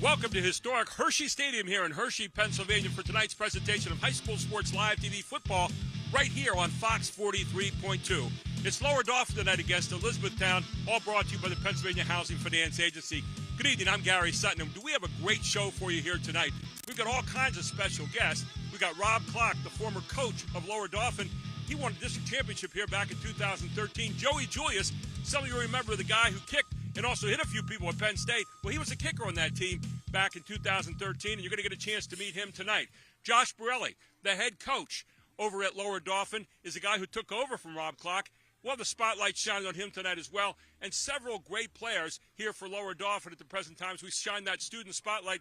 Welcome to historic Hershey Stadium here in Hershey, Pennsylvania for tonight's presentation of High School Sports Live TV football right here on Fox 43.2. It's Lower Dauphin tonight against Elizabethtown, all brought to you by the Pennsylvania Housing Finance Agency. Good evening, I'm Gary Sutton. Do we have a great show for you here tonight? We've got all kinds of special guests. We've got Rob Clark, the former coach of Lower Dauphin. He won a district championship here back in 2013. Joey Julius, some of you remember the guy who kicked and also hit a few people at Penn State. Well, he was a kicker on that team back in 2013, and you're going to get a chance to meet him tonight. Josh Borelli, the head coach over at Lower Dauphin, is a guy who took over from Rob Clark. We'll have the spotlight shining on him tonight as well, and several great players here for Lower Dauphin at the present time as we shine that student spotlight.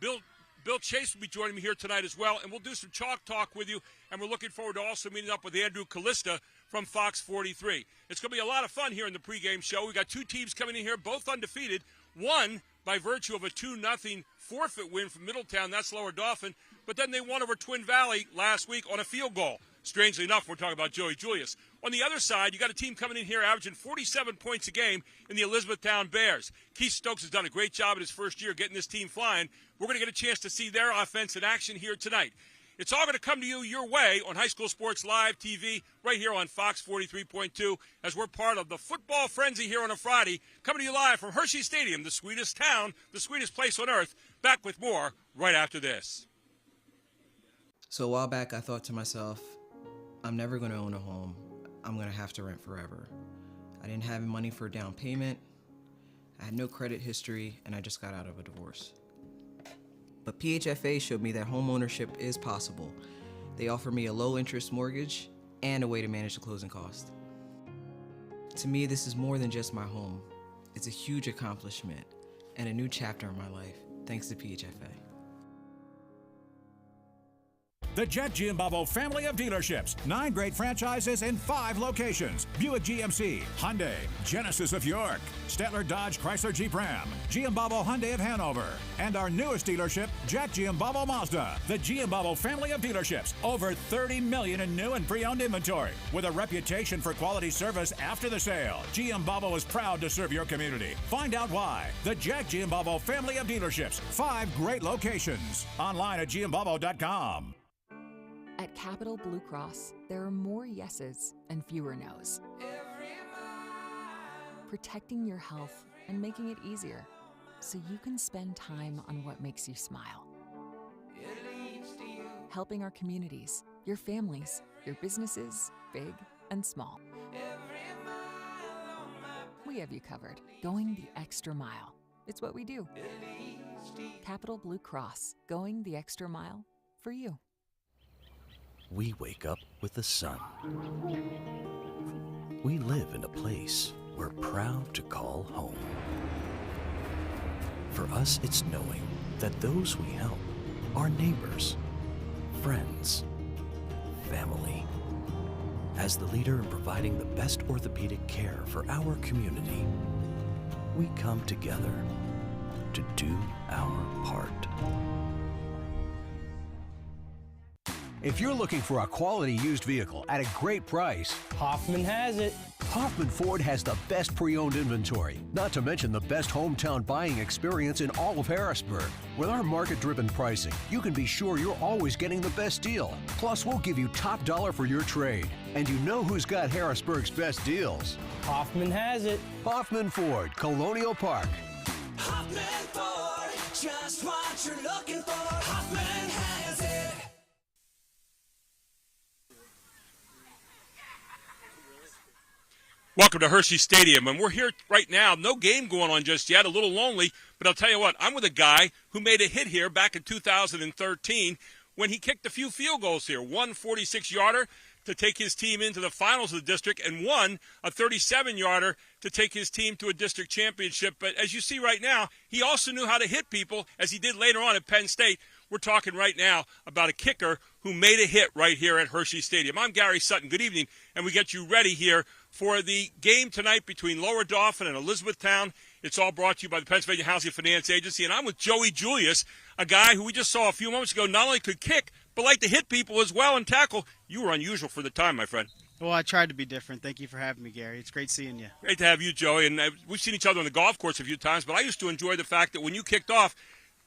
Bill Chase will be joining me here tonight as well, and we'll do some chalk talk with you, and we're looking forward to also meeting up with Andrew Kalista from Fox 43. It's going to be a lot of fun here in the pregame show. We've got two teams coming in here, both undefeated, one by virtue of a 2-0 forfeit win from Middletown. That's Lower Dauphin. But then they won over Twin Valley last week on a field goal. Strangely enough, we're talking about Joey Julius. On the other side, you got a team coming in here averaging 47 points a game in the Elizabethtown Bears. Keith Stokes has done a great job in his first year getting this team flying. We're going to get a chance to see their offense in action here tonight. It's all going to come to you your way on High School Sports Live TV right here on Fox 43.2 as we're part of the football frenzy here on a Friday, coming to you live from Hershey Stadium, the sweetest town, the sweetest place on earth. Back with more right after this. So a while back, I thought to myself, I'm never going to own a home. I'm going to have to rent forever. I didn't have money for a down payment. I had no credit history, and I just got out of a divorce. But PHFA showed me that home ownership is possible. They offer me a low-interest mortgage and a way to manage the closing cost. To me, this is more than just my home. It's a huge accomplishment and a new chapter in my life, thanks to PHFA. The Jet Giambavo family of dealerships. 9 great franchises in 5 locations. Buick GMC, Hyundai, Genesis of York, Stettler Dodge Chrysler Jeep Ram, Giambavo Hyundai of Hanover, and our newest dealership, Jet Giambavo Mazda. The Giambavo family of dealerships. Over 30 million in new and pre-owned inventory. With a reputation for quality service after the sale, Giambavo is proud to serve your community. Find out why. The Jet Giambavo family of dealerships. 5 great locations. Online at Giambavo.com. At Capital Blue Cross, there are more yeses and fewer nos. Protecting your health and making it easier so you can spend time on what makes you smile. Helping our communities, your families, your businesses, big and small. We have you covered, going the extra mile. It's what we do. Capital Blue Cross, going the extra mile for you. We wake up with the sun. We live in a place we're proud to call home. For us, it's knowing that those we help are neighbors, friends, family. As the leader in providing the best orthopedic care for our community, we come together to do our part. If you're looking for a quality used vehicle at a great price, Hoffman has it. Hoffman Ford has the best pre-owned inventory, not to mention the best hometown buying experience in all of Harrisburg. With our market-driven pricing, you can be sure you're always getting the best deal. Plus, we'll give you top dollar for your trade. And you know who's got Harrisburg's best deals. Hoffman has it. Hoffman Ford, Colonial Park. Hoffman Ford, just what you're looking for. Hoffman has it. Welcome to Hershey Stadium, and we're here right now. No game going on just yet, a little lonely, but I'll tell you what, I'm with a guy who made a hit here back in 2013 when he kicked a few field goals here. One 46-yarder to take his team into the finals of the district, and one a 37-yarder to take his team to a district championship. But as you see right now, he also knew how to hit people, as he did later on at Penn State. We're talking right now about a kicker who made a hit right here at Hershey Stadium. I'm Gary Sutton. Good evening, and we get you ready here for the game tonight between Lower Dauphin and Elizabethtown. It's all brought to you by the Pennsylvania Housing Finance Agency, and I'm with Joey Julius, a guy who we just saw a few moments ago not only could kick, but like to hit people as well and tackle. You were unusual for the time, my friend. Well, I tried to be different. Thank you for having me, Gary. It's great seeing you. Great to have you, Joey. And we've seen each other on the golf course a few times, but I used to enjoy the fact that when you kicked off,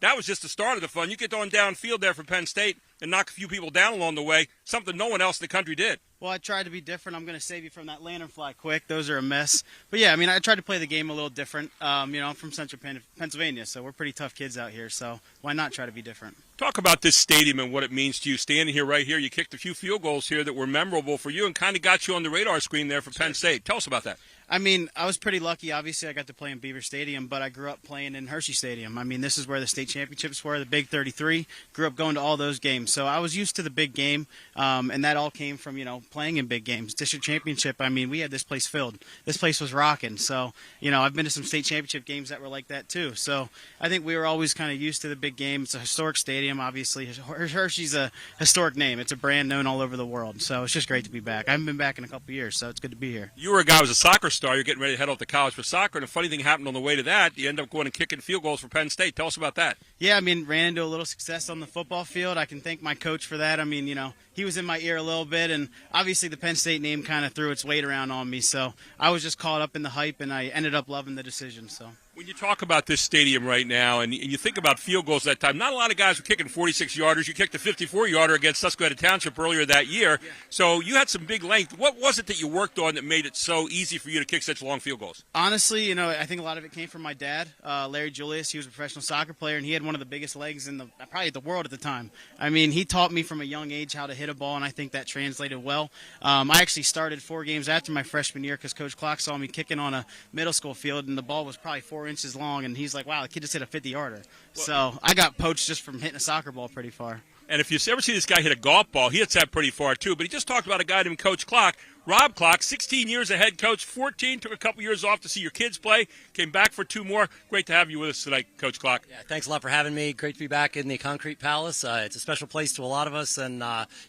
that was just the start of the fun. You get on downfield there for Penn State and knock a few people down along the way, something no one else in the country did. Well, I tried to be different. I'm going to save you from that lantern fly quick. Those are a mess. But, yeah, I mean, I tried to play the game a little different. I'm from central Pennsylvania, so we're pretty tough kids out here. So why not try to be different? Talk about this stadium and what it means to you. Standing here right here, you kicked a few field goals here that were memorable for you and kind of got you on the radar screen there for Penn State. Tell us about that. I mean, I was pretty lucky. Obviously, I got to play in Beaver Stadium, but I grew up playing in Hershey Stadium. I mean, this is where the state championships were, the Big 33. Grew up going to all those games. So I was used to the big game, and that all came from, playing in big games. District championship, I mean, we had this place filled. This place was rocking. So, I've been to some state championship games that were like that too. So I think we were always kind of used to the big game. It's a historic stadium, obviously. Hershey's a historic name. It's a brand known all over the world. So it's just great to be back. I haven't been back in a couple of years, so it's good to be here. You were a guy who was a soccer star. You're getting ready to head off to college for soccer, and a funny thing happened on the way to that. You end up going and kicking field goals for Penn State. Tell us about that. Yeah, I mean, ran into a little success on the football field. I can thank my coach for that. I mean, he was in my ear a little bit, and obviously the Penn State name kind of threw its weight around on me. So I was just caught up in the hype, and I ended up loving the decision. So. When you talk about this stadium right now and you think about field goals that time, not a lot of guys were kicking 46-yarders. You kicked a 54-yarder against Susquehanna Township earlier that year. Yeah. So you had some big length. What was it that you worked on that made it so easy for you to kick such long field goals? Honestly, I think a lot of it came from my dad, Larry Julius. He was a professional soccer player, and he had one of the biggest legs in probably the world at the time. I mean, he taught me from a young age how to hit a ball, and I think that translated well. I actually started 4 games after my freshman year because Coach Clark saw me kicking on a middle school field, and the ball was probably 4 inches long, and he's like, wow, the kid just hit a 50-yarder. So I got poached just from hitting a soccer ball pretty far. And if you ever see this guy hit a golf ball, he hits that pretty far too. But he just talked about a guy named Coach Clark. Rob Clark, 16 years a head coach, 14, took a couple years off to see your kids play, came back for 2 more. Great to have you with us tonight, Coach Clark. Yeah, thanks a lot for having me. Great to be back in the Concrete Palace. It's a special place to a lot of us, and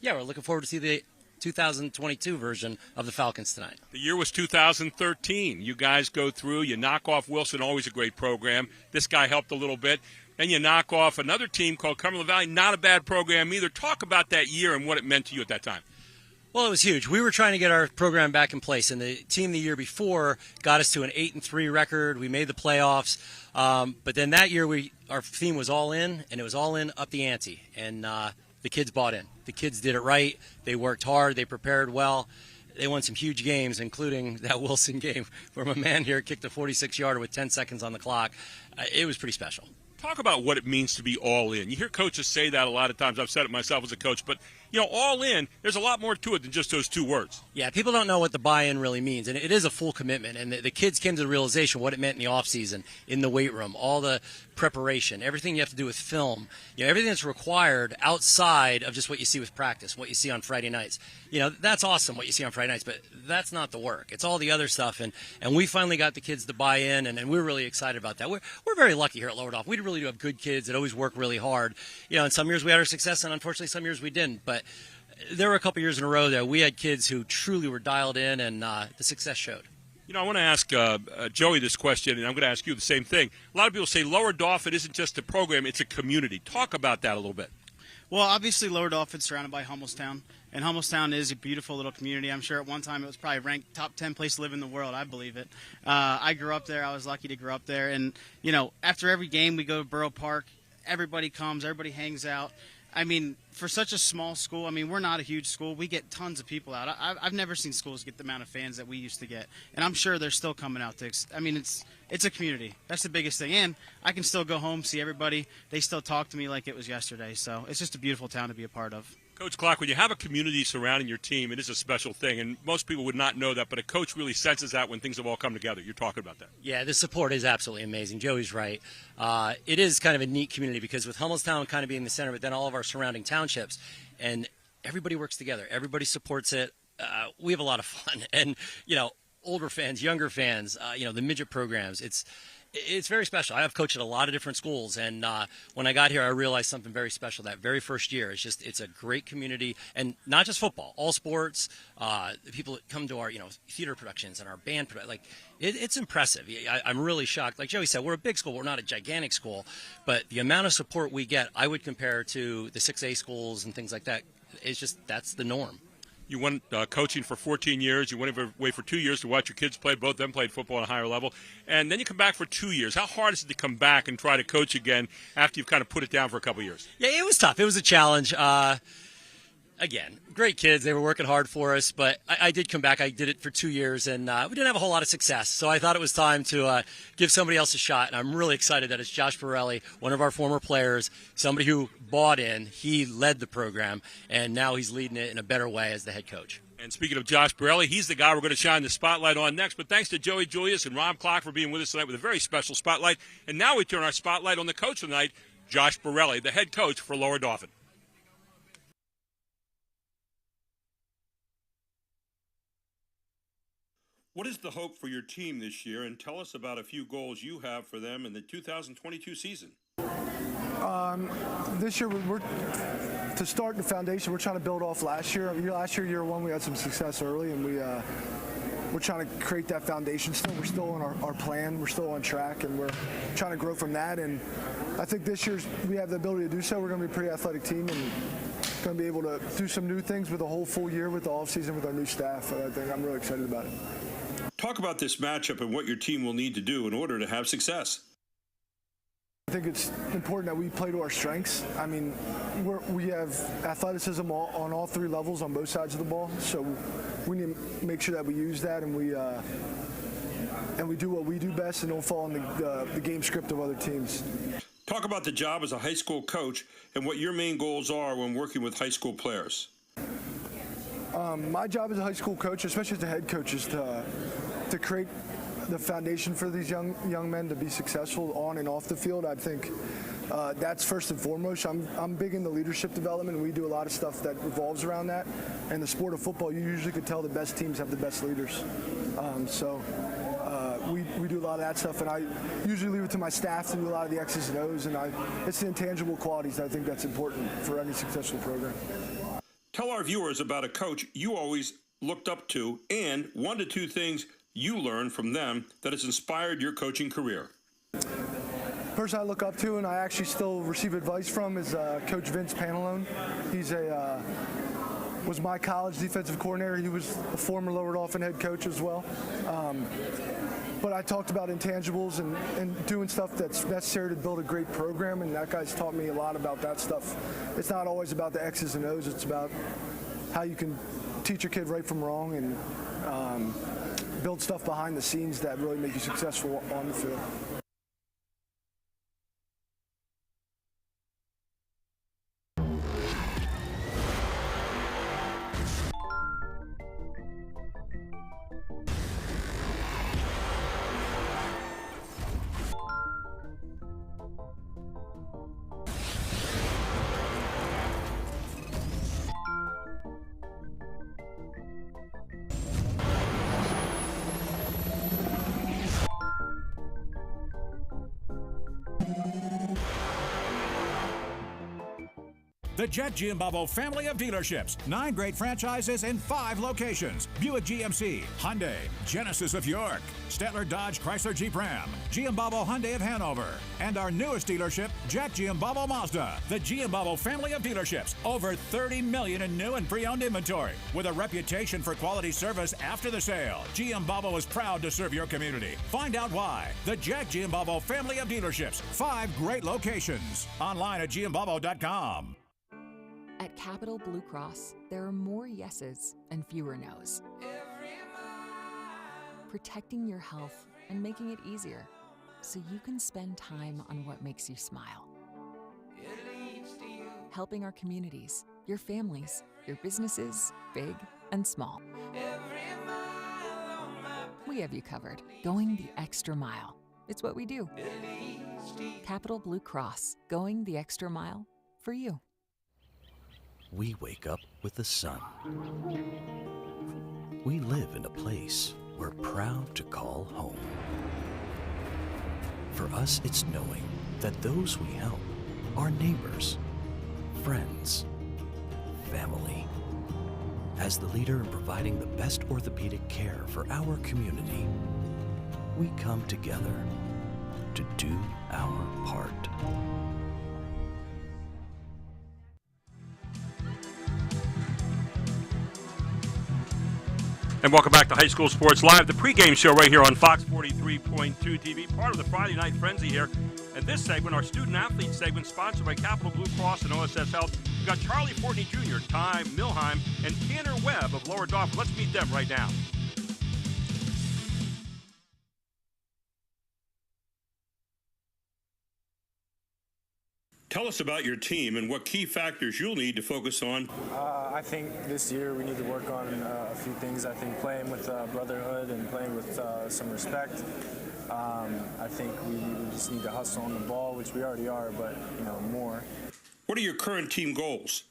we're looking forward to see the 2022 version of the Falcons tonight. The year was 2013. You guys go through, you knock off Wilson, always a great program. This guy helped a little bit. And you knock off another team called Cumberland Valley, not a bad program either. Talk about that year and what it meant to you at that time. Well, it was huge. We were trying to get our program back in place, and the team the year before got us to an 8-3 record. We made the playoffs, but then that year our theme was all in, and it was all in, up the ante, and the kids bought in. The kids did it right. They worked hard. They prepared well. They won some huge games, including that Wilson game where my man here kicked a 46-yarder with 10 seconds on the clock. It was pretty special. Talk about what it means to be all in. You hear coaches say that a lot of times. I've said it myself as a coach, but all in, there's a lot more to it than just those 2 words. Yeah, people don't know what the buy-in really means, and it is a full commitment. And the kids came to the realization what it meant in the offseason, in the weight room, all the preparation, everything you have to do with film, everything that's required outside of just what you see with practice, what you see on Friday nights. That's awesome what you see on Friday nights, but that's not the work. It's all the other stuff, and we finally got the kids to buy in, and we're really excited about that. We're very lucky here at Lower Dauphin. We really do have good kids that always work really hard. And some years we had our success, and unfortunately some years we didn't, but there were a couple years in a row that we had kids who truly were dialed in, and the success showed. I want to ask Joey this question, and I'm going to ask you the same thing. A lot of people say Lower Dauphin isn't just a program, it's a community. Talk about that a little bit. Well, obviously Lower Dauphin's surrounded by Hummelstown, and Hummelstown is a beautiful little community. I'm sure at one time it was probably ranked top 10 place to live in the world. I believe it. I grew up there. I was lucky to grow up there. And, after every game we go to Borough Park. Everybody comes. Everybody hangs out. I mean, for such a small school, we're not a huge school. We get tons of people out. I've never seen schools get the amount of fans that we used to get. And I'm sure they're still coming out to it's a community. That's the biggest thing. And I can still go home, see everybody. They still talk to me like it was yesterday. So it's just a beautiful town to be a part of. Coach Clark, when you have a community surrounding your team, it is a special thing, and most people would not know that, but a coach really senses that when things have all come together. You're talking about that. Yeah, the support is absolutely amazing. Joey's right. It is kind of a neat community because with Hummelstown kind of being the center, but then all of our surrounding townships, and everybody works together. Everybody supports it. We have a lot of fun, and, older fans, younger fans, the midget programs, it's very special. I've coached at a lot of different schools, and when I got here, I realized something very special that very first year. It's a great community, and not just football, all sports. The people that come to our, theater productions and our band, it's impressive. I'm really shocked. Like Joey said, we're a big school. We're not a gigantic school, but the amount of support we get, I would compare to the 6A schools and things like that. That's the norm. You went coaching for 14 years. You went away for 2 years to watch your kids play. Both of them played football at a higher level. And then you come back for 2 years. How hard is it to come back and try to coach again after you've kind of put it down for a couple of years? Yeah, it was tough. It was a challenge. Again, great kids. They were working hard for us, but I did come back. I did it for 2 years, and we didn't have a whole lot of success. So I thought it was time to give somebody else a shot, and I'm really excited that it's Josh Borelli, one of our former players, somebody who bought in. He led the program, and now he's leading it in a better way as the head coach. And speaking of Josh Borelli, he's the guy we're going to shine the spotlight on next. But thanks to Joey Julius and Rob Clark for being with us tonight with a very special spotlight. And now we turn our spotlight on the coach tonight, Josh Borelli, the head coach for Lower Dauphin. What is the hope for your team this year? And tell us about a few goals you have for them in the 2022 season. This year, to start the foundation, we're trying to build off last year. Last year, year one, we had some success early, and we're trying to create that foundation still. We're still on our plan. We're still on track, and we're trying to grow from that. And I think this year we have the ability to do so. We're going to be a pretty athletic team and going to be able to do some new things with a whole full year with the offseason with our new staff. I think I'm really excited about it. Talk about this matchup and what your team will need to do in order to have success. I think it's important that we play to our strengths. I mean, we have athleticism on all three levels on both sides of the ball, so we need to make sure that we use that and we do what we do best and don't fall in the game script of other teams. Talk about the job as a high school coach and what your main goals are when working with high school players. My job as a high school coach, especially as a head coach, is to create the foundation for these young men to be successful on and off the field. I think that's first and foremost. I'm big into leadership development. We do a lot of stuff that revolves around that. And the sport of football, you usually could tell the best teams have the best leaders. We do a lot of that stuff, and I usually leave it to my staff to do a lot of the X's and O's, and it's the intangible qualities that I think that's important for any successful program. Tell our viewers about a coach you always looked up to and 1 to 2 things you learned from them that has inspired your coaching career. Person I look up to and I actually still receive advice from is Coach Vince Pantalone. He's was my college defensive coordinator. He was a former Lower Dauphin head coach as well. But I talked about intangibles and doing stuff that's necessary to build a great program, and that guy's taught me a lot about that stuff. It's not always about the X's and O's. It's about how you can teach your kid right from wrong and build stuff behind the scenes that really make you successful on the field. The Jet Giambavo family of dealerships. 9 great franchises in 5 locations. Buick GMC, Hyundai, Genesis of York, Stettler Dodge Chrysler Jeep Ram, Giambavo Hyundai of Hanover, and our newest dealership, Jack Giambavo Mazda. The Giambavo family of dealerships. Over 30 million in new and pre-owned inventory. With a reputation for quality service after the sale, Giambavo is proud to serve your community. Find out why. The Jack Giambavo family of dealerships. 5 great locations. Online at giambavo.com. At Capital Blue Cross, there are more yeses and fewer nos. Protecting your health and making it easier so you can spend time on what makes you smile. Helping our communities, your families, your businesses, big and small. We have you covered, going the extra mile. It's what we do. Capital Blue Cross, going the extra mile for you. We wake up with the sun. We live in a place we're proud to call home. For us, it's knowing that those we help are neighbors, friends, family. As the leader in providing the best orthopedic care for our community, we come together to do our part. And welcome back to High School Sports Live, the pregame show right here on Fox 43.2 TV, part of the Friday Night Frenzy here. And this segment, our student-athlete segment, sponsored by Capital Blue Cross and OSS Health. We've got Charlie Fortney Jr., Ty Milheim, and Tanner Webb of Lower Dauphin. Let's meet them right now. Tell us about your team and what key factors you'll need to focus on. I think this year we need to work on a few things. I think playing with brotherhood and playing with some respect. I think we just need to hustle on the ball, which we already are, but more. What are your current team goals?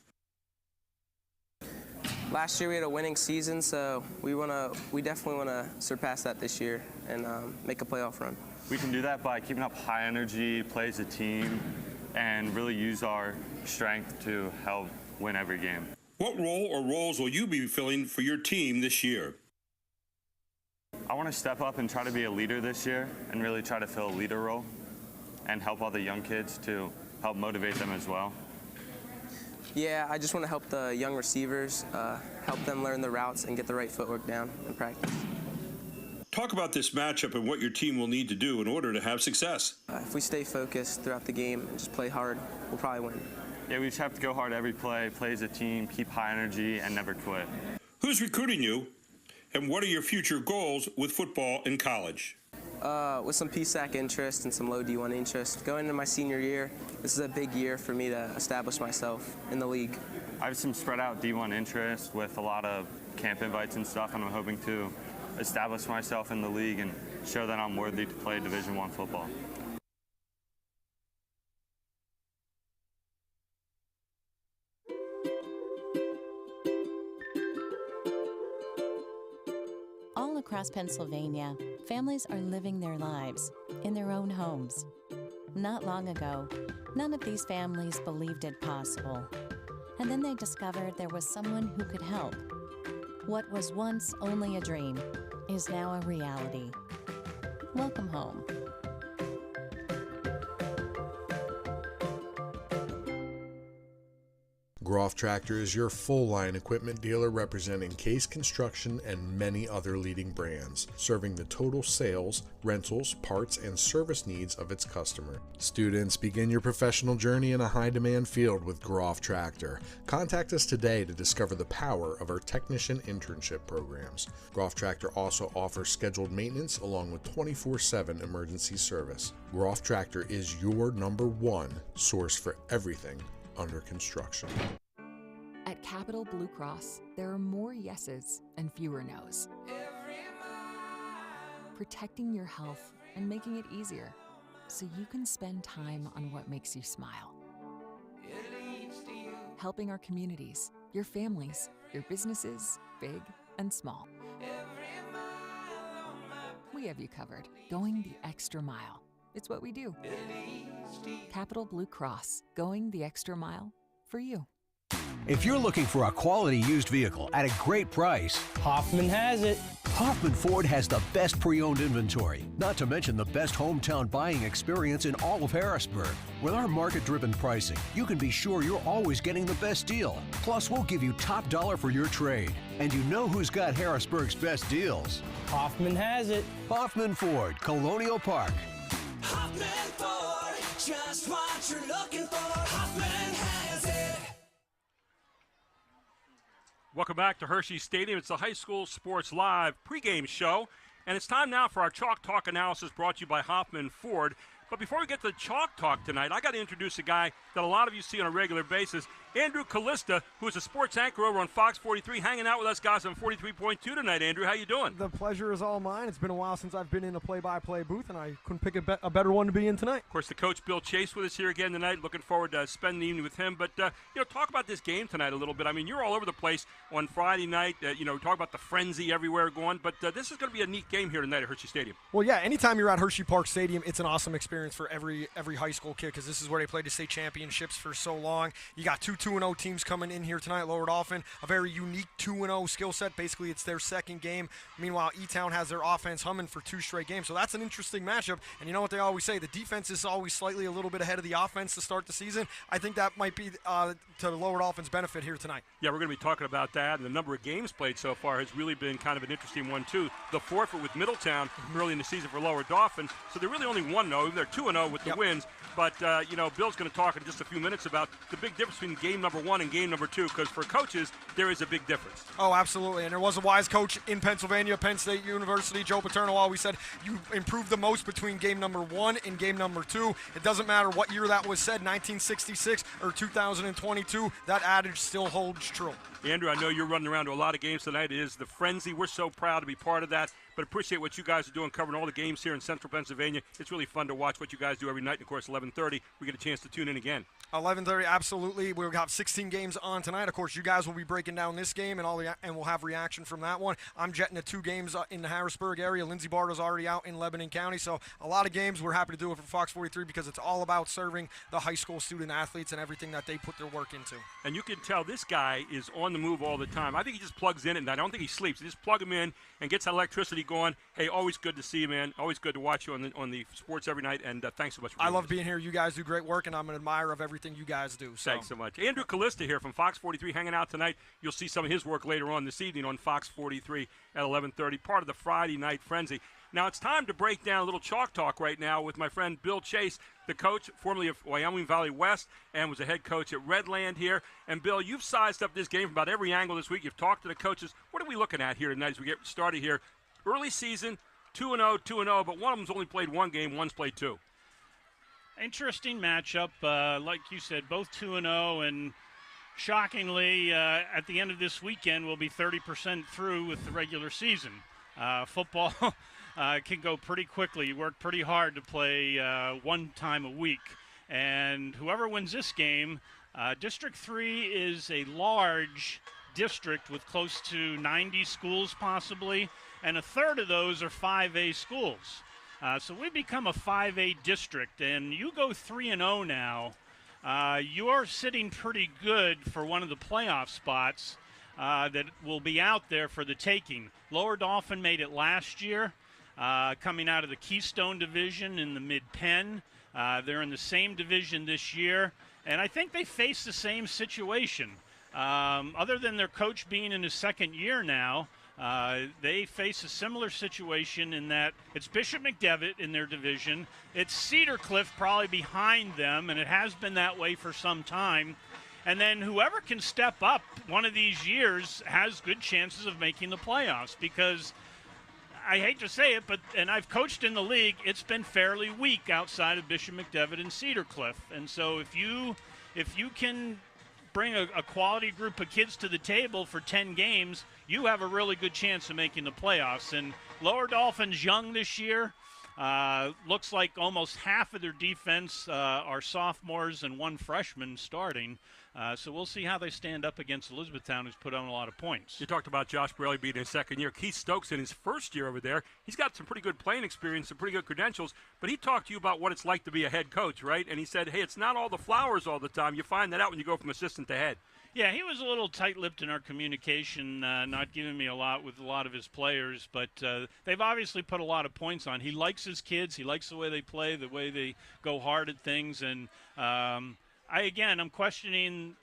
Last year we had a winning season, so we definitely want to surpass that this year and make a playoff run. We can do that by keeping up high energy, play as a team, and really use our strength to help win every game. What role or roles will you be filling for your team this year? I want to step up and try to be a leader this year and really try to fill a leader role and help all the young kids to help motivate them as well. Yeah, I just want to help the young receivers, help them learn the routes and get the right footwork down in practice. Talk about this matchup and what your team will need to do in order to have success. If we stay focused throughout the game and just play hard, we'll probably win. Yeah, we just have to go hard every play as a team, keep high energy, and never quit. Who's recruiting you, and what are your future goals with football in college? With some PSAC interest and some low D1 interest. Going into my senior year, this is a big year for me to establish myself in the league. I have some spread out D1 interest with a lot of camp invites and stuff, and I'm hoping to establish myself in the league and show that I'm worthy to play Division I football. All across Pennsylvania, families are living their lives in their own homes. Not long ago, none of these families believed it possible. And then they discovered there was someone who could help. What was once only a dream is now a reality. Welcome home. Groff Tractor is your full-line equipment dealer representing Case Construction and many other leading brands, serving the total sales, rentals, parts, and service needs of its customer. Students, begin your professional journey in a high-demand field with Groff Tractor. Contact us today to discover the power of our technician internship programs. Groff Tractor also offers scheduled maintenance along with 24/7 emergency service. Groff Tractor is your #1 source for everything under construction. At Capital Blue Cross, there are more yeses and fewer nos. Protecting your health and making it easier so you can spend time on what makes you smile. Helping our communities, your families, your businesses, big and small. We have you covered, going the extra mile. It's what we do. Capital Blue Cross, going the extra mile for you. If you're looking for a quality used vehicle at a great price, Hoffman has it. Hoffman Ford has the best pre-owned inventory, not to mention the best hometown buying experience in all of Harrisburg. With our market-driven pricing, you can be sure you're always getting the best deal. Plus, we'll give you top dollar for your trade. And you know who's got Harrisburg's best deals? Hoffman has it. Hoffman Ford, Colonial Park. Hoffman Ford, just what you're looking for. Hoffman has it. Welcome back to Hershey Stadium. It's the High School Sports Live pregame show, and it's time now for our Chalk Talk analysis brought to you by Hoffman Ford. But before we get to the Chalk Talk tonight, I got to introduce a guy that a lot of you see on a regular basis, Andrew Kalista, who is a sports anchor over on Fox 43, hanging out with us guys on 43.2 tonight. Andrew, how you doing? The pleasure is all mine. It's been a while since I've been in a play-by-play booth, and I couldn't pick a better one to be in tonight. Of course, the coach, Bill Chase, with us here again tonight. Looking forward to spending the evening with him. But, talk about this game tonight a little bit. I mean, you're all over the place on Friday night. Talk about the frenzy everywhere going. But this is going to be a neat game here tonight at Hershey Stadium. Well, yeah, anytime you're at Hersheypark Stadium, it's an awesome experience for every high school kid because this is where they played the state championships for so long. You got two 2-0 teams coming in here tonight. Lower Dauphin, a very unique 2-0 skill set. Basically, it's their second game. Meanwhile, E-Town has their offense humming for 2 straight games. So that's an interesting matchup. And you know what they always say, the defense is always slightly a little bit ahead of the offense to start the season. I think that might be to Lower Dauphin's benefit here tonight. Yeah, we're going to be talking about that, and the number of games played so far has really been kind of an interesting one, too. The forfeit with Middletown early in the season for Lower Dauphin, so they're really only 1-0. They're 2-0 with the wins, but, Bill's going to talk in just a few minutes about the big difference between game number 1 and game number 2, because for coaches, there is a big difference. Oh, absolutely, and there was a wise coach in Pennsylvania, Penn State University, Joe Paterno, always said you improve the most between game number 1 and game number 2. It doesn't matter what year that was said, 1966 or 2022, that adage still holds true. Andrew, I know you're running around to a lot of games tonight. It is the frenzy. We're so proud to be part of that, but appreciate what you guys are doing, covering all the games here in Central Pennsylvania. It's really fun to watch what you guys do every night. And, of course, 11:30, we get a chance to tune in again. 11:30, absolutely. We'll have 16 games on tonight. Of course, you guys will be breaking down this game, and we'll have reaction from that one. I'm jetting to 2 games in the Harrisburg area. Lindsey Bartle's already out in Lebanon County, so a lot of games. We're happy to do it for Fox 43 because it's all about serving the high school student athletes and everything that they put their work into. And you can tell this guy is on the move all the time. I think he just plugs in at night. I don't think he sleeps. You just plug him in and gets that electricity going. Hey, always good to see you, man. Always good to watch you on the sports every night, and thanks so much for I love being here. You guys do great work, and I'm an admirer of everything you guys do. So. Thanks so much. Andrew Kalista here from Fox 43 hanging out tonight. You'll see some of his work later on this evening on Fox 43 at 11:30, part of the Friday Night Frenzy. Now it's time to break down a little chalk talk right now with my friend Bill Chase, the coach formerly of Wyoming Valley West and was a head coach at Redland here. And, Bill, you've sized up this game from about every angle this week. You've talked to the coaches. What are we looking at here tonight as we get started here? Early season, 2-0, 2-0, but one of them's only played 1 game, one's played 2. Interesting matchup. Like you said, both 2-0, and shockingly, at the end of this weekend, we'll be 30% through with the regular season. Football can go pretty quickly. You work pretty hard to play 1 time a week. And whoever wins this game, District 3 is a large district with close to 90 schools possibly, and a third of those are 5A schools. So we become a 5A district, and you go 3-0 now. You're sitting pretty good for one of the playoff spots that will be out there for the taking. Lower Dauphin made it last year, coming out of the Keystone Division in the Mid-Penn. They're in the same division this year, and I think they face the same situation. Other than their coach being in his second year now, they face a similar situation in that it's Bishop McDevitt in their division. It's Cedar Cliff probably behind them, and it has been that way for some time. And then whoever can step up one of these years has good chances of making the playoffs, because I hate to say it, and I've coached in the league, it's been fairly weak outside of Bishop McDevitt and Cedar Cliff. And so if you can bring a quality group of kids to the table for 10 games, you have a really good chance of making the playoffs. And Lower Dauphin's young this year. Looks like almost half of their defense are sophomores and 1 freshman starting. So we'll see how they stand up against Elizabethtown, who's put on a lot of points. You talked about Josh Braley being in his second year. Keith Stokes in his first year over there. He's got some pretty good playing experience, some pretty good credentials, but he talked to you about what it's like to be a head coach, right? And he said, hey, it's not all the flowers all the time. You find that out when you go from assistant to head. Yeah, he was a little tight-lipped in our communication, not giving me a lot with a lot of his players, but they've obviously put a lot of points on. He likes his kids. He likes the way they play, the way they go hard at things. And I'm questioning.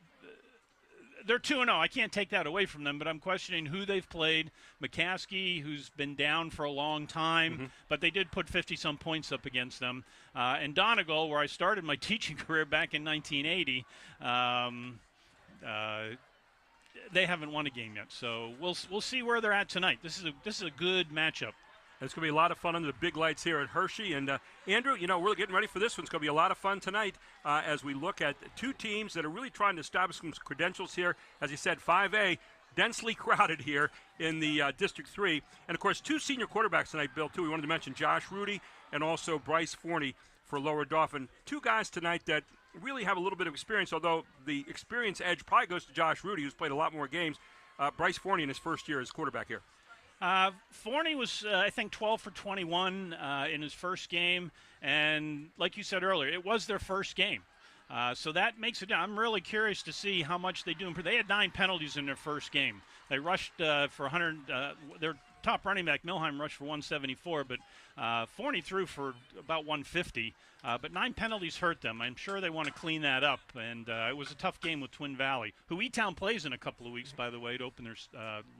They're 2-0. I can't take that away from them, but I'm questioning who they've played. McCaskey, who's been down for a long time, but they did put 50-some points up against them. And Donegal, where I started my teaching career back in 1980, they haven't won a game yet. So we'll see where they're at tonight. This is a good matchup. It's going to be a lot of fun under the big lights here at Hershey. And, Andrew, we're getting ready for this one. It's going to be a lot of fun tonight as we look at 2 teams that are really trying to establish some credentials here. As you said, 5A, densely crowded here in the District 3. And, of course, 2 senior quarterbacks tonight, Bill, too. We wanted to mention Josh Rudy and also Bryce Forney for Lower Dauphin. 2 guys tonight that really have a little bit of experience, although the experience edge probably goes to Josh Rudy, who's played a lot more games. Bryce Forney in his first year as quarterback here. Forney was, I think, 12 for 21 in his first game, and like you said earlier, it was their first game. So that makes it. I'm really curious to see how much they do. They had 9 penalties in their first game. They rushed for 100. Their top running back Milheim rushed for 174, but Forney threw for about 150. But 9 penalties hurt them. I'm sure they want to clean that up. And it was a tough game with Twin Valley, who E-Town plays in a couple of weeks, by the way, to open their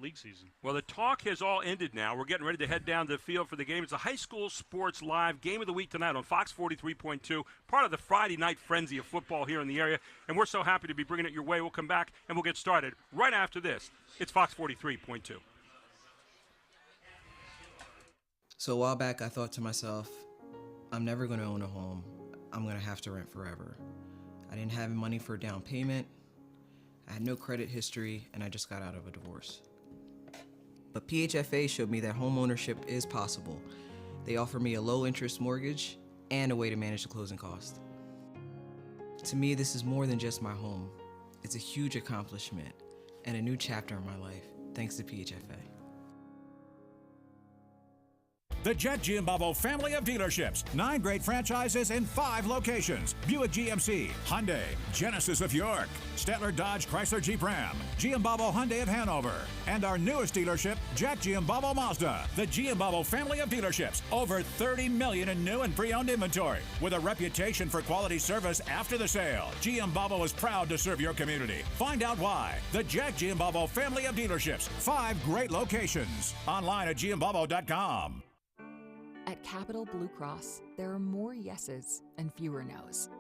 league season. Well, the talk has all ended now. We're getting ready to head down to the field for the game. It's a high school sports live game of the week tonight on Fox 43.2, part of the Friday night frenzy of football here in the area. And we're so happy to be bringing it your way. We'll come back and we'll get started right after this. It's Fox 43.2. So a while back, I thought to myself, I'm never going to own a home. I'm going to have to rent forever. I didn't have money for a down payment. I had no credit history, and I just got out of a divorce. But PHFA showed me that home ownership is possible. They offer me a low-interest mortgage and a way to manage the closing cost. To me, this is more than just my home. It's a huge accomplishment and a new chapter in my life, thanks to PHFA. The Jet Giambavo family of dealerships. 9 great franchises in 5 locations. Buick GMC, Hyundai, Genesis of York, Stettler Dodge Chrysler Jeep Ram, Giambavo Hyundai of Hanover, and our newest dealership, Jack Giambavo Mazda. The Giambavo family of dealerships. Over 30 million in new and pre-owned inventory. With a reputation for quality service after the sale, Giambavo is proud to serve your community. Find out why. The Jack Giambavo family of dealerships. 5 great locations. Online at giambavo.com. At Capital Blue Cross, there are more yeses and fewer nos.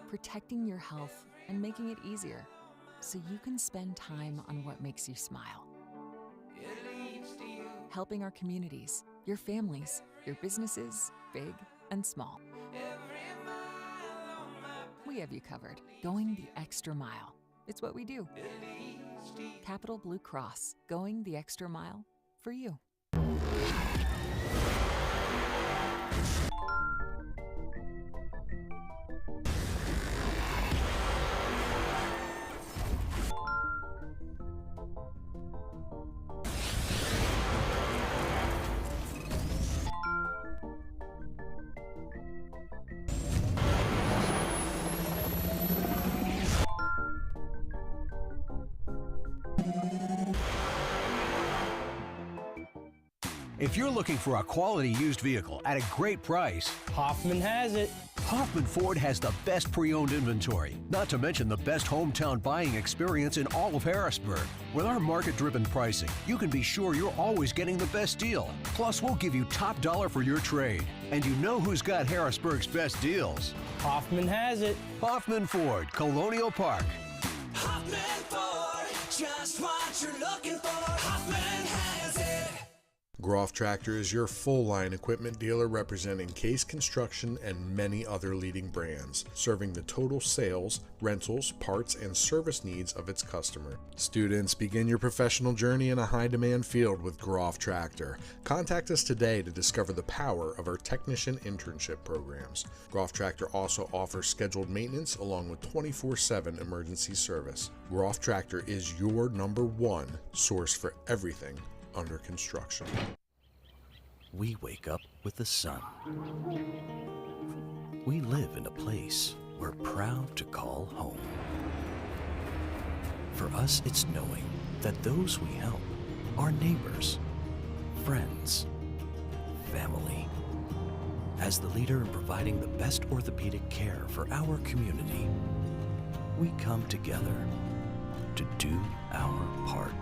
Protecting your health and making it easier so you can spend time on what makes you smile. Helping our communities, your families, your businesses, big and small. We have you covered, going the extra mile. It's what we do. Capital Blue Cross, going the extra mile for you. If you're looking for a quality used vehicle at a great price, Hoffman has it. Hoffman Ford has the best pre-owned inventory, not to mention the best hometown buying experience in all of Harrisburg. With our market-driven pricing, you can be sure you're always getting the best deal. Plus, we'll give you top dollar for your trade. And you know who's got Harrisburg's best deals? Hoffman has it. Hoffman Ford, Colonial Park. Hoffman Ford, just what you're looking for. Hoffman has it. Groff Tractor is your full-line equipment dealer representing Case Construction and many other leading brands, serving the total sales, rentals, parts, and service needs of its customer. Students, begin your professional journey in a high-demand field with Groff Tractor. Contact us today to discover the power of our technician internship programs. Groff Tractor also offers scheduled maintenance along with 24/7 emergency service. Groff Tractor is your #1 source for everything under construction. We wake up with the sun. We live in a place we're proud to call home. For us, it's knowing that those we help are neighbors, friends, family. As the leader in providing the best orthopedic care for our community, we come together to do our part.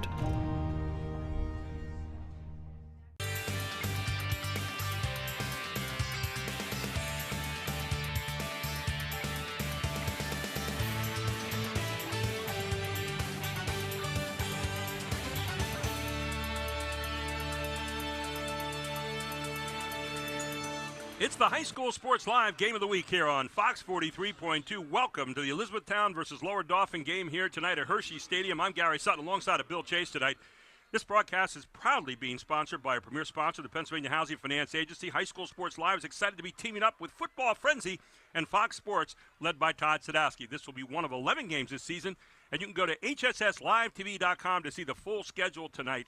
It's the High School Sports Live Game of the Week here on Fox 43.2. Welcome to the Elizabethtown versus Lower Dauphin game here tonight at Hershey Stadium. I'm Gary Sutton alongside of Bill Chase tonight. This broadcast is proudly being sponsored by our premier sponsor, the Pennsylvania Housing Finance Agency. High School Sports Live is excited to be teaming up with Football Frenzy and Fox Sports, led by Todd Sadowski. This will be one of 11 games this season, and you can go to hsslivetv.com to see the full schedule tonight.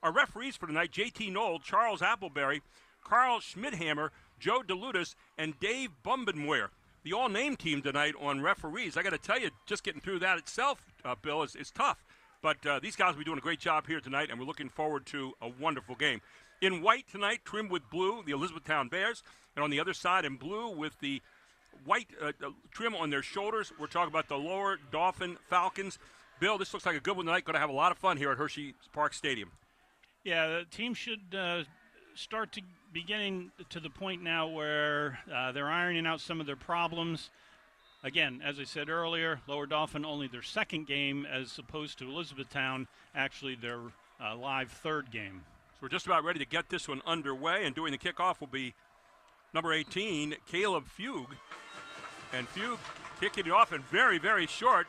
Our referees for tonight, JT Knoll, Charles Appleberry, Carl Schmidhammer, Joe DeLutis, and Dave Bumbenweir. the all-name team tonight on referees. I got to tell you, just getting through that itself, Bill, is tough. But these guys will be doing a great job here tonight, and we're looking forward to a wonderful game. In white tonight, trimmed with blue, the Elizabethtown Bears. And on the other side in blue with the white trim on their shoulders, we're talking about the Lower Dauphin Falcons. Bill, this looks like a good one tonight. Going to have a lot of fun here at Hersheypark Stadium. Yeah, the team should start to be getting to the point now where they're ironing out some of their problems. Again, as I said earlier, Lower Dauphin only their second game as opposed to Elizabethtown, actually their live third game. So we're just about ready to get this one underway, and doing the kickoff will be number 18, Caleb Fugue. And Fugue kicking it off and very, very short.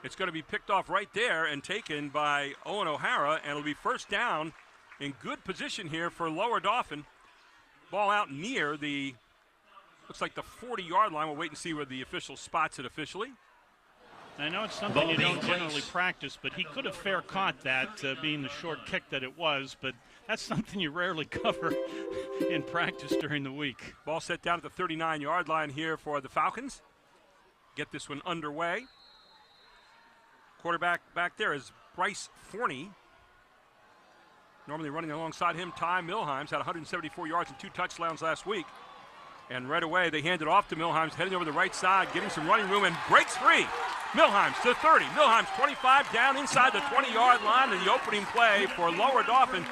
It's going to be picked off right there and taken by Owen O'Hara, and it'll be first down in good position here for Lower Dauphin. Ball out near the, looks like the 40-yard line. We'll wait and see where the official spots it officially. I know it's something you don't generally practice, but he could have fair caught that, being the short kick that it was, but that's something you rarely cover in practice during the week. Ball set down at the 39-yard line here for the Falcons. Get this one underway. Quarterback back there is Bryce Forney. Normally running alongside him, Ty Milheims, had 174 yards and 2 touchdowns last week. And right away, they hand it off to Milheims, heading over the right side, getting some running room, and breaks free. Milheims to 30. Milheims 25 down inside the 20-yard line, and the opening play for Lower Dauphin.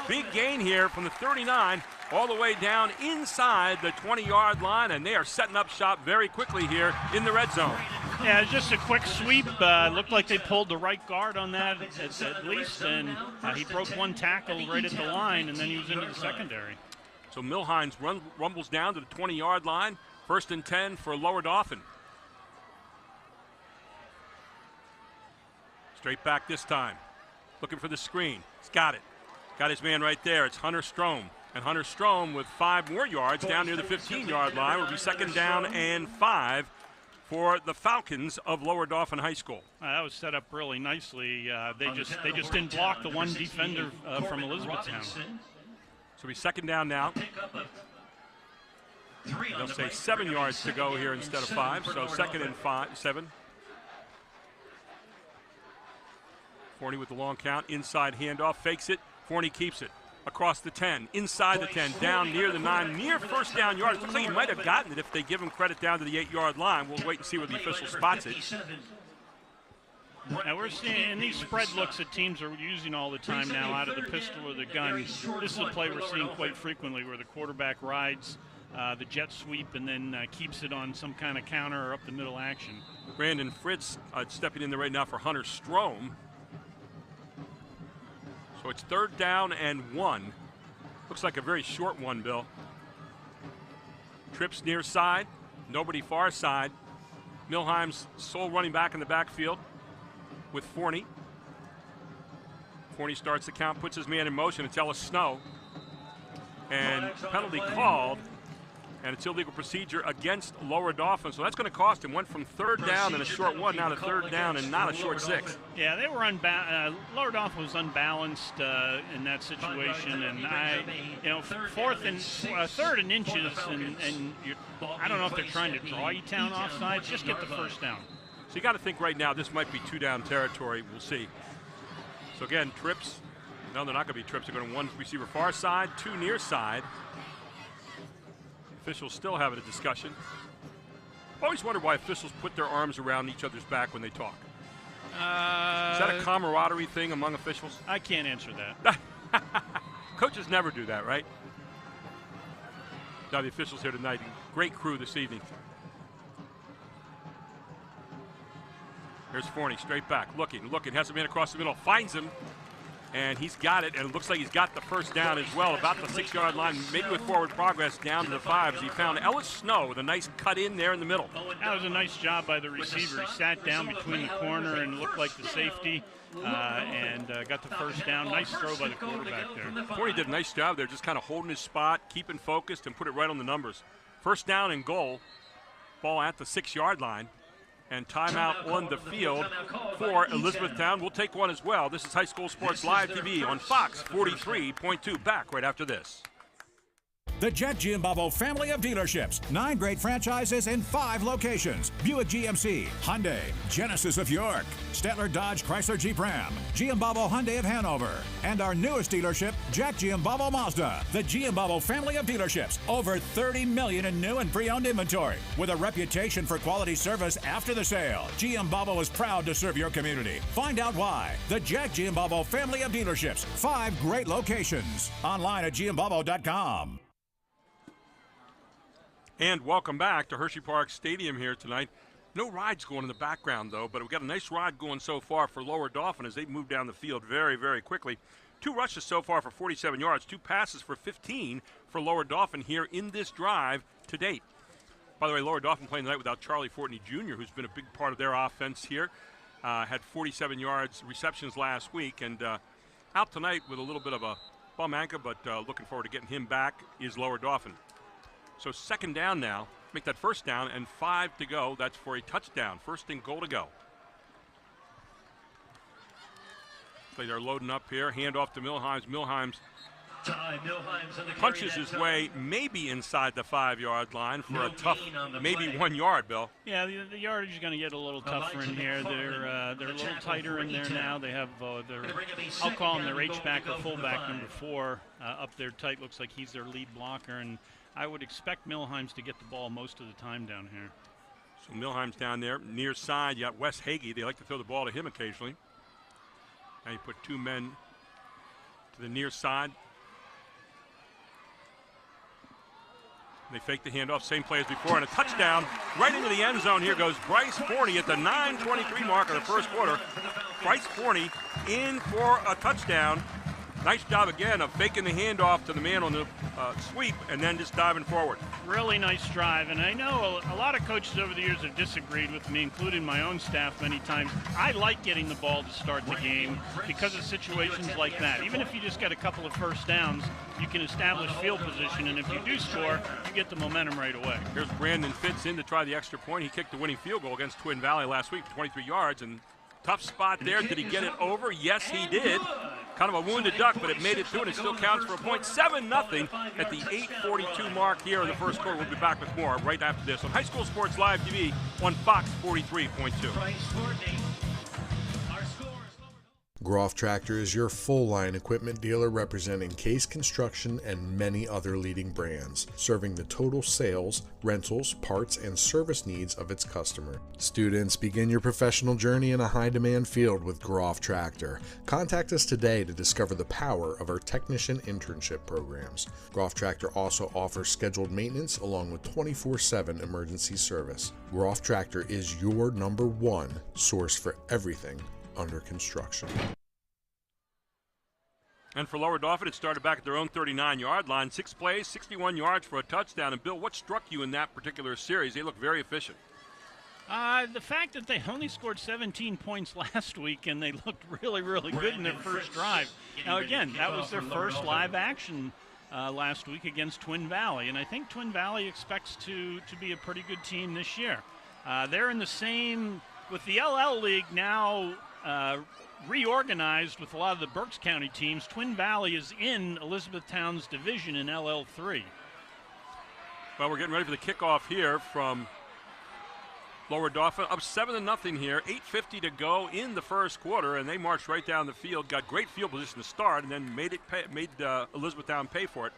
Big gain here from the 39 all the way down inside the 20-yard line, and they are setting up shop very quickly here in the red zone. Yeah, it's just a quick sweep. Looked like they pulled the right guard on that at least, and he broke one tackle right at the line, and then he was into the secondary. So Milheims rumbles down to the 20-yard line. 1st and 10 for Lower Dauphin. Straight back this time. Looking for the screen. He's got it. Got his man right there. It's Hunter Strom. And Hunter Strom with 5 more yards down near the 15-yard line will be 2nd down and 5 for the Falcons of Lower Dauphin High School. That was set up really nicely. They just didn't block the one defender from Elizabethtown. So he's 2nd down now. They'll say 7 yards to go here instead of 5. So 2nd and 7. Forney with the long count. Inside handoff. Fakes it. Forney keeps it. Across the 10. Inside the 10. Down near the 9. Near first down yards. Looks like he might have gotten it if they give him credit down to the 8-yard line. We'll wait and see where the official spots it. Now we're seeing in these spread looks that teams are using all the time now out of the pistol or the gun. This is a play we're seeing quite frequently where the quarterback rides the jet sweep and then keeps it on some kind of counter or up the middle action. Brandon Fritz stepping in there right now for Hunter Strom. So it's 3rd down and 1. Looks like a very short one, Bill. Trips near side, nobody far side. Milheims sole running back in the backfield with Forney. Forney starts the count, puts his man in motion until it's Snow. And penalty called, and it's illegal procedure against Lower Dauphin. So that's going to cost him. Went from 3rd down and a short 1 now to 3rd down and not a short 6. Yeah, they were Lower Dauphin was unbalanced in that situation, and 3rd and inches, and I don't know if they're trying to draw you down offside. Just get the first down. So you got to think right now this might be 2-down territory. We'll see. So again, trips. No, they're not going to be trips. They're going to 1 receiver far side, 2 near side. Officials still having a discussion. I've always wondered why officials put their arms around each other's back when they talk. Is that a camaraderie thing among officials? I can't answer that. Coaches never do that, right? Now the officials here tonight. Great crew this evening. Here's Forney, straight back, looking, has a man across the middle, finds him, and he's got it, and it looks like he's got the first down as well, about the 6-yard line, maybe with forward progress down to the 5 as he found Ellis Snow with a nice cut in there in the middle. That was a nice job by the receiver. He sat down between the corner and looked like the safety and got the first down. Nice throw by the quarterback there. Forney did a nice job there, just kind of holding his spot, keeping focused, and put it right on the numbers. 1st down and goal, ball at the 6-yard line. And timeout on the field for Elizabethtown. We'll take one as well. This is High School Sports Live TV on Fox 43.2. Back right after this. The Jet Giambavo family of dealerships. 9 great franchises in 5 locations. Buick GMC, Hyundai, Genesis of York, Stettler Dodge Chrysler Jeep Ram, Giambavo Hyundai of Hanover, and our newest dealership, Jack Giambavo Mazda. The Giambavo family of dealerships. Over 30 million in new and pre-owned inventory. With a reputation for quality service after the sale, Giambavo is proud to serve your community. Find out why. The Jack Giambavo family of dealerships. 5 great locations. Online at giambavo.com. And welcome back to Hersheypark Stadium here tonight. No rides going in the background, though, but we've got a nice ride going so far for Lower Dauphin as they move down the field very, very quickly. 2 rushes so far for 47 yards, 2 passes for 15 for Lower Dauphin here in this drive to date. By the way, Lower Dauphin playing tonight without Charlie Fortney Jr., who's been a big part of their offense here. Had 47 yards receptions last week, and out tonight with a little bit of a bum ankle, but looking forward to getting him back is Lower Dauphin. So second down now, make that first down, and 5 to go. That's for a touchdown. First and goal to go. They're loading up here. Hand off to Milheims. Milheims punches his way maybe inside the 5-yard line for a tough, maybe 1 yard, Bill. Yeah, the yardage is going to get a little tougher in here. They're a little tighter in there now. They have I'll call him their H-back or fullback, number 4, up there tight. Looks like he's their lead blocker, and I would expect Milheims to get the ball most of the time down here. So Milheims down there, near side. You got Wes Hagee. They like to throw the ball to him occasionally. Now you put 2 men to the near side. They fake the handoff, same play as before, and a touchdown right into the end zone. Here goes Bryce Forney at the 9:23 mark of the first quarter. Bryce Forney in for a touchdown. Nice job again of faking the handoff to the man on the sweep and then just diving forward. Really nice drive, and I know a lot of coaches over the years have disagreed with me, including my own staff many times. I like getting the ball to start the game because of situations like that. Even if you just get a couple of first downs, you can establish field position, and if you do score, you get the momentum right away. Here's Brandon Fitz in to try the extra point. He kicked the winning field goal against Twin Valley last week, 23 yards, and tough spot there. Did he get it over? Yes, he did. Kind of a wounded duck, but it made it through, and it still counts for a point. 7-0 at the 8:42 mark here in the first quarter. We'll be back with more right after this on High School Sports Live TV on Fox 43.2. Groff Tractor is your full-line equipment dealer representing Case Construction and many other leading brands, serving the total sales, rentals, parts, and service needs of its customer. Students, begin your professional journey in a high-demand field with Groff Tractor. Contact us today to discover the power of our technician internship programs. Groff Tractor also offers scheduled maintenance along with 24/7 emergency service. Groff Tractor is your #1 source for everything under construction. And for Lower Dauphin, it started back at their own 39-yard line. 6 plays, 61 yards for a touchdown. And Bill, what struck you in that particular series? They look very efficient. The fact that they only scored 17 points last week and they looked really, really good in their first drive. Now, again, that was their first live action last week against Twin Valley. And I think Twin Valley expects to be a pretty good team this year. They're in the same, with the LL League now reorganized with a lot of the Berks County teams. Twin Valley is in Elizabethtown's division in LL3. Well, we're getting ready for the kickoff here from Lower Dauphin. Up 7-0 here, 8:50 to go in the first quarter, and they marched right down the field, got great field position to start, and then made Elizabethtown pay for it.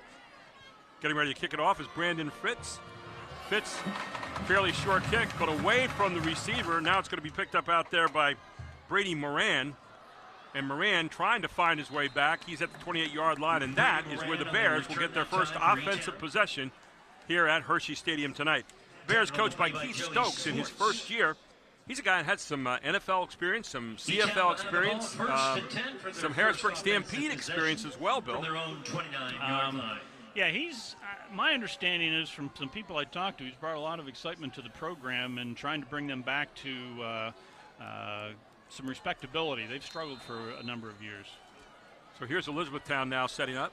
Getting ready to kick it off is Brandon Fitz. Fitz, fairly short kick, but away from the receiver. Now it's going to be picked up out there by Brady Moran. And Moran trying to find his way back. He's at the 28-yard line, and that is where the Bears will get their first offensive possession here at Hershey Stadium tonight. Bears coached by Keith Stokes in his first year. He's a guy that had some NFL experience, some CFL experience, some Harrisburg Stampede experience as well, Bill. Yeah, he's, my understanding is from some people I talked to, he's brought a lot of excitement to the program and trying to bring them back to some respectability. They've struggled for a number of years. So here's Elizabethtown now setting up.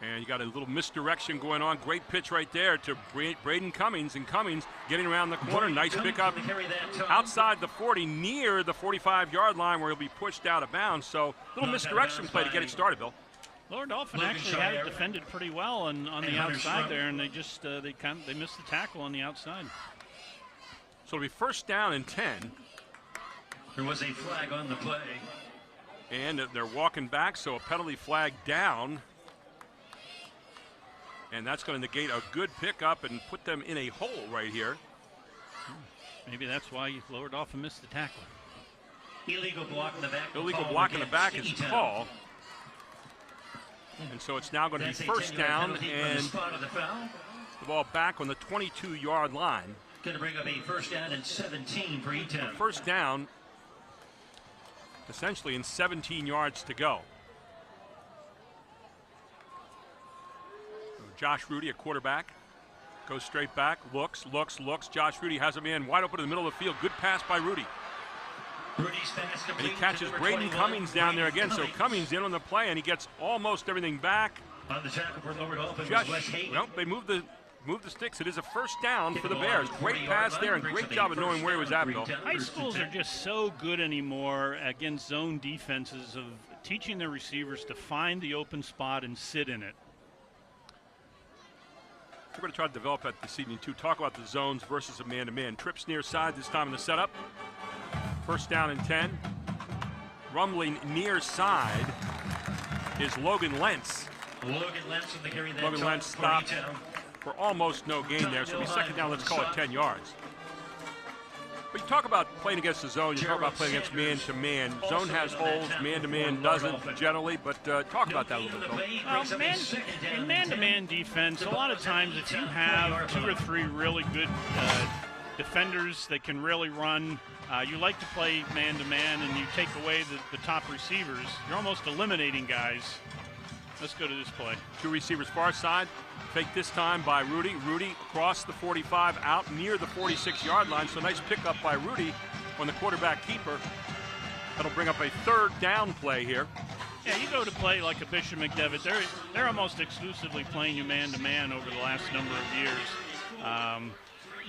And you got a little misdirection going on. Great pitch right there to Braden Cummings. And Cummings getting around the corner. Nice pickup outside the 40, near the 45-yard line where he'll be pushed out of bounds. So a little misdirection play to get it started, Bill. Lower Dauphin actually had it defended pretty well on the outside there, and they just they missed the tackle on the outside. So it'll be first down and 10. There was a flag on the play. And they're walking back, so a penalty flag down. And that's going to negate a good pickup and put them in a hole right here. Maybe that's why Lower Dauphin missed the tackle. Illegal block in the back. Illegal block in the back is the call. And so it's now going to be first down, and the ball back on the 22-yard line. Going to bring up a first down and 17 for E-Town. First down, essentially in 17 yards to go. So Josh Rudy, a quarterback, goes straight back, looks. Josh Rudy has a man wide open in the middle of the field. Good pass by Rudy. And he catches Braden Cummings down there again. So Cummings in on the play, and he gets almost everything back. On the tackle for Lower Dauphin Just, was Wes Hayden. well, they moved the sticks. It is a first down for the Bears. Great pass there and great job of knowing where he was at, Bill. High schools are just so good anymore against zone defenses of teaching their receivers to find the open spot and sit in it. We're going to try to develop that this evening, too. Talk about the zones versus a man-to-man. Trips near side this time in the setup. First down and 10. Rumbling near side is Logan Lentz. Logan Lentz from the carry that Logan Lentz stopped for almost no gain there. So it'll be second down, let's call it 10 yards. But you talk about playing against the zone, you talk about playing against man-to-man. Zone has holes, man-to-man doesn't generally, but talk about that a little bit, Bill. Well, in man-to-man defense, a lot of times if you have 2 or 3 really good defenders that can really run, you like to play man-to-man and you take away the top receivers, you're almost eliminating guys. Let's go to this play. 2 receivers far side. Fake this time by Rudy. Rudy across the 45 out near the 46-yard line. So nice pickup by Rudy on the quarterback keeper. That'll bring up a third down play here. Yeah, you go to play like a Bishop McDevitt. They're almost exclusively playing you man-to-man over the last number of years.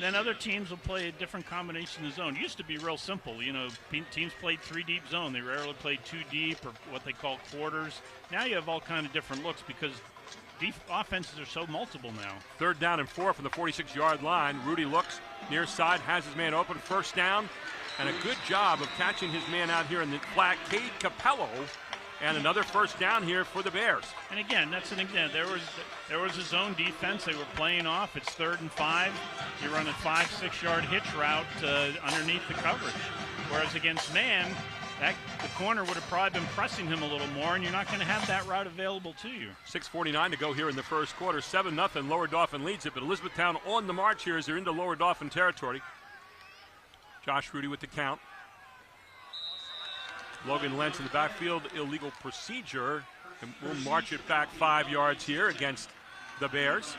Then other teams will play a different combination of zone. It used to be real simple. You know, teams played 3 deep zone. They rarely played 2 deep or what they call quarters. Now you have all kind of different looks because offenses are so multiple now. Third down and 4 from the 46-yard line. Rudy looks near side, has his man open. First down, and a good job of catching his man out here in the flat. Cade Capello, and another first down here for the Bears. And again, that's an example. There was a zone defense they were playing off. It's 3rd and 5. You run a 5-6 yard hitch route underneath the coverage. Whereas against man, the corner would have probably been pressing him a little more, and you're not going to have that route available to you. 6:49 to go here in the first quarter. 7-0. Lower Dauphin leads it, but Elizabethtown on the march here as they're into Lower Dauphin territory. Josh Rudy with the count. Logan Lentz in the backfield, illegal procedure, and we'll march it back 5 yards here against the Bears.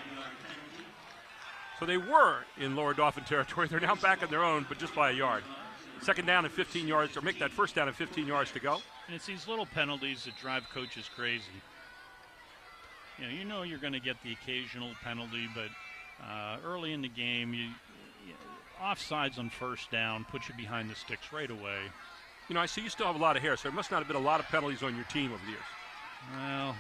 So they were in Lower Dauphin territory. They're now back on their own, but just by a yard. Second down and 15 yards, or make that first down and 15 yards to go. And it's these little penalties that drive coaches crazy. You know you're going to get the occasional penalty, but early in the game, offsides on first down put you behind the sticks right away. You know, I see you still have a lot of hair, so there must not have been a lot of penalties on your team over the years. Well.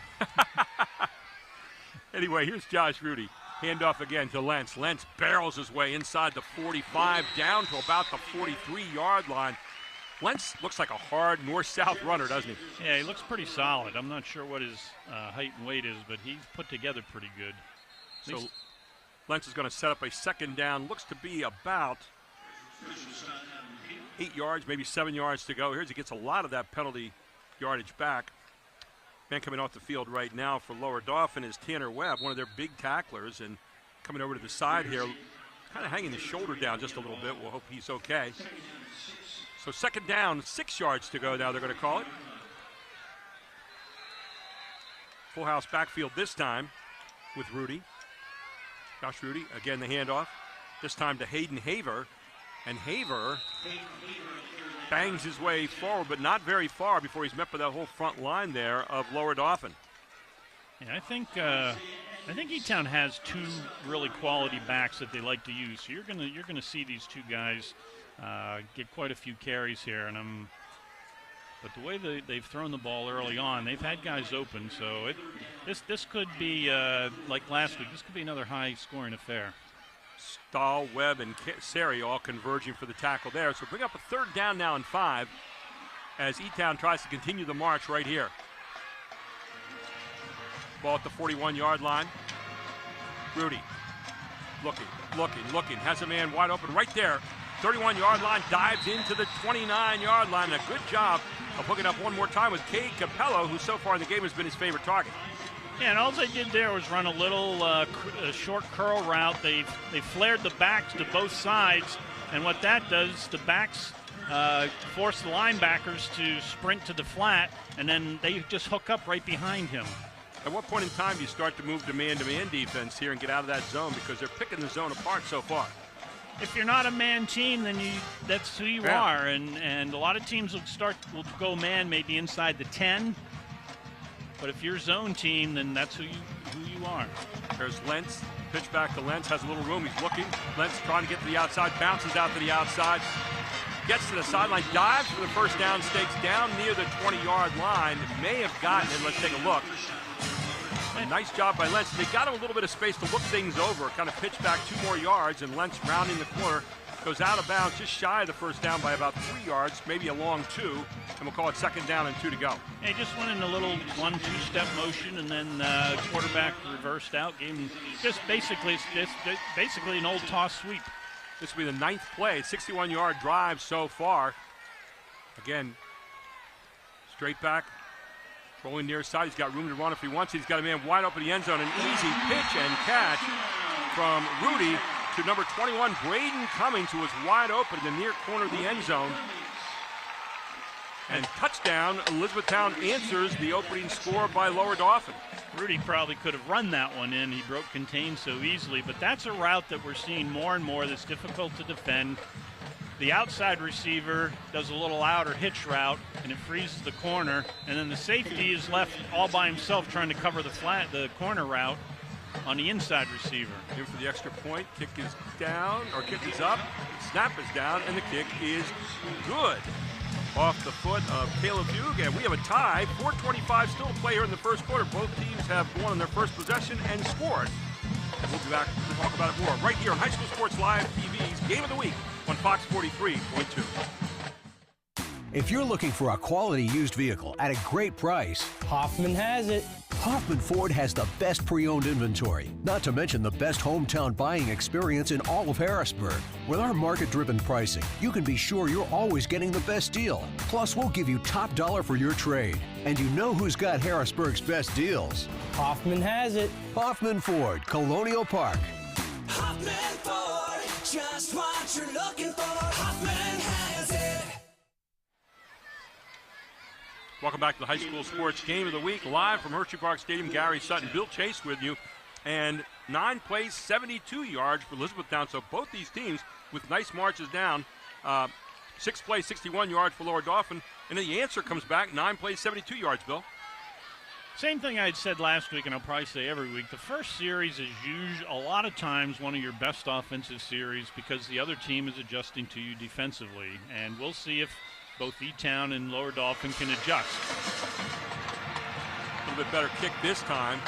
Anyway, here's Josh Rudy. Handoff again to Lentz. Lentz barrels his way inside the 45 down to about the 43-yard line. Lentz looks like a hard north-south runner, doesn't he? Yeah, he looks pretty solid. I'm not sure what his height and weight is, but he's put together pretty good. So Lentz is going to set up a second down. Looks to be about 8 yards, maybe 7 yards to go. Here's he gets a lot of that penalty yardage back. Man coming off the field right now for Lower Dauphin is Tanner Webb, one of their big tacklers, and coming over to the side here, kind of hanging his shoulder down just a little bit. We'll hope he's okay. So second down, 6 yards to go now, they're going to call it. Full house backfield this time with Rudy. Josh Rudy, again the handoff. This time to Hayden Haver. And Haver bangs his way forward, but not very far before he's met by that whole front line there of Lower Dauphin. Yeah, I think E-Town has 2 really quality backs that they like to use. So you're gonna see these 2 guys get quite a few carries here, and I'm But the way they've thrown the ball early on, they've had guys open. So this could be, like last week, this could be another high-scoring affair. Stahl, Webb, and Sari all converging for the tackle there. So bring up a 3rd down now and 5 as E-Town tries to continue the march right here. Ball at the 41-yard line. Rudy looking, has a man wide open right there. 31-yard line, dives into the 29-yard line. A good job of hooking up one more time with Cade Capello, who so far in the game has been his favorite target. Yeah, and all they did there was run a little short curl route. They flared the backs to both sides, and what that does, the backs force the linebackers to sprint to the flat, and then they just hook up right behind him. At what point in time do you start to move to man-to-man defense here and get out of that zone, because they're picking the zone apart so far? If you're not a man team, then that's who you are, and a lot of teams will go man maybe inside the 10. But if you're zone team, then that's who you are. There's Lentz, pitch back to Lentz, has a little room, he's looking. Lentz trying to get to the outside, bounces out to the outside, gets to the sideline, dives for the first down, stakes down near the 20-yard line. May have gotten it, let's take a look. A nice job by Lentz. They got him a little bit of space to look things over, kind of pitch back 2 more yards, and Lentz rounding the corner, goes out of bounds just shy of the first down by about 3 yards, maybe a long 2, and we'll call it 2nd down and 2 to go. He just went in a little 1-2 step motion, and then quarterback reversed out, gave him just basically an old toss sweep. This will be the 9th play, 61-yard drive so far. Again, straight back, rolling near side. He's got room to run if he wants. He's got a man wide open in the end zone. An easy pitch and catch from Rudy to number 21, Braden Cummings, who was wide open in the near corner of the end zone. And touchdown, Elizabethtown answers the opening score by Lower Dauphin. Rudy probably could have run that one in. He broke contain so easily, but that's a route that we're seeing more and more that's difficult to defend. The outside receiver does a little out or hitch route, and it freezes the corner, and then the safety is left all by himself trying to cover the corner route on the inside receiver. In for the extra point. Kick is down, or kick is up. Snap is down, and the kick is good. Off the foot of Caleb Hugh, and we have a tie. 4:25 still to play here in the first quarter. Both teams have won on their first possession and scored. And we'll be back to talk about it more right here on High School Sports Live TV's Game of the Week on Fox 43.2. If you're looking for a quality used vehicle at a great price, Hoffman has it. Hoffman Ford has the best pre-owned inventory, not to mention the best hometown buying experience in all of Harrisburg. With our market-driven pricing, you can be sure you're always getting the best deal. Plus, we'll give you top dollar for your trade. And you know who's got Harrisburg's best deals? Hoffman has it. Hoffman Ford, Colonial Park. Hoffman Ford, just what you're looking for. Hoffman has it. Welcome back to the High School Sports Game of the Week, live from Hersheypark Stadium. Gary Sutton, Bill Chase with you. And 9 plays, 72 yards for Elizabethtown. So both these teams with nice marches down. 6 plays, 61 yards for Lower Dauphin. And then the answer comes back, 9 plays, 72 yards, Bill. Same thing I had said last week, and I'll probably say every week. The first series is a lot of times one of your best offensive series because the other team is adjusting to you defensively. And we'll see if both E-Town and Lower Dauphin can adjust. A little bit better kick this time.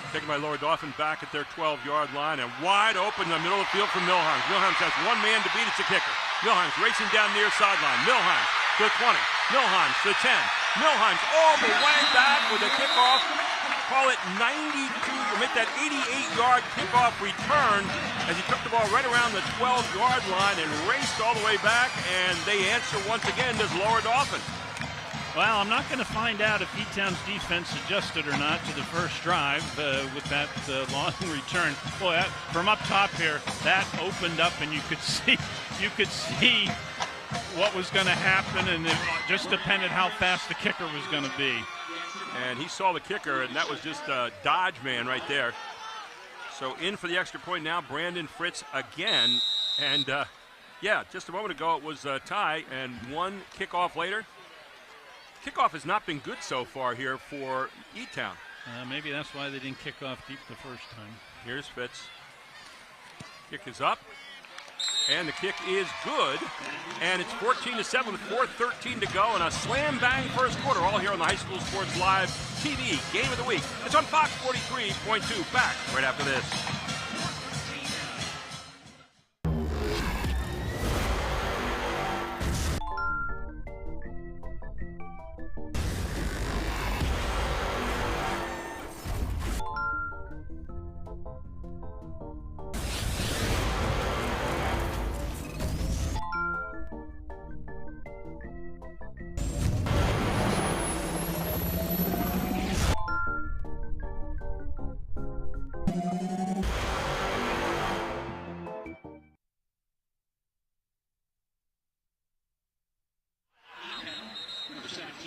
Taken by Lower Dauphin back at their 12-yard line and wide open in the middle of the field for Milheims. Milheims has one man to beat. It's a kicker. Milheims racing down near sideline. Milheims to the 20. Milheims to the 10. Milheims all the way back with a kickoff. Call it 92, or make that 88-yard kickoff return as he took the ball right around the 12-yard line and raced all the way back, and they answer once again, does Lower Dauphin. Well, I'm not going to find out if E-Town's defense adjusted or not to the first drive with that long return. Boy, from up top here, that opened up, and you could see what was going to happen, and it just depended how fast the kicker was going to be. And he saw the kicker, and that was just a dodge man right there. So in for the extra point now, Brandon Fritz again. And, yeah, just a moment ago it was a tie, and one kickoff later. Kickoff has not been good so far here for E-Town. Maybe that's why they didn't kick off deep the first time. Here's Fitz. Kick is up. And the kick is good. And it's 14-7 with 4:13 to go. And a slam bang first quarter, all here on the High School Sports Live TV Game of the Week. It's on Fox 43.2. Back right after this.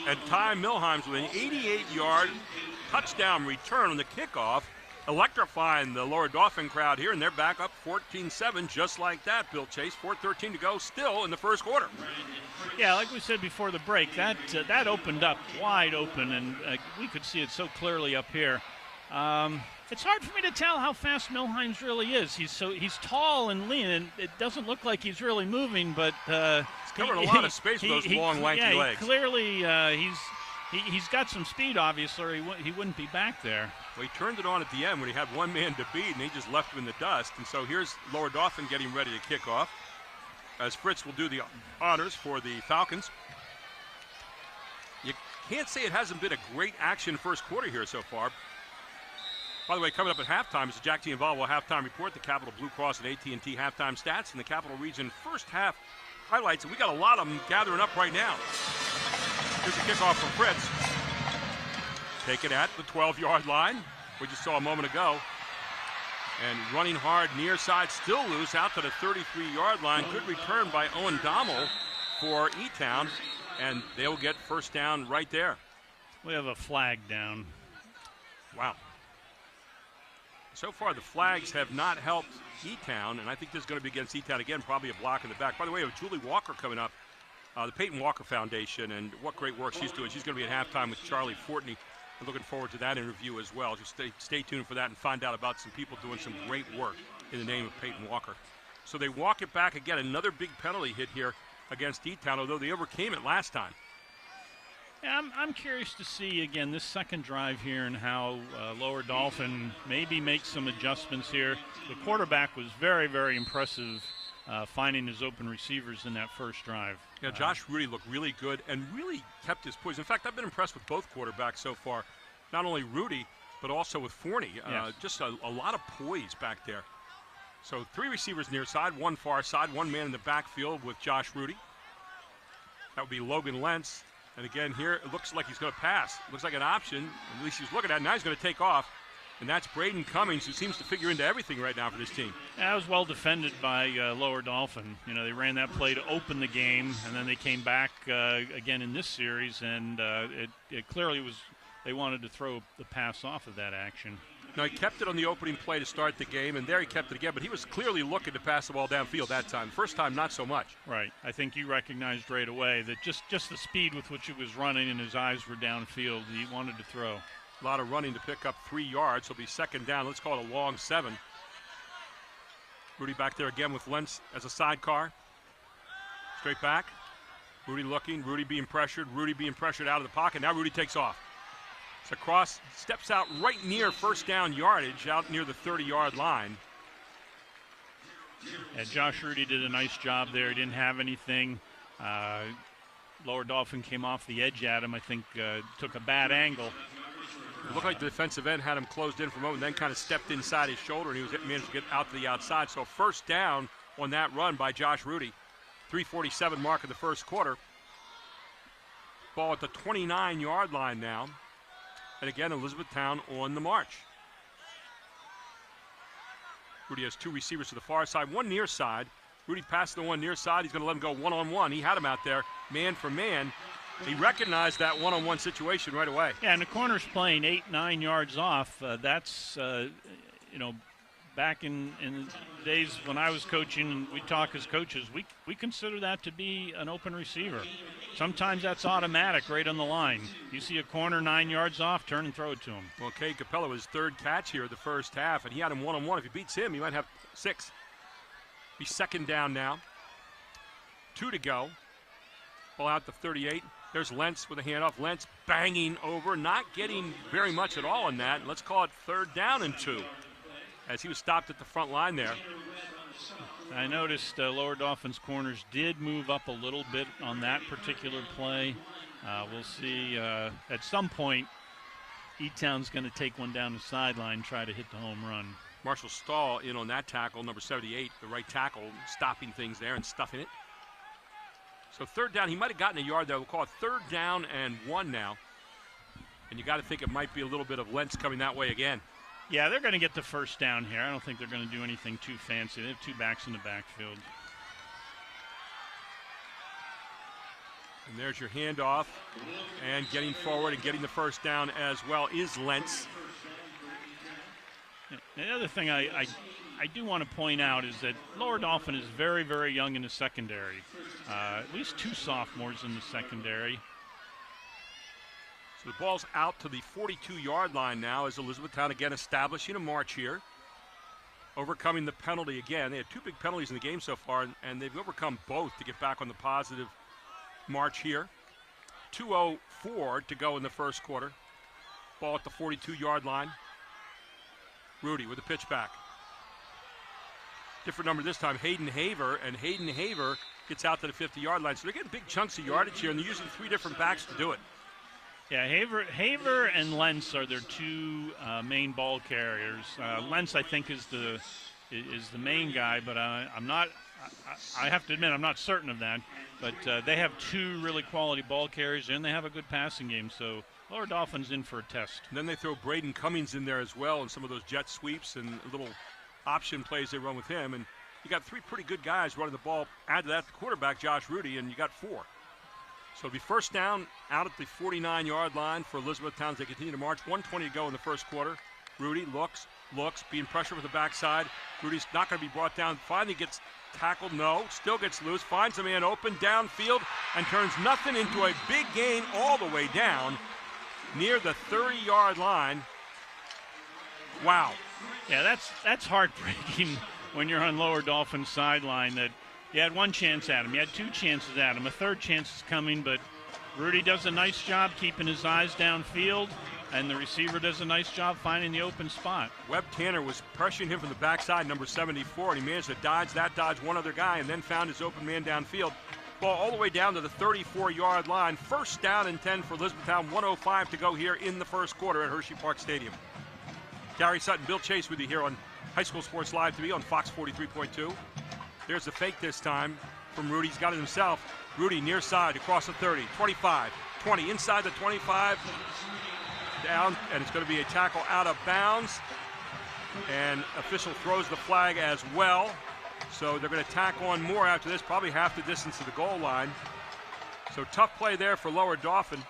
And Ty Milheims with an 88-yard touchdown return on the kickoff, electrifying the Lower Dauphin crowd here, and they're back up 14-7 just like that, Bill Chase. 4:13 to go still in the first quarter. Yeah, like we said before the break, that opened up wide open, and we could see it so clearly up here. It's hard for me to tell how fast Milheims really is. He's tall and lean, and it doesn't look like he's really moving, but he's covering a lot of space with those long, lanky legs. Clearly, he's got some speed, obviously, or he wouldn't be back there. Well, he turned it on at the end when he had one man to beat, and he just left him in the dust. And so here's Lower Dauphin getting ready to kick off, as Fritz will do the honors for the Falcons. You can't say it hasn't been a great action first quarter here so far. By the way, coming up at halftime is the Jack T. and Volvo halftime report, the Capital Blue Cross and AT&T halftime stats, and the Capital Region first half highlights. And we got a lot of them gathering up right now. Here's a kickoff from Fritz. Taken at the 12-yard line, we just saw a moment ago. And running hard near side, still loose, out to the 33-yard line. Good return by Owen Dommel for E-Town, and they'll get first down right there. We have a flag down. Wow. So far, the flags have not helped E-Town, and I think this is going to be against E-Town again, probably a block in the back. By the way, we have Julie Walker coming up, the Peyton Walker Foundation, and what great work she's doing. She's going to be at halftime with Charlie Fortney. I'm looking forward to that interview as well. Just stay tuned for that and find out about some people doing some great work in the name of Peyton Walker. So they walk it back again. Another big penalty hit here against E-Town, although they overcame it last time. Yeah, I'm curious to see, again, this second drive here and how Lower Dauphin maybe makes some adjustments here. The quarterback was very, very impressive finding his open receivers in that first drive. Yeah, Josh Rudy looked really good and really kept his poise. In fact, I've been impressed with both quarterbacks so far. Not only Rudy, but also with Forney. Yes. Just a lot of poise back there. So 3 receivers near side, 1 far side, 1 man in the backfield with Josh Rudy. That would be Logan Lentz. And again, here it looks like he's going to pass. It looks like an option. At least he's looking at it. Now he's going to take off. And that's Braden Cummings, who seems to figure into everything right now for this team. Yeah, that was well defended by Lower Dauphin. You know, they ran that play to open the game, and then they came back again in this series, and it clearly was they wanted to throw the pass off of that action. Now, he kept it on the opening play to start the game, and there he kept it again, but he was clearly looking to pass the ball downfield that time. First time, not so much. Right. I think you recognized right away that just the speed with which he was running and his eyes were downfield, he wanted to throw. A lot of running to pick up 3 yards. He'll be second down. Let's call it a long 7. Rudy back there again with Lentz as a sidecar. Straight back. Rudy looking. Rudy being pressured. Rudy being pressured out of the pocket. Now Rudy takes off. It's a cross. Steps out right near first down yardage, out near the 30-yard line. And Josh Rudy did a nice job there. He didn't have anything. Lower Dauphin came off the edge at him. I think took a bad angle. It looked like the defensive end had him closed in for a moment, then kind of stepped inside his shoulder, and he managed to get out to the outside. So first down on that run by Josh Rudy. 3:47 mark of the first quarter. Ball at the 29-yard line now. And again, Elizabethtown on the march. Rudy has 2 receivers to the far side, 1 near side. Rudy passed the 1 near side. He's going to let him go one-on-one. He had him out there, man for man. He recognized that one-on-one situation right away. Yeah, and the corner's playing 8-9 yards off. That's, back in the days when I was coaching and we talk as coaches, we consider that to be an open receiver. Sometimes that's automatic right on the line. You see a corner 9 yards off, turn and throw it to him. Well, Cade Capella was 3rd catch here the first half, and he had him one-on-one. If he beats him, he might have 6. Be second down now. 2 to go. Ball out to 38. There's Lentz with a handoff. Lentz banging over, not getting very much at all on that. Let's call it 3rd down and 2, as he was stopped at the front line there. I noticed Lower Dauphin's corners did move up a little bit on that particular play. We'll see at some point E-Town's going to take one down the sideline, try to hit the home run. Marshall Stahl in on that tackle, number 78, the right tackle, stopping things there and stuffing it. So 3rd down, he might have gotten a yard there. We'll call it 3rd down and 1 now. And you got to think it might be a little bit of Lentz coming that way again. Yeah, they're going to get the first down here. I don't think they're going to do anything too fancy. They have 2 backs in the backfield. And there's your handoff. And getting forward and getting the first down as well is Lentz. The other thing I do want to point out is that Lower Dauphin is very, very young in the secondary. At least 2 sophomores in the secondary. So the ball's out to the 42-yard line now as Elizabethtown again establishing a march here. Overcoming the penalty again. They had 2 big penalties in the game so far, and they've overcome both to get back on the positive march here. 2:04 to go in the first quarter. Ball at the 42-yard line. Rudy with a pitch back. Different number this time, Hayden Haver, and Hayden Haver gets out to the 50-yard line. So they're getting big chunks of yardage here, and they're using 3 different backs to do it. Yeah, Haver and Lentz are their 2 main ball carriers. Lentz, I think, is the main guy, but I'm not. I have to admit, I'm not certain of that. But they have 2 really quality ball carriers, and they have a good passing game. So Lower Dauphin's in for a test. And then they throw Braden Cummings in there as well, and some of those jet sweeps and little option plays they run with him. And you got 3 pretty good guys running the ball. Add to that the quarterback, Josh Rudy, and you got 4. So it'll be first down out at the 49-yard line for Elizabethtown as they continue to march. 1:20 to go in the first quarter. Rudy looks, being pressured with the backside. Rudy's not going to be brought down. Finally gets tackled, no, still gets loose, finds a man open downfield and turns nothing into a big gain all the way down near the 30-yard line. Wow. Yeah, that's heartbreaking when you're on Lower Dauphin's sideline that you had 1 chance at him. You had 2 chances at him. A 3rd chance is coming, but Rudy does a nice job keeping his eyes downfield, and the receiver does a nice job finding the open spot. Webb Tanner was pressuring him from the backside, number 74, and he managed to dodge 1 other guy and then found his open man downfield. Ball all the way down to the 34-yard line. First down and 10 for Elizabethtown. 1:05 to go here in the first quarter at Hersheypark Stadium. Gary Sutton, Bill Chase with you here on High School Sports Live TV on Fox 43.2. There's the fake this time from Rudy. He's got it himself. Rudy near side across the 30, 25, 20, inside the 25, down, and it's going to be a tackle out of bounds. And official throws the flag as well. So they're going to tack on more after this, probably half the distance to the goal line. So tough play there for Lower Dauphin.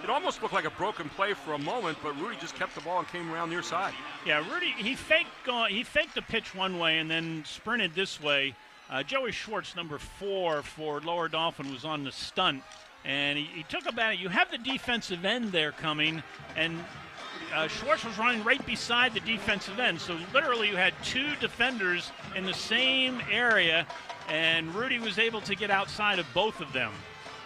It almost looked like a broken play for a moment, but Rudy just kept the ball and came around near side. Yeah, Rudy, he faked the pitch one way and then sprinted this way. Joey Schwartz, number 4 for Lower Dauphin, was on the stunt, and he took about it. You have the defensive end there coming, and Schwartz was running right beside the defensive end. So literally you had 2 defenders in the same area, and Rudy was able to get outside of both of them.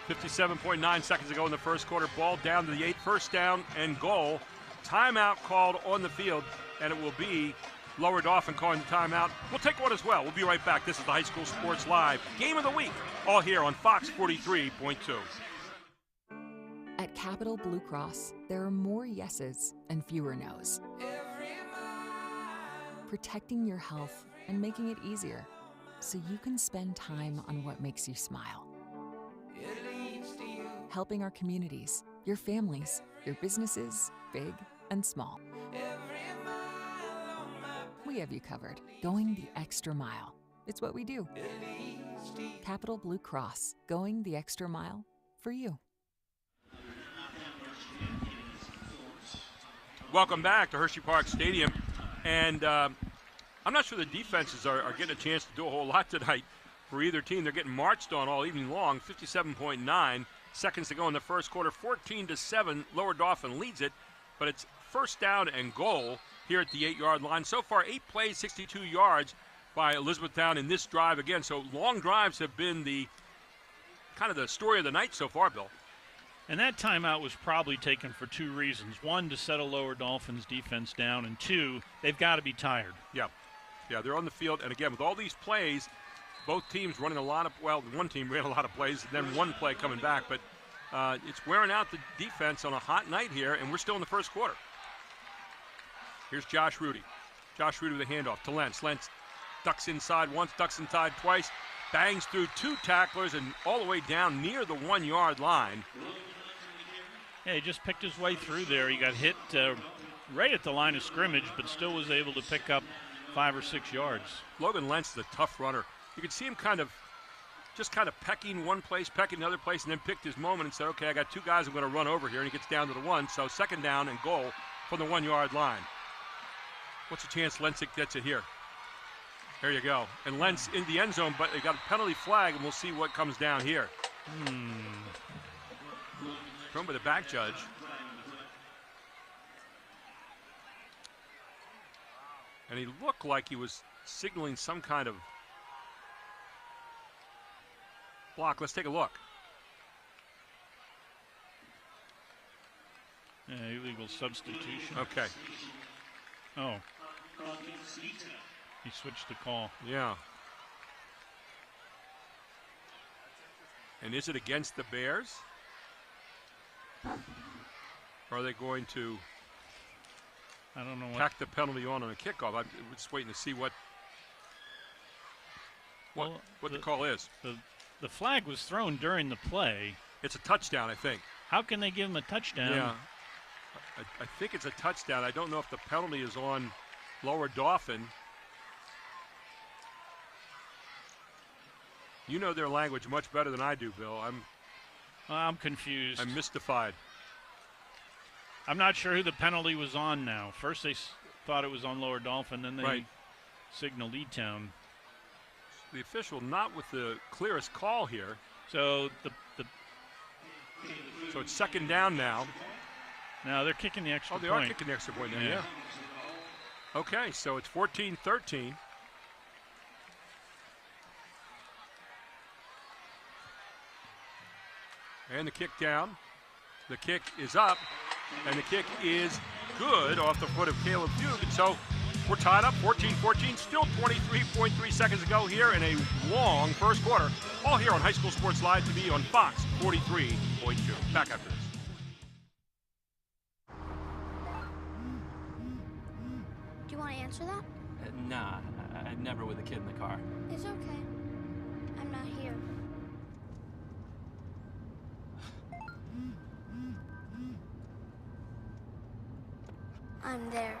57.9 seconds to go in the first quarter. Ball down to the 8, first down and goal. Timeout called on the field, and it will be Lower Dauphin calling the timeout. We'll take one as well. We'll be right back. This is the High School Sports Live Game of the Week, all here on Fox 43.2. At Capital Blue Cross, there are more yeses and fewer nos. Protecting your health and making it easier so you can spend time on what makes you smile. Helping our communities, your families, your businesses, big and small. We have you covered, going the extra mile. It's what we do. Capital Blue Cross, going the extra mile for you. Welcome back to Hersheypark Stadium. And I'm not sure the defenses are getting a chance to do a whole lot tonight for either team. They're getting marched on all evening long. 57.9 seconds to go in the first quarter. 14-7, Lower Dauphin leads it, but it's first down and goal here at the 8-yard line. So far, 8 plays, 62 yards. by Elizabethtown in this drive again. So long drives have been the kind of the story of the night so far, Bill. And that timeout was probably taken for two reasons. One, to settle Lower Dolphins defense down, and two, they've got to be tired. Yeah, they're on the field. And again, with all these plays, both teams running a lot of, well, one team ran a lot of plays, and then one play coming back. But it's wearing out the defense on a hot night here, and we're still in the first quarter. Here's Josh Rudy. Josh Rudy with a handoff to Lentz. Lentz ducks inside once, ducks inside twice, bangs through two tacklers and all the way down near the 1 yard line. Yeah, he just picked his way through there. He got hit right at the line of scrimmage, but still was able to pick up 5 or 6 yards. Logan Lentz is a tough runner. You could see him kind of pecking one place, pecking another place, and then picked his moment and said, okay, I got two guys I'm going to run over here, and he gets down to the 1. So second down and goal from the 1 yard line. What's the chance Lentz gets it here? There you go. And Lentz in the end zone, but they got a penalty flag, and we'll see what comes down here. Thrown by the back judge. And he looked like he was signaling some kind of block. Let's take a look. Illegal substitution. Okay. Oh. He switched the call. Yeah. And is it against the Bears? Or are they going to I don't know tack the penalty on a kickoff? I'm just waiting to see what the call is. The flag was thrown during the play. It's a touchdown, I think. How can they give him a touchdown? Yeah. I think it's a touchdown. I don't know if the penalty is on Lower Dauphin. You know their language much better than I do, Bill. I'm confused. I'm mystified. I'm not sure who the penalty was on now. First they thought it was on Lower Dauphin, then they signaled E-Town. The official not with the clearest call here. So So it's second down now. Now they're kicking the extra point. Oh, they are kicking the extra point now, yeah. Okay, so it's 14-13. And the kick down. The kick is up. And the kick is good off the foot of Caleb Fugue. And so we're tied up 14-14. Still 23.3 seconds to go here in a long first quarter. All here on High School Sports Live TV on Fox 43.2. Back after this. Do you want to answer that? Nah, I'm never with a kid in the car. It's okay. I'm not here. I'm there.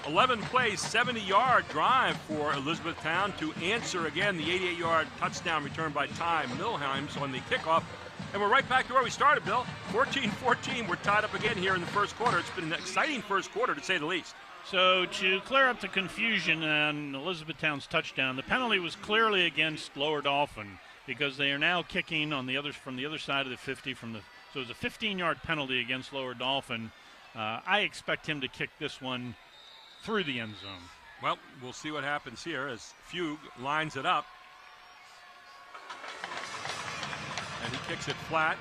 Eleven plays, 70-yard drive for Elizabethtown to answer again the 88-yard touchdown return by Ty Milheims on the kickoff. And we're right back to where we started, Bill. 14-14, we're tied up again here in the first quarter. It's been an exciting first quarter, to say the least. So to clear up the confusion on Elizabethtown's touchdown, the penalty was clearly against Lower Dauphin because they are now kicking on the from the other side of the 50. So it was a 15-yard penalty against Lower Dauphin. I expect him to kick this one through the end zone. Well, we'll see what happens here as Fugue lines it up. And he kicks it flat.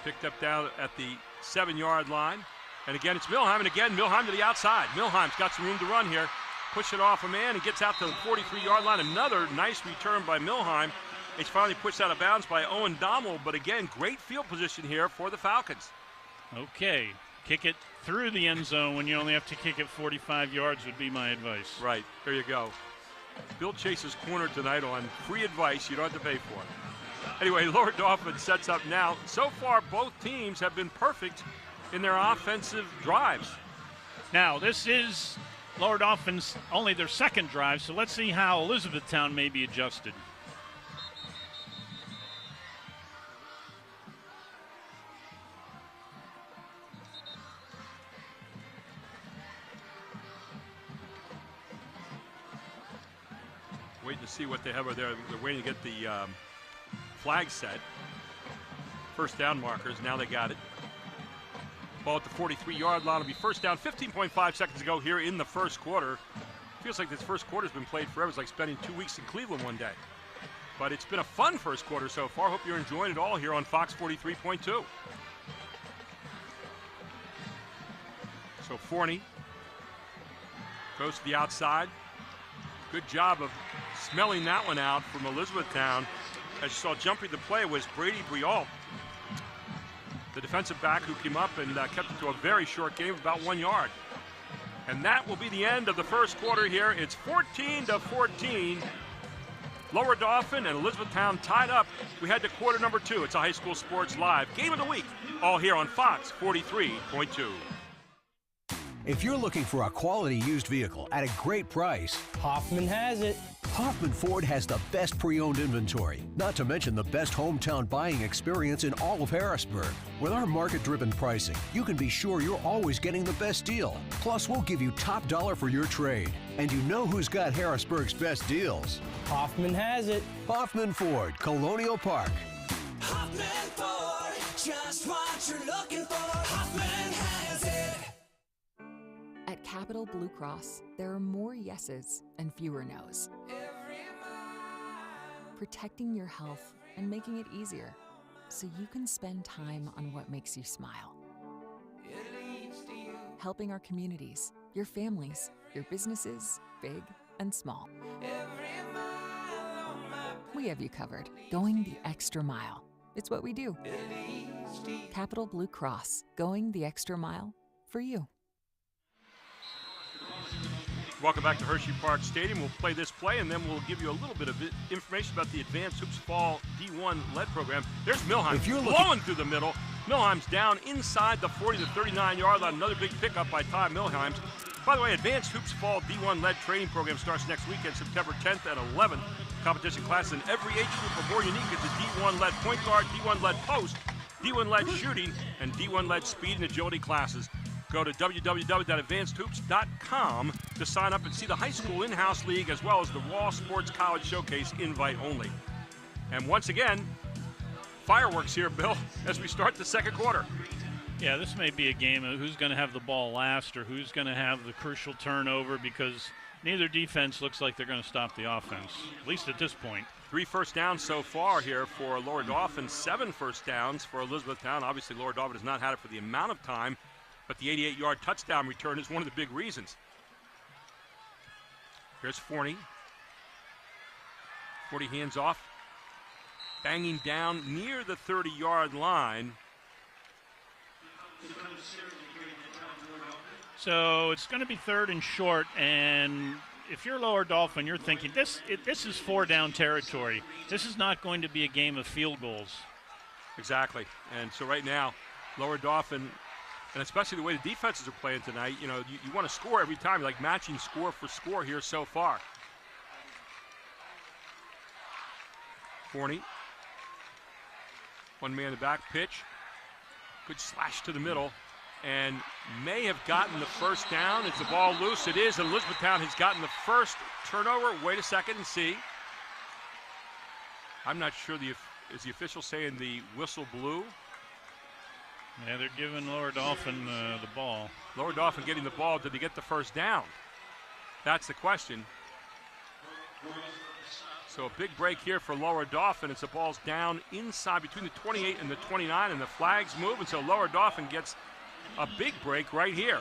Picked up down at the 7-yard line. And again, it's Milheim, and again, Milheim to the outside. Milheim's got some room to run here. Push it off a man and gets out to the 43-yard line. Another nice return by Milheim. It's finally pushed out of bounds by Owen Dommel, but again, great field position here for the Falcons. Okay, kick it through the end zone when you only have to kick it 45 yards would be my advice. Right, there you go. Bill Chase's corner tonight on free advice you don't have to pay for. Anyway, Lower Dauphin sets up now. So far, both teams have been perfect in their offensive drives. Now, this is Lower Dauphin's only their second drive, so let's see how Elizabethtown may be adjusted. to see what they have over there. They're waiting to get the flag set. First down markers. Now they got it. Ball at the 43-yard line. It'll be first down. 15.5 seconds ago here in the first quarter. Feels like this first quarter's been played forever. It's like spending 2 weeks in Cleveland one day. But it's been a fun first quarter so far. Hope you're enjoying it all here on Fox 43.2. So Forney goes to the outside. Good job of smelling that one out from Elizabethtown. As you saw jumping the play was Brady Brialt, the defensive back who came up and kept it to a very short game, about 1 yard. And that will be the end of the first quarter here. It's 14-14. Lower Dauphin and Elizabethtown tied up. We head to quarter number 2. It's a high school sports live game of the week, all here on Fox 43.2. If you're looking for a quality used vehicle at a great price, Hoffman has it. Hoffman Ford has the best pre-owned inventory, not to mention the best hometown buying experience in all of Harrisburg. With our market-driven pricing, you can be sure you're always getting the best deal. Plus, we'll give you top dollar for your trade. And you know who's got Harrisburg's best deals? Hoffman has it. Hoffman Ford, Colonial Park. Hoffman Ford, just what you're looking for. Hoffman has it. At Capital Blue Cross, there are more yeses and fewer nos. Protecting your health and making it easier so you can spend time on what makes you smile. Helping our communities, your families, your businesses, big and small. We have you covered, going the extra mile. It's what we do. Capital Blue Cross, going the extra mile for you. Welcome back to Hersheypark Stadium. We'll play this play, and then we'll give you a little bit of information about the Advanced Hoops Fall D1 LED program. There's Milheim blowing through the middle. Milheim's down inside the 40 to 39-yard line. Another big pickup by Ty Milheim. By the way, Advanced Hoops Fall D1 LED training program starts next weekend, September 10th and 11th. Competition classes in every age group are more unique. It's a D1 LED point guard, D1 LED post, D1 LED shooting, and D1 LED speed and agility classes. Go to www.advancedhoops.com to sign up and see the high school in-house league as well as the Raw Sports College Showcase invite only. And once again, fireworks here, Bill, as we start the second quarter. Yeah, this may be a game of who's going to have the ball last or who's going to have the crucial turnover, because neither defense looks like they're going to stop the offense, at least at this point. 3 first downs so far here for Lower Dauphin, 7 first downs for Elizabethtown. Obviously, Lower Dauphin has not had it for the amount of time, but the 88-yard touchdown return is one of the big reasons. Here's Forney. Forney hands off, banging down near the 30-yard line. So it's going to be 3rd and short, and if you're Lower Dauphin, you're thinking this is 4-down territory. This is not going to be a game of field goals. Exactly, and so right now, Lower Dauphin, and especially the way the defenses are playing tonight, you know, you want to score every time. You're like matching score for score here so far. Forney. One man in the back, pitch. Good slash to the middle. And may have gotten the first down. Is the ball loose? It is, and Elizabethtown has gotten the first turnover. Wait a second and see. I'm not sure, is the official saying the whistle blew? Yeah, they're giving Lower Dauphin the ball. Lower Dauphin getting the ball. Did they get the first down? That's the question. So a big break here for Lower Dauphin. It's the ball's down inside between the 28 and the 29, and the flags move, and so Lower Dauphin gets a big break right here.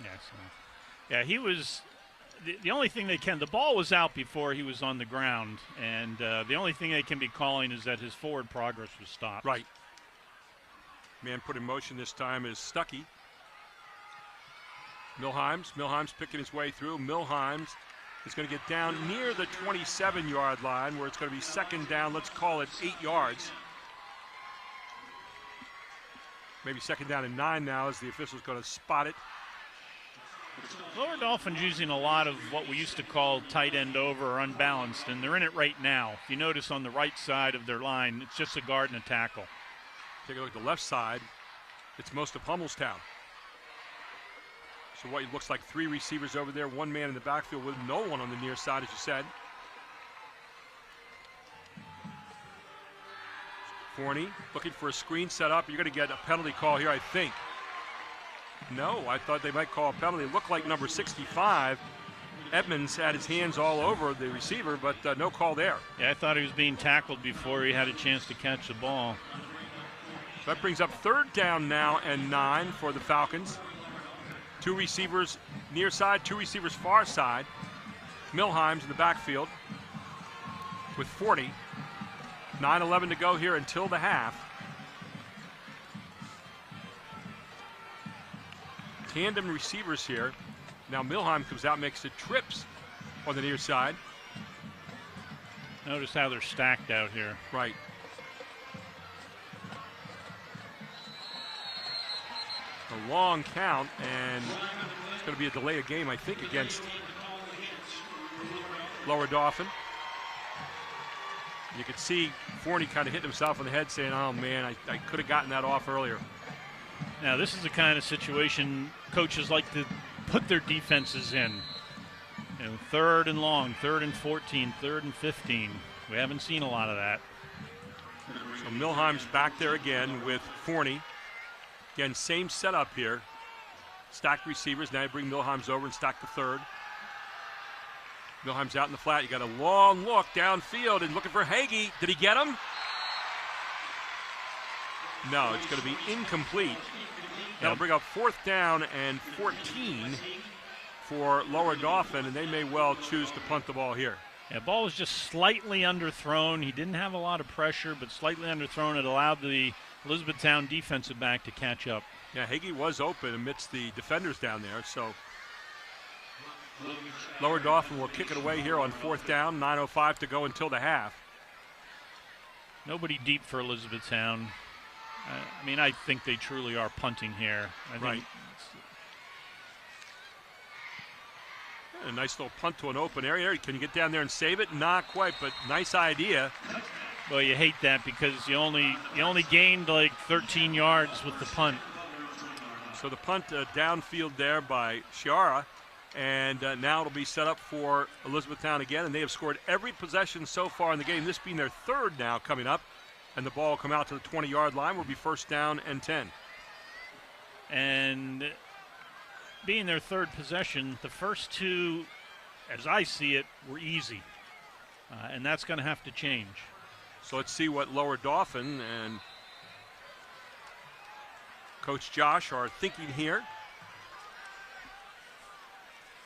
Yes. Yeah, he was the only thing they can. The ball was out before he was on the ground, and the only thing they can be calling is that his forward progress was stopped. Right. Man put in motion this time is Stuckey. Milheim's picking his way through. Milheim's is going to get down near the 27-yard line where it's going to be second down. Let's call it 8 yards. Maybe second down and 9 now as the official's going to spot it. Lower Dauphin's using a lot of what we used to call tight end over or unbalanced, and they're in it right now. If you notice on the right side of their line, it's just a guard and a tackle. Take a look at the left side. It's most of Hummelstown. So what looks like 3 receivers over there, 1 man in the backfield with no one on the near side, as you said. Forney looking for a screen set up. You're going to get a penalty call here, I think. No, I thought they might call a penalty. It looked like number 65, Edmonds, had his hands all over the receiver, but no call there. Yeah, I thought he was being tackled before he had a chance to catch the ball. So that brings up 3rd down now and 9 for the Falcons. 2 receivers near side, 2 receivers far side. Milheim's in the backfield with 40. 9:11 to go here until the half. Tandem receivers here. Now Milheim comes out, makes the trips on the near side. Notice how they're stacked out here. Right. A long count, and it's going to be a delay of game, I think, against Lower Dauphin. You could see Forney kind of hitting himself in the head saying, oh man, I could have gotten that off earlier. Now this is the kind of situation coaches like to put their defenses in. You know, 3rd and long, 3rd and 14, 3rd and 15. We haven't seen a lot of that. So Milheim's back there again with Forney. Again, same setup here. Stacked receivers. Now you bring Milheim's over and stack the 3rd. Milheim's out in the flat. You got a long look downfield and looking for Hagee. Did he get him? No, it's going to be incomplete. That'll bring up 4th down and 14 for Lower Dauphin, and they may well choose to punt the ball here. Yeah, ball was just slightly underthrown. He didn't have a lot of pressure, but slightly underthrown. It allowed the Elizabethtown defensive back to catch up. Yeah, Hagee was open amidst the defenders down there, so Lower Dauphin will kick it away here on 4th down. 9:05 to go until the half. Nobody deep for Elizabethtown. I mean, I think they truly are punting here. I think a nice little punt to an open area. Can you get down there and save it? Not quite, but nice idea. Well, you hate that because you only gained like 13 yards with the punt. So the punt downfield there by Chiara, and now it'll be set up for Elizabethtown again, and they have scored every possession so far in the game, this being their 3rd now coming up, and the ball will come out to the 20-yard line, will be 1st down and 10. And being their 3rd possession, the first 2, as I see it, were easy, and that's going to have to change. So let's see what Lower Dauphin and Coach Josh are thinking here.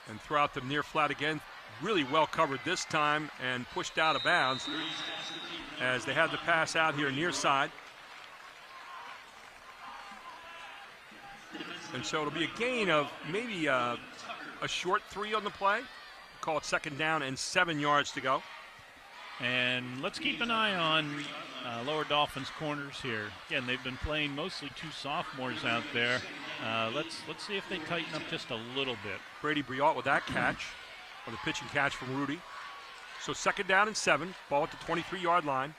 And throw out the near flat again. Really well covered this time and pushed out of bounds as they had the pass out here near side. And so it'll be a gain of maybe a short 3 on the play. Call it 2nd down and 7 yards to go. And let's keep an eye on Lower Dauphin's corners here. Again, they've been playing mostly 2 sophomores out there. Let's see if they tighten up just a little bit. Brady Briot with that catch, or the pitch and catch from Rudy. So 2nd down and 7, ball at the 23-yard line.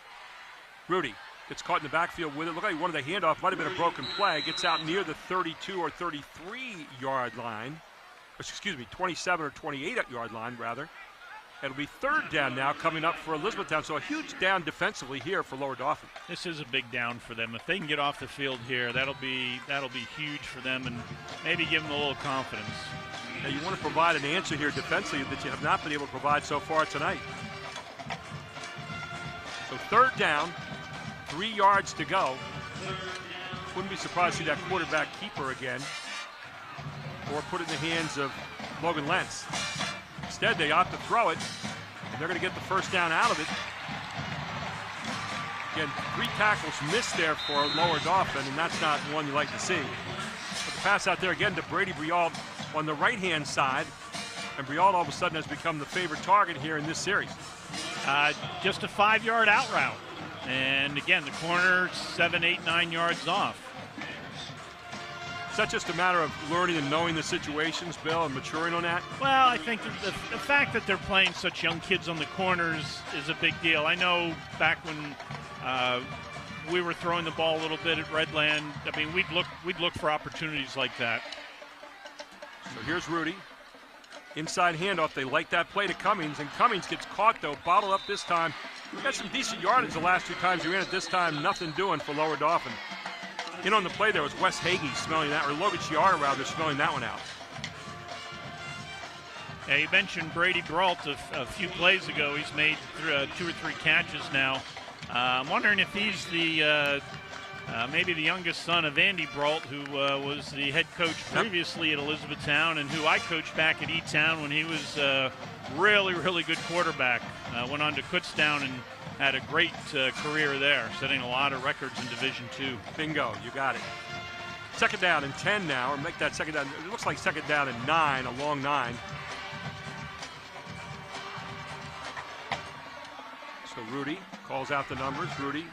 Rudy gets caught in the backfield with it. Looked like he wanted the handoff, might have been a broken play. Gets out near the 32 or 33-yard line. Excuse me, 27 or 28-yard line, rather. It'll be 3rd down now coming up for Elizabethtown. So a huge down defensively here for Lower Dauphin. This is a big down for them. If they can get off the field here, that'll be huge for them and maybe give them a little confidence. Now you want to provide an answer here defensively that you have not been able to provide so far tonight. So 3rd down, 3 yards to go. Wouldn't be surprised to see that quarterback keeper again or put it in the hands of Logan Lentz. Instead, they opt to throw it, and they're going to get the 1st down out of it. Again, 3 tackles missed there for Lower Dauphin, and that's not one you like to see. But the pass out there again to Brady Briot on the right-hand side, and Briot all of a sudden has become the favorite target here in this series. Just a 5-yard out route. And again, the corner 7, 8, 9 yards off. Is that just a matter of learning and knowing the situations, Bill, and maturing on that? Well, I think the fact that they're playing such young kids on the corners is a big deal. I know back when we were throwing the ball a little bit at Redland, I mean, we'd look for opportunities like that. So here's Rudy. Inside handoff. They like that play to Cummings, and Cummings gets caught, though, bottled up this time Got some decent yardage the last 2 times he ran it. This time, nothing doing for Lower Dauphin. In on the play there was Wes Hagee smelling that, or Logan Chiara rather, smelling that one out. Yeah, you mentioned Brady Brault a few plays ago. He's made 2 or 3 catches now. I'm wondering if he's the maybe the youngest son of Andy Brault, who was the head coach previously at Elizabethtown and who I coached back at E-Town when he was really, really good quarterback. Went on to Kutztown and had a great career there, setting a lot of records in Division II. Bingo, you got it. Second down and 10 now, or make that second down. It looks like second down and 9, a long 9. So Rudy calls out the numbers. Rudy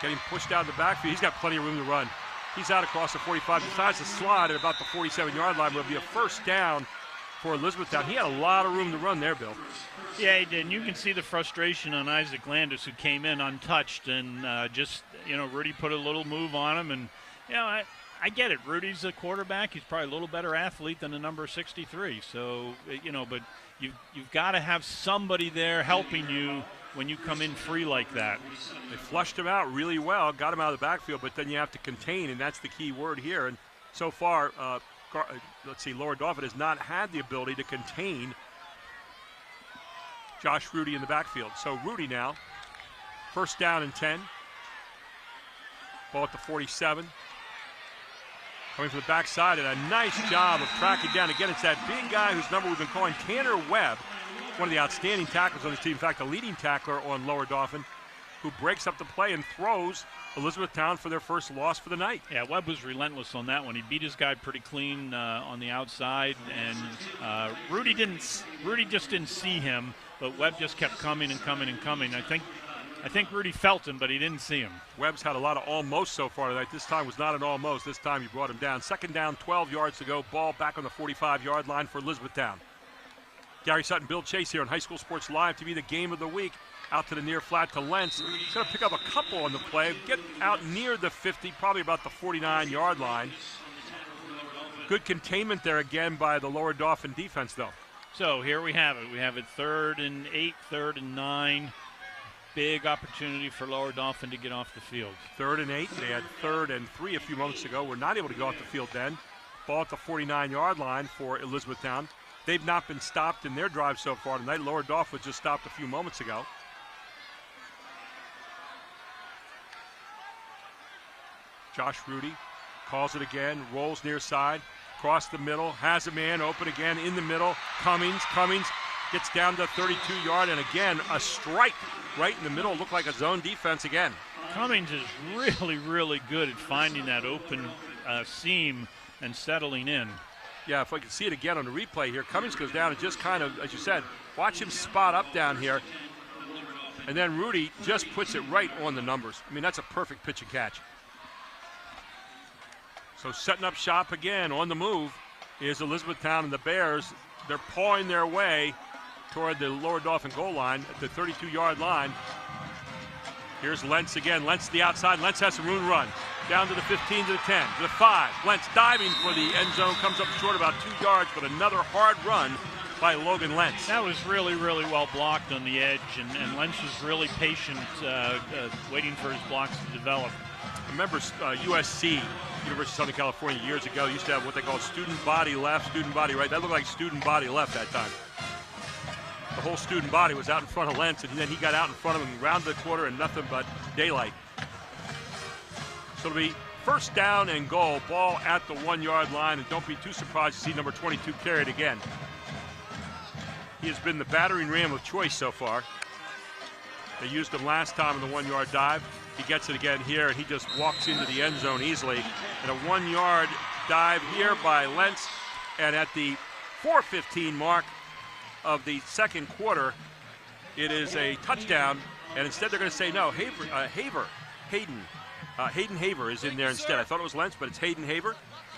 getting pushed out of the backfield. He's got plenty of room to run. He's out across the 45. Decides to slide at about the 47-yard line. It'll be a first down for Elizabethtown. He had a lot of room to run there, Bill. Yeah, he did. And you can see the frustration on Isaac Landis, who came in untouched, and Rudy put a little move on him. And, I get it. Rudy's a quarterback. He's probably a little better athlete than the number 63. So, but you've got to have somebody there helping you when you come in free like that. They flushed him out really well, got him out of the backfield, but then you have to contain, and that's the key word here. And so far, Lower Dauphin has not had the ability to contain Josh Rudy in the backfield. So Rudy now, first down and 10. Ball at the 47. Coming from the backside, and a nice job of tracking down. Again, it's that big guy whose number we've been calling, Tanner Webb, one of the outstanding tacklers on the team. In fact, the leading tackler on Lower Dauphin, who breaks up the play and throws Elizabethtown for their first loss for the night. Yeah, Webb was relentless on that one. He beat his guy pretty clean on the outside, and Rudy just didn't see him, but Webb just kept coming and coming and coming. I think Rudy felt him, but he didn't see him. Webb's had a lot of almost so far tonight. This time was not an almost. This time he brought him down. Second down, 12 yards to go. Ball back on the 45-yard line for Elizabethtown. Gary Sutton, Bill Chase here on High School Sports Live TV, the game of the week. Out to the near flat to Lentz. He's going to pick up a couple on the play. Get out near the 50, probably about the 49-yard line. Good containment there again by the Lower Dauphin defense, though. So here we have it. We have it 3rd and 8, 3rd and 9. Big opportunity for Lower Dauphin to get off the field. 3rd and 8. They had 3rd and 3 a few moments ago. Were not able to go off the field then. Ball at the 49-yard line for Elizabethtown. They've not been stopped in their drive so far tonight. Lower Dauphin was just stopped a few moments ago. Josh Rudy calls it again, rolls near side, across the middle, has a man open again in the middle. Cummings gets down to 32-yard, and again, a strike right in the middle. Looked like a zone defense again. Cummings is really, really good at finding that open seam and settling in. Yeah, if I can see it again on the replay here, Cummings goes down and just kind of, as you said, watch him spot up down here. And then Rudy just puts it right on the numbers. I mean, that's a perfect pitch and catch. So setting up shop again on the move is Elizabethtown, and the Bears. They're pawing their way toward the Lower Dauphin goal line at the 32-yard line. Here's Lentz again. Lentz to the outside. Lentz has some room to run. Down to the 15, to the 10, to the 5. Lentz diving for the end zone. Comes up short about 2 yards, but another hard run by Logan Lentz. That was really, really well blocked on the edge, and Lentz was really patient, waiting for his blocks to develop. I remember USC, University of Southern California, years ago, used to have what they call student body left, student body right. That looked like student body left that time. The whole student body was out in front of Lentz, and then he got out in front of him and rounded the corner, and nothing but daylight. So it'll be first down and goal, ball at the 1-yard line, and don't be too surprised to see number 22 carried again. He has been the battering ram of choice so far. They used him last time in the 1-yard dive. He gets it again here, and he just walks into the end zone easily. And a 1-yard dive here by Lentz. And at the 4:15 mark of the second quarter, it is a touchdown. And instead they're going to say no. Hayden Haver is in there instead. I thought it was Lentz, but it's Hayden Haver,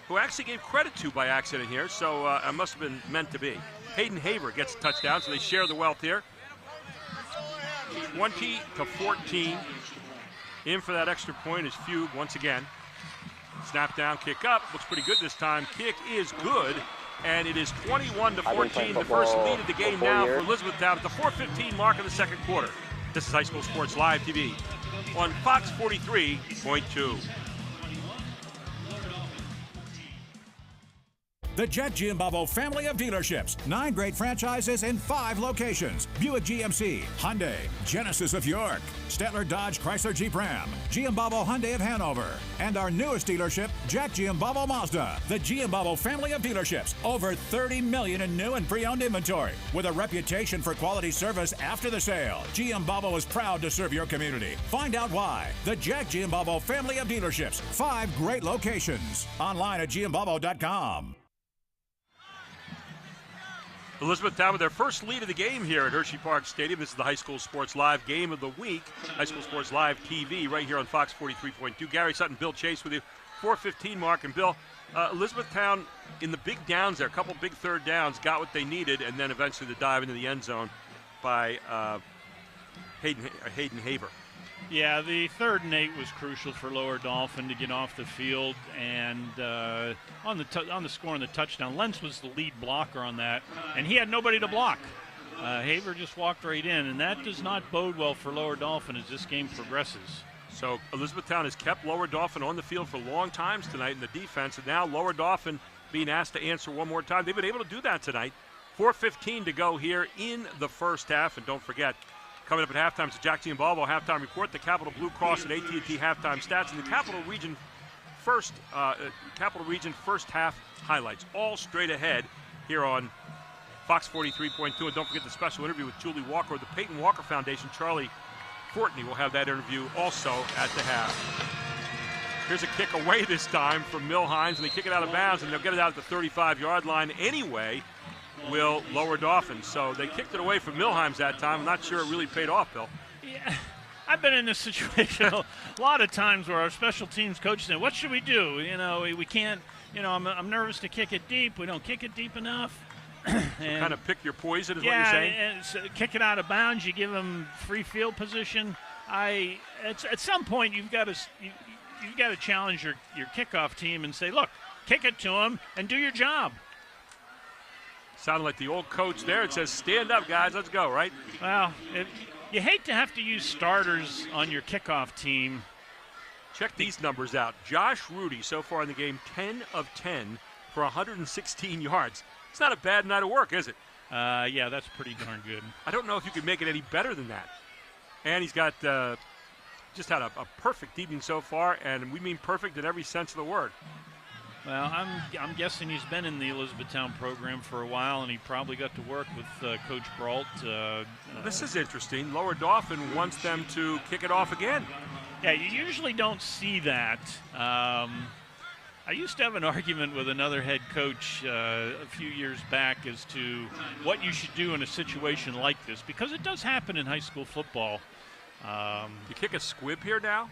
who actually gave credit to by accident here. So it must have been meant to be. Hayden Haver gets a touchdown, so they share the wealth here. 20-14. In for that extra point is Fugue once again. Snap down, kick up. Looks pretty good this time. Kick is good, and it is 21-14. The first lead of the game now for Elizabethtown at the 4:15 mark of the second quarter. This is High School Sports Live TV on Fox 43.2. The Jet Giambavo family of dealerships. 9 great franchises in 5 locations. Buick GMC, Hyundai, Genesis of York, Stettler Dodge Chrysler Jeep Ram, Giambavo Hyundai of Hanover, and our newest dealership, Jack Giambavo Mazda. The Giambavo family of dealerships. Over 30 million in new and pre-owned inventory. With a reputation for quality service after the sale, Giambavo is proud to serve your community. Find out why. The Jack Giambavo family of dealerships. 5 great locations. Online at giambavo.com. Elizabethtown with their first lead of the game here at Hersheypark Stadium. This is the High School Sports Live Game of the Week. High School Sports Live TV right here on Fox 43.2. Gary Sutton, Bill Chase with you. 4:15 mark. And Bill, Elizabethtown in the big downs there, a couple big third downs, got what they needed, and then eventually the dive into the end zone by Hayden Haver. Yeah, the 3rd and 8 was crucial for Lower Dauphin to get off the field, and on the score on the touchdown, Lentz was the lead blocker on that, and he had nobody to block. Haver just walked right in, and that does not bode well for Lower Dauphin as this game progresses. So Elizabethtown has kept Lower Dauphin on the field for long times tonight in the defense, and now Lower Dauphin being asked to answer one more time. They've been able to do that tonight. 4:15 to go here in the first half, and don't forget, coming up at halftime, it's the Jack Giambavo halftime report, the Capital Blue Cross and AT&T halftime stats, and the Capital Region first half highlights, all straight ahead here on Fox 43.2. And don't forget the special interview with Julie Walker of the Peyton Walker Foundation. Charlie Courtney will have that interview also at the half. Here's a kick away this time from Milheims, and they kick it out of bounds, and they'll get it out at the 35-yard line anyway. Will Lower Dauphin. So they kicked it away from Milheims that time. I'm not sure it really paid off, Bill. Yeah, I've been in this situation a lot of times where our special teams coach said, what should we do? You know, we can't, you know, I'm nervous to kick it deep. We don't kick it deep enough. So kind of pick your poison is what you're saying? Yeah, so kick it out of bounds. You give them free field position. At some point, you've got to challenge your kickoff team and say, look, kick it to them and do your job. Sounded like the old coach there. It says, stand up, guys, let's go, right? Well, you hate to have to use starters on your kickoff team. Check these numbers out. Josh Rudy, so far in the game, 10 of 10 for 116 yards. It's not a bad night of work, is it? Yeah, that's pretty darn good. I don't know if you could make it any better than that. And he's got just had a perfect evening so far, and we mean perfect in every sense of the word. Well, I'm guessing he's been in the Elizabethtown program for a while, and he probably got to work with Coach Brault. This is interesting. Lower Dauphin wants them to kick it off again. Yeah, you usually don't see that. I used to have an argument with another head coach a few years back as to what you should do in a situation like this, because it does happen in high school football. You kick a squib here now?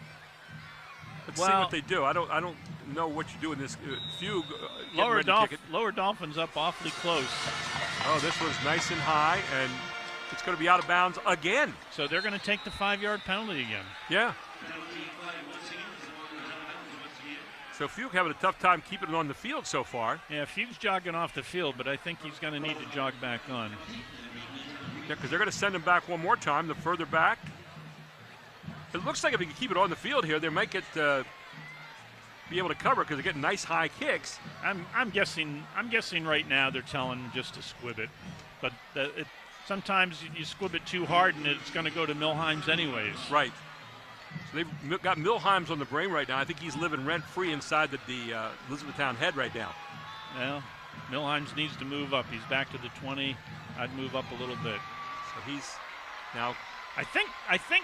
Let's see what they do. I don't know what you do in this fugue. Lower Dauphin's up awfully close. Oh, this was nice and high, and it's going to be out of bounds again. So they're going to take the 5-yard penalty again. Yeah. So Fugue having a tough time keeping it on the field so far. Yeah, Fugue's jogging off the field, but I think he's going to need to jog back on. Yeah, because they're going to send him back one more time, the further back. It looks like if he can keep it on the field here, they might get be able to cover because they're getting nice high kicks. I'm guessing right now they're telling him just to squib it, but sometimes you squib it too hard and it's going to go to Milheims anyways. Right. So they've got Milheims on the brain right now. I think he's living rent-free inside the Elizabethtown head right now. Well, Milheims needs to move up. He's back to the 20. I'd move up a little bit. So he's now. I think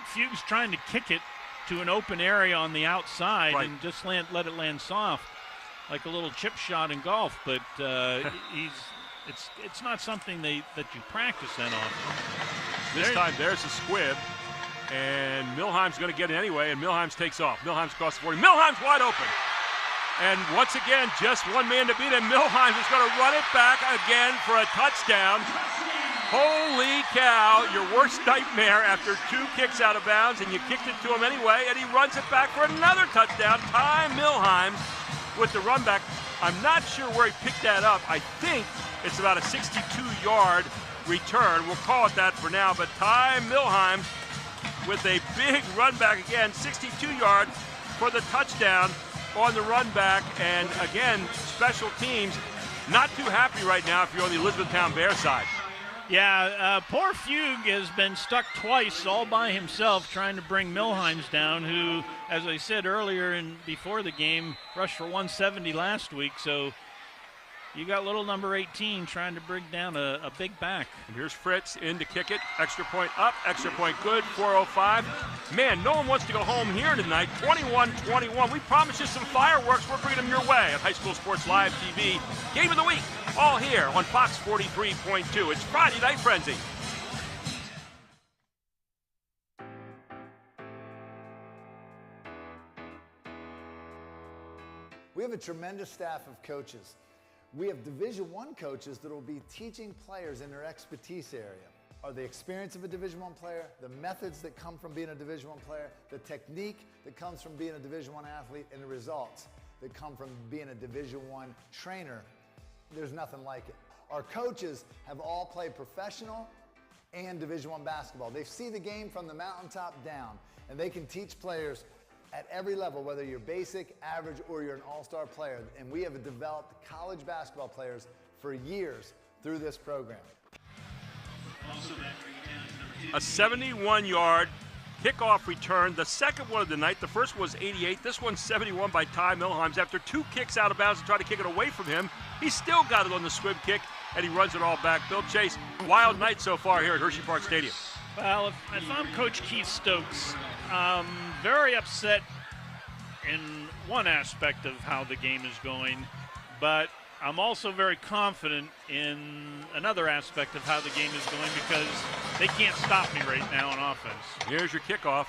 Fugue's trying to kick it to an open area on the outside and just let it land soft, like a little chip shot in golf. But it's not something that you practice that often. This time there's a squib, and Milheim's going to get it anyway, and Milheims takes off. Milheims across the 40. Milheims wide open. And once again, just one man to beat, and Milheims is going to run it back again for a touchdown. Holy cow, your worst nightmare after 2 kicks out of bounds, and you kicked it to him anyway, and he runs it back for another touchdown. Ty Milheims with the run back. I'm not sure where he picked that up. I think it's about a 62-yard return. We'll call it that for now, but Ty Milheims with a big run back again, 62 yards for the touchdown on the run back. And again, special teams not too happy right now if you're on the Elizabethtown Bears side. Yeah, poor Fugue has been stuck twice all by himself trying to bring Milheims down, who, as I said earlier and before the game, rushed for 170 last week. So you got little number 18 trying to bring down a big back. And here's Fritz in to kick it. Extra point up, extra point good, 4:05. Man, no one wants to go home here tonight. 21-21. We promised you some fireworks. We're bringing them your way at High School Sports Live TV. Game of the week, all here on Fox 43.2. It's Friday Night Frenzy. We have a tremendous staff of coaches. We have Division I coaches that will be teaching players in their expertise area. Are the experience of a Division I player, the methods that come from being a Division I player, the technique that comes from being a Division I athlete, and the results that come from being a Division I trainer. There's nothing like it. Our coaches have all played professional and Division I basketball. They see the game from the mountaintop down, and they can teach players at every level, whether you're basic, average, or you're an all-star player. And we have developed college basketball players for years through this program. A 71-yard kickoff return, the second one of the night. The first was 88. This one's 71 by Ty Milheims. After 2 kicks out of bounds to try to kick it away from him, he still got it on the swim kick, and he runs it all back. Bill Chase, wild night so far here at Hersheypark Stadium. Well, if I'm Coach Keith Stokes, very upset in one aspect of how the game is going, but I'm also very confident in another aspect of how the game is going because they can't stop me right now on offense. Here's your kickoff,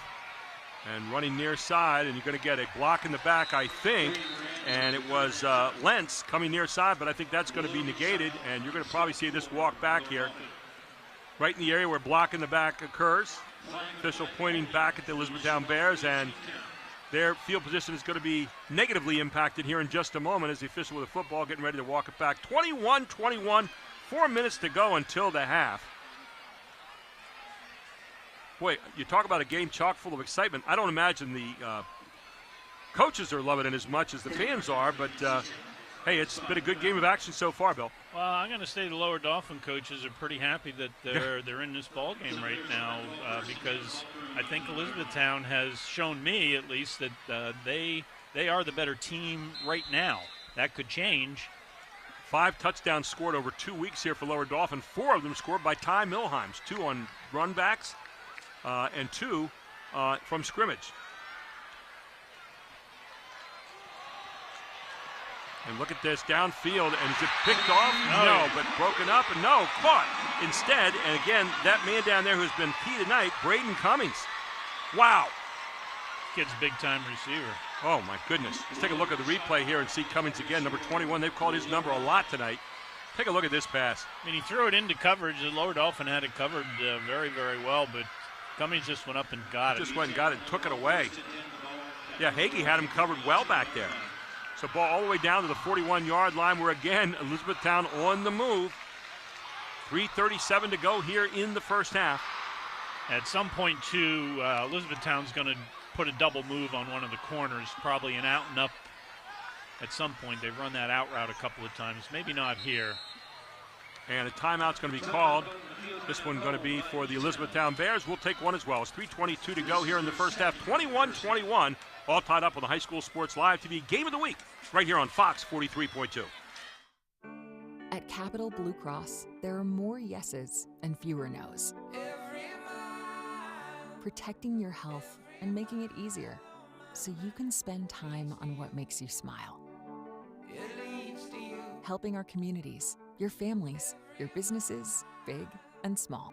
and running near side, and you're going to get a block in the back, I think, and it was Lentz coming near side, but I think that's going to be negated, and you're going to probably see this walk back here, right in the area where block in the back occurs. Official pointing back at the Elizabethtown Bears, and their field position is going to be negatively impacted here in just a moment as the official with the football getting ready to walk it back. 21-21, 4 minutes to go until the half. Boy, you talk about a game chock full of excitement. I don't imagine the coaches are loving it as much as the fans are, but hey, it's been a good game of action so far, Bill. Well, I'm going to say the lower Dauphin coaches are pretty happy that they're in this ball game right now because I think Elizabethtown has shown me, at least, that they are the better team right now. That could change. 5 touchdowns scored over 2 weeks here for lower Dauphin. 4 of them scored by Ty Milheims. 2 on run backs and 2 from scrimmage. And look at this downfield, and is it picked off? No, but broken up, and no, caught instead. And again, that man down there who's been key tonight, Braden Cummings. Wow. Kid's big-time receiver. Oh, my goodness. Let's take a look at the replay here and see Cummings again, number 21. They've called his number a lot tonight. Take a look at this pass. I mean, he threw it into coverage. The lower Dauphin had it covered very, very well, but Cummings just went up and got it. Just went and got it and took it away. Yeah, Hagee had him covered well back there. So ball all the way down to the 41-yard line where, again, Elizabethtown on the move. 3:37 to go here in the first half. At some point, too, Elizabethtown's going to put a double move on one of the corners, probably an out and up at some point. They've run that out route a couple of times, maybe not here. And a timeout's going to be called. This one going to be for the Elizabethtown Bears. We'll take one as well. It's 3:22 to go here in the first half. 21-21, all tied up on the High School Sports Live TV Game of the Week right here on Fox 43.2. At Capital Blue Cross, there are more yeses and fewer nos. Protecting your health and making it easier so you can spend time on what makes you smile. Helping our communities, your families, your businesses, big and small.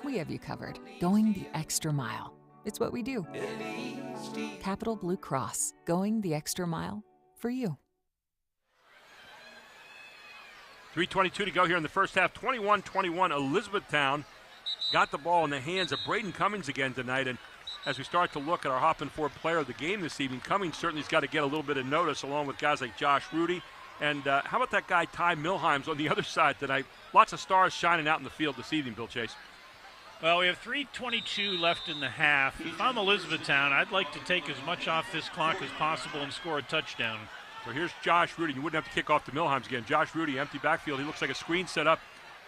We have you covered, going the extra mile. It's what we do. Capital Blue Cross, going the extra mile for you. 3:22 to go here in the first half. 21-21, Elizabethtown got the ball in the hands of Braden Cummings again tonight. And as we start to look at our Hoffman Ford player of the game this evening, Cummings certainly's got to get a little bit of notice along with guys like Josh Rudy. And how about that guy Ty Milheims on the other side tonight? Lots of stars shining out in the field this evening, Bill Chase. Well, we have 3:22 left in the half. If I'm Elizabethtown, I'd like to take as much off this clock as possible and score a touchdown. So here's Josh Rudy. You wouldn't have to kick off to Milheims again. Josh Rudy, empty backfield. He looks like a screen set up.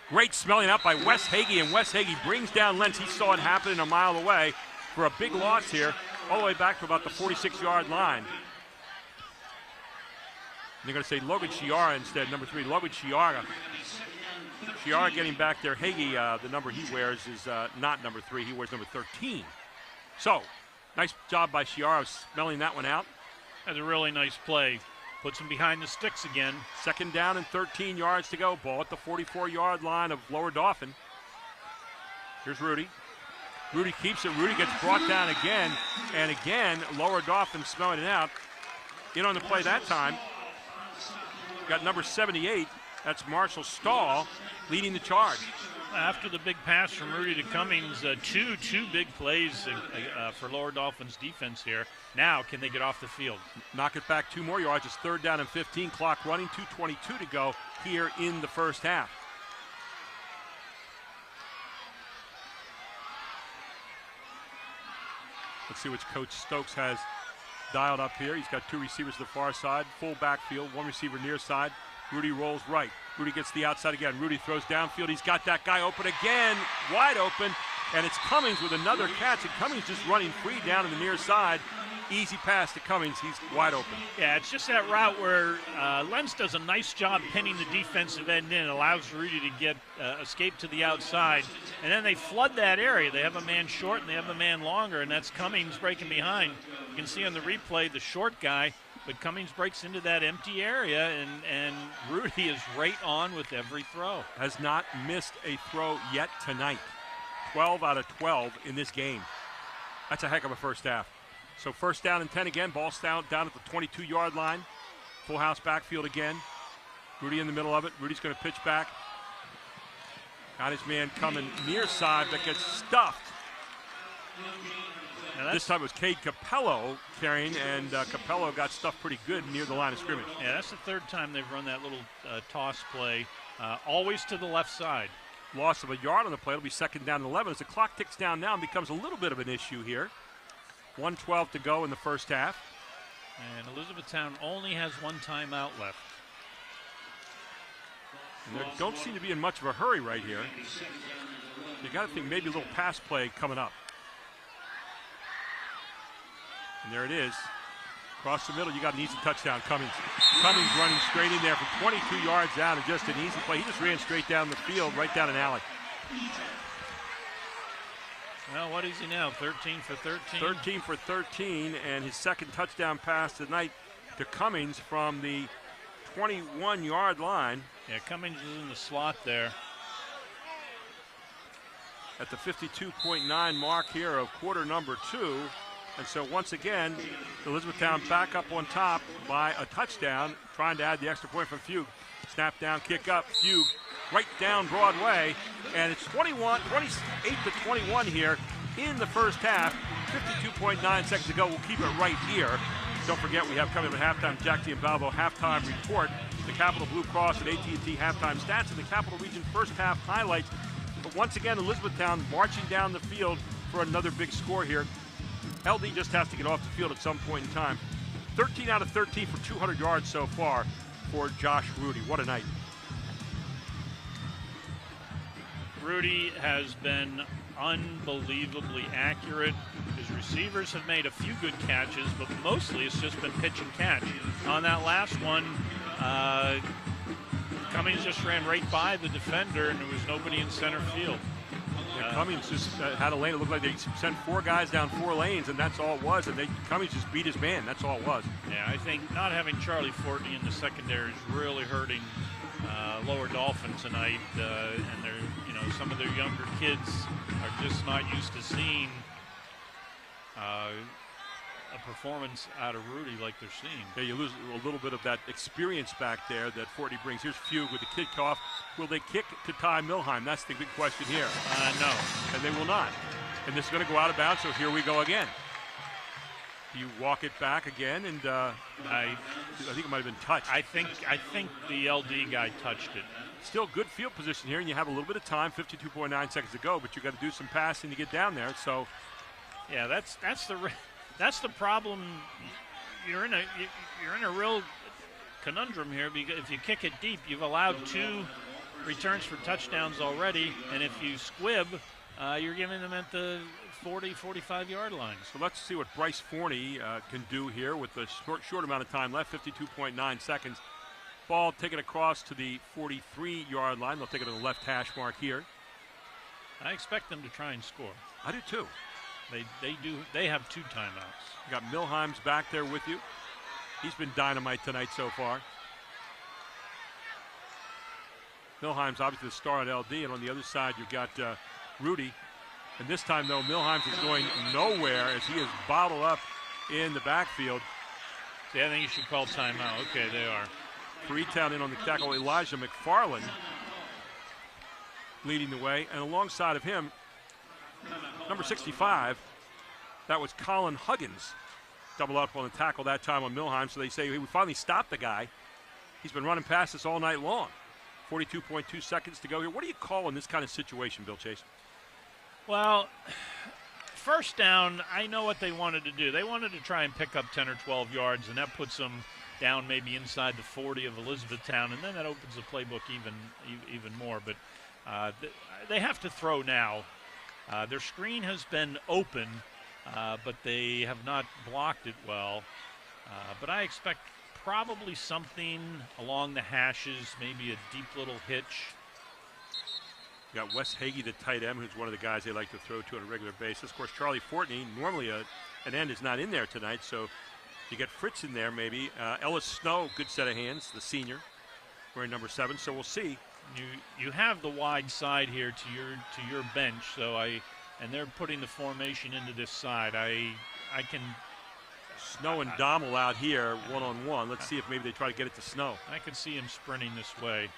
Great smelling out by Wes Hagee, and Wes Hagee brings down Lentz. He saw it happening a mile away for a big loss here, all the way back to about the 46-yard line. They're going to say Logan Chiara instead, number 3. Logan Chiara. Chiara getting back there. Hagee, the number he wears is not number 3. He wears number 13. So, nice job by Chiara smelling that one out. That's a really nice play. Puts him behind the sticks again. 2nd down and 13 yards to go. Ball at the 44-yard line of Lower Dauphin. Here's Rudy. Rudy keeps it. Rudy gets brought down again. And again, Lower Dauphin smelling it out. In on the play that time. Got number 78. That's Marshall Stahl leading the charge. After the big pass from Rudy to Cummings, two big plays for Lower Dauphin's defense here. Now, can they get off the field? Knock it back 2 more yards. It's 3rd down and 15. Clock running. 2:22 to go here in the first half. Let's see which Coach Stokes has dialed up here. He's got 2 receivers to the far side, full backfield, 1 receiver near side. Rudy rolls right. Rudy gets the outside again. Rudy throws downfield. He's got that guy open again, wide open, and it's Cummings with another catch, and Cummings just running free down in the near side. Easy pass to Cummings. He's wide open. Yeah, it's just that route where Lentz does a nice job pinning the defensive end in, allows Rudy to get escape to the outside, and then they flood that area. They have a man short and they have a man longer, and that's Cummings breaking behind. You can see on the replay the short guy, but Cummings breaks into that empty area, and Rudy is right on with every throw. Has not missed a throw yet tonight. 12 out of 12 in this game. That's a heck of a first half. So 1st down and 10 again. Ball's down at the 22-yard line. Full house backfield again. Rudy in the middle of it. Rudy's going to pitch back. Got his man coming near side that gets stuffed. This time it was Cade Capello carrying, and Capello got stuffed pretty good near the line of scrimmage. Yeah, that's the 3rd time they've run that little toss play, always to the left side. Loss of a yard on the play. It'll be 2nd down and 11 as the clock ticks down now and becomes a little bit of an issue here. 1:12 to go in the first half. And Elizabethtown only has 1 timeout left. And they don't seem to be in much of a hurry right here. You got to think maybe a little pass play coming up. And there it is. Across the middle, you got an easy touchdown. Cummings running straight in there from 22 yards down, and just an easy play. He just ran straight down the field, right down an alley. Well, what is he now, 13 for 13? 13 for 13, and his 2nd touchdown pass tonight to Cummings from the 21-yard line. Yeah, Cummings is in the slot there. At the 52.9 mark here of quarter number 2. And so once again, Elizabethtown back up on top by a touchdown, trying to add the extra point from Fugue. Snap down, kick up, Fugue right down Broadway, and it's 28 to 21 here in the first half. 52.9 seconds to go. We'll keep it right here. Don't forget, we have coming up at halftime, Jack D'Ambalvo halftime report, the Capital Blue Cross and AT&T halftime stats, and the Capital Region first half highlights. But once again, Elizabethtown marching down the field for another big score here. LD just has to get off the field at some point in time. 13 out of 13 for 200 yards so far for Josh Rudy. What a night. Rudy has been unbelievably accurate. His receivers have made a few good catches, but mostly it's just been pitch and catch. On that last one, Cummings just ran right by the defender, and there was nobody in center field. Yeah, Cummings just had a lane. It looked like they sent 4 guys down 4 lanes, and that's all it was. And Cummings just beat his man. That's all it was. Yeah, I think not having Charlie Fortney in the secondary is really hurting Lower Dauphin tonight. And they're, some of their younger kids are just not used to seeing a performance out of Rudy like they're seeing. Yeah, you lose a little bit of that experience back there that Fortney brings. Here's Fugue with the kickoff. Will they kick to Ty Milheim? That's the big question here. No. And they will not. And this is going to go out of bounds, so here we go again. You walk it back again, and I think it might have been touched. I think the LD guy touched it. Still good field position here, and you have a little bit of time, 52.9 seconds to go, but you got to do some passing to get down there. So, yeah, that's the problem. You're in a real conundrum here, because if you kick it deep, you've allowed 2 returns for touchdowns already, and if you squib, you're giving them at the 40, 45-yard line. So let's see what Bryce Forney can do here with the short amount of time left, 52.9 seconds. Ball taken across to the 43-yard line. They'll take it to the left hash mark here. I expect them to try and score. I do too. They do. They have 2 timeouts. You got Milheim's back there with you. He's been dynamite tonight so far. Milheim's obviously the star at LD, and on the other side you've got Rudy. And this time, though, Milheim's is going nowhere as he is bottled up in the backfield. See, I think you should call timeout. Okay, they are. Freetown in on the tackle, Elijah McFarland leading the way. And alongside of him, number 65, that was Colin Huggins. Double up on the tackle that time on Milheim. So they say, we finally stopped the guy. He's been running past us all night long. 42.2 seconds to go here. What do you call in this kind of situation, Bill Chase? Well, first down, I know what they wanted to do. They wanted to try and pick up 10 or 12 yards, and that puts them down maybe inside the 40 of Elizabethtown, and then that opens the playbook even more. But they have to throw now. Their screen has been open, but they have not blocked it well. But I expect probably something along the hashes, maybe a deep little hitch. You got Wes Hagee, the tight end, who's one of the guys they like to throw to on a regular basis. Of course, Charlie Fortney, normally an end, is not in there tonight, so you get Fritz in there maybe. Ellis Snow, good set of hands, the senior, wearing number 7, so we'll see. You have the wide side here to your bench, so and they're putting the formation into this side. I can. Snow and Dommel out here one-on-one. Let's see if maybe they try to get it to Snow. I can see him sprinting this way.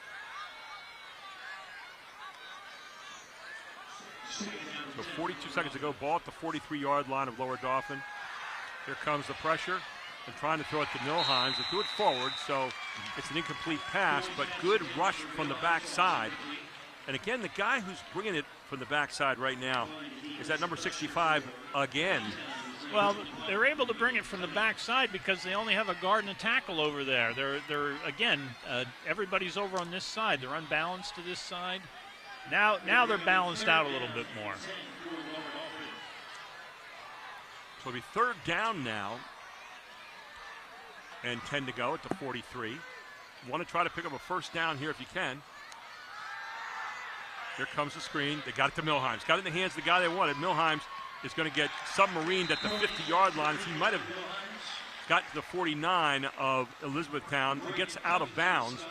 So 42 seconds to go. Ball at the 43-yard line of Lower Dauphin. Here comes the pressure. And trying to throw it to Milheim. They threw it forward, so it's an incomplete pass, but good rush from the backside. And again, the guy who's bringing it from the backside right now is that number 65 again. Well, they're able to bring it from the backside because they only have a guard and a tackle over there. They're again, everybody's over on this side. They're unbalanced to this side. Now they're balanced out a little bit more. So it'll be 3rd down now. And 10 to go at the 43. You want to try to pick up a first down here if you can. Here comes the screen. They got it to Milheim. Got it in the hands of the guy they wanted. Milheim is going to get submarined at the 50-yard line. He might have got to the 49 of Elizabethtown. He gets out of bounds.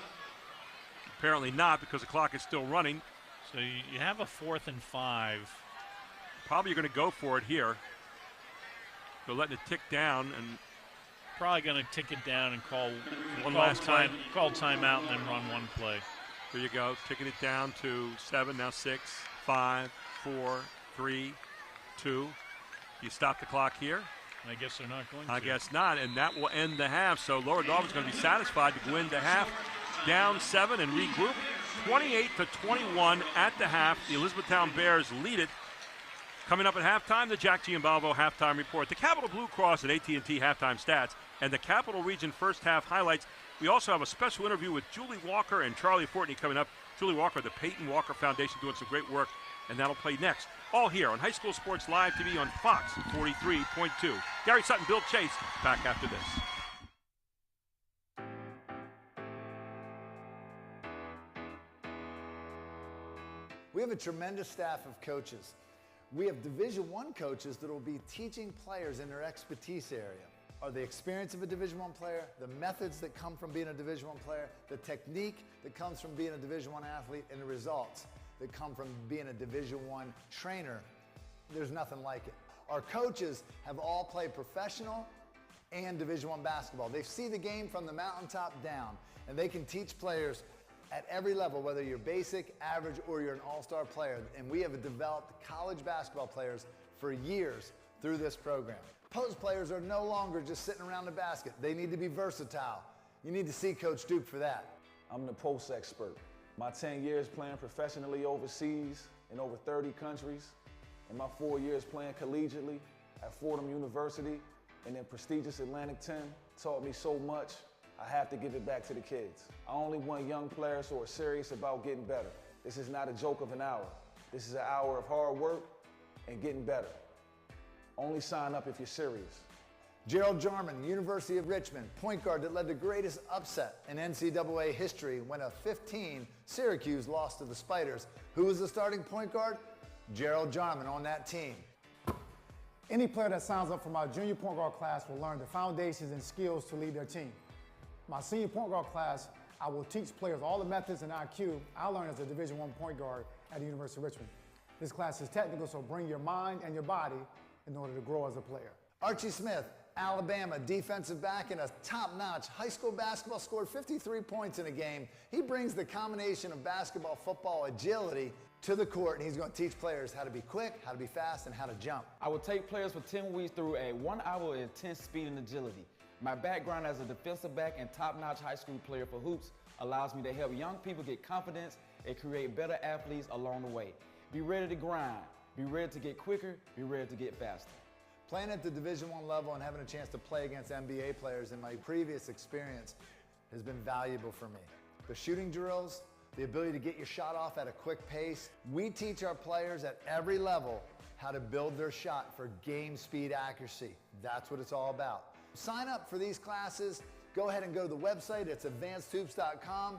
Apparently not, because the clock is still running. So you have a 4th and 5. Probably you're going to go for it here. They're letting it tick down, and probably going to tick it down and call timeout and then run one play. There you go, ticking it down to 7, now 6, 5, 4, 3, 2. You stop the clock here? I guess they're not going to. I guess not, and that will end the half. So Lower Dauphin's going to be satisfied to go into half, down 7 and regroup. 28-21 at the half. The Elizabethtown Bears lead it. Coming up at halftime, the Jack Giambalvo halftime report. The Capital Blue Cross and AT&T halftime stats, and the Capital Region first half highlights. We also have a special interview with Julie Walker and Charlie Fortney coming up. Julie Walker, the Peyton Walker Foundation, doing some great work, and that'll play next. All here on High School Sports Live TV on Fox 43.2. Gary Sutton, Bill Chase, back after this. We have a tremendous staff of coaches. We have Division I coaches that will be teaching players in their expertise area. Are the experience of a Division I player, the methods that come from being a Division I player, the technique that comes from being a Division I athlete, and the results that come from being a Division I trainer. There's nothing like it. Our coaches have all played professional and Division I basketball. They see the game from the mountaintop down, and they can teach players at every level, whether you're basic, average, or you're an all-star player. And we have developed college basketball players for years through this program. Post players are no longer just sitting around the basket. They need to be versatile. You need to see Coach Duke for that. I'm the post expert. My 10 years playing professionally overseas in over 30 countries, and my 4 years playing collegiately at Fordham University and in prestigious Atlantic 10 taught me so much, I have to give it back to the kids. I only want young players who are serious about getting better. This is not a joke of an hour. This is an hour of hard work and getting better. Only sign up if you're serious. Gerald Jarman, University of Richmond, point guard that led the greatest upset in NCAA history when a 15 Syracuse lost to the Spiders. Who was the starting point guard? Gerald Jarman on that team. Any player that signs up for my junior point guard class will learn the foundations and skills to lead their team. My senior point guard class, I will teach players all the methods and IQ I learned as a Division I point guard at the University of Richmond. This class is technical, so bring your mind and your body in order to grow as a player. Archie Smith, Alabama defensive back and a top-notch high school basketball, scored 53 points in a game. He brings the combination of basketball, football, agility to the court, and he's going to teach players how to be quick, how to be fast, and how to jump. I will take players for 10 weeks through a 1 hour of intense speed and agility. My background as a defensive back and top-notch high school player for hoops allows me to help young people get confidence and create better athletes along the way. Be ready to grind, be ready to get quicker, be ready to get faster. Playing at the Division I level and having a chance to play against NBA players in my previous experience has been valuable for me. The shooting drills, the ability to get your shot off at a quick pace. We teach our players at every level how to build their shot for game speed accuracy. That's what it's all about. Sign up for these classes. Go ahead and go to the website. It's advancedhoops.com.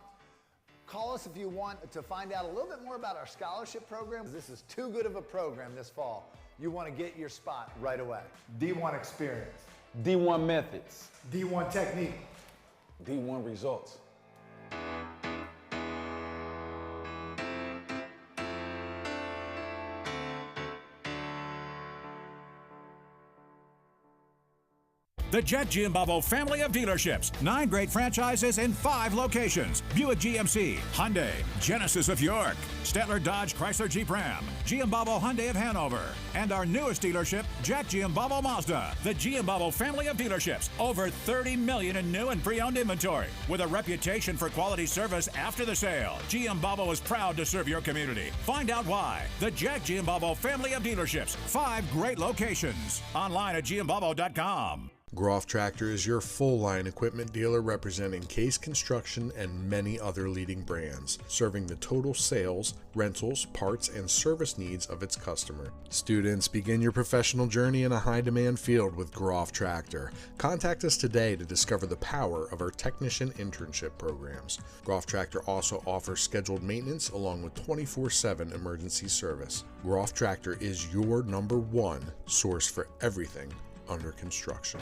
Call us if you want to find out a little bit more about our scholarship program. This is too good of a program this fall. You want to get your spot right away. D1 experience. D1 methods. D1 technique. D1 results. The Jet Giambavo family of dealerships. 9 great franchises in 5 locations. Buick GMC, Hyundai, Genesis of York, Stettler Dodge Chrysler Jeep Ram, Giambavo Hyundai of Hanover, and our newest dealership, Jack Giambavo Mazda. The Giambavo family of dealerships. Over 30 million in new and pre-owned inventory. With a reputation for quality service after the sale, Giambavo is proud to serve your community. Find out why. The Jack Giambavo family of dealerships. 5 great locations. Online at giambavo.com. Groff Tractor is your full-line equipment dealer representing Case Construction and many other leading brands, serving the total sales, rentals, parts, and service needs of its customer. Students, begin your professional journey in a high-demand field with Groff Tractor. Contact us today to discover the power of our technician internship programs. Groff Tractor also offers scheduled maintenance along with 24/7 emergency service. Groff Tractor is your #1 source for everything under construction.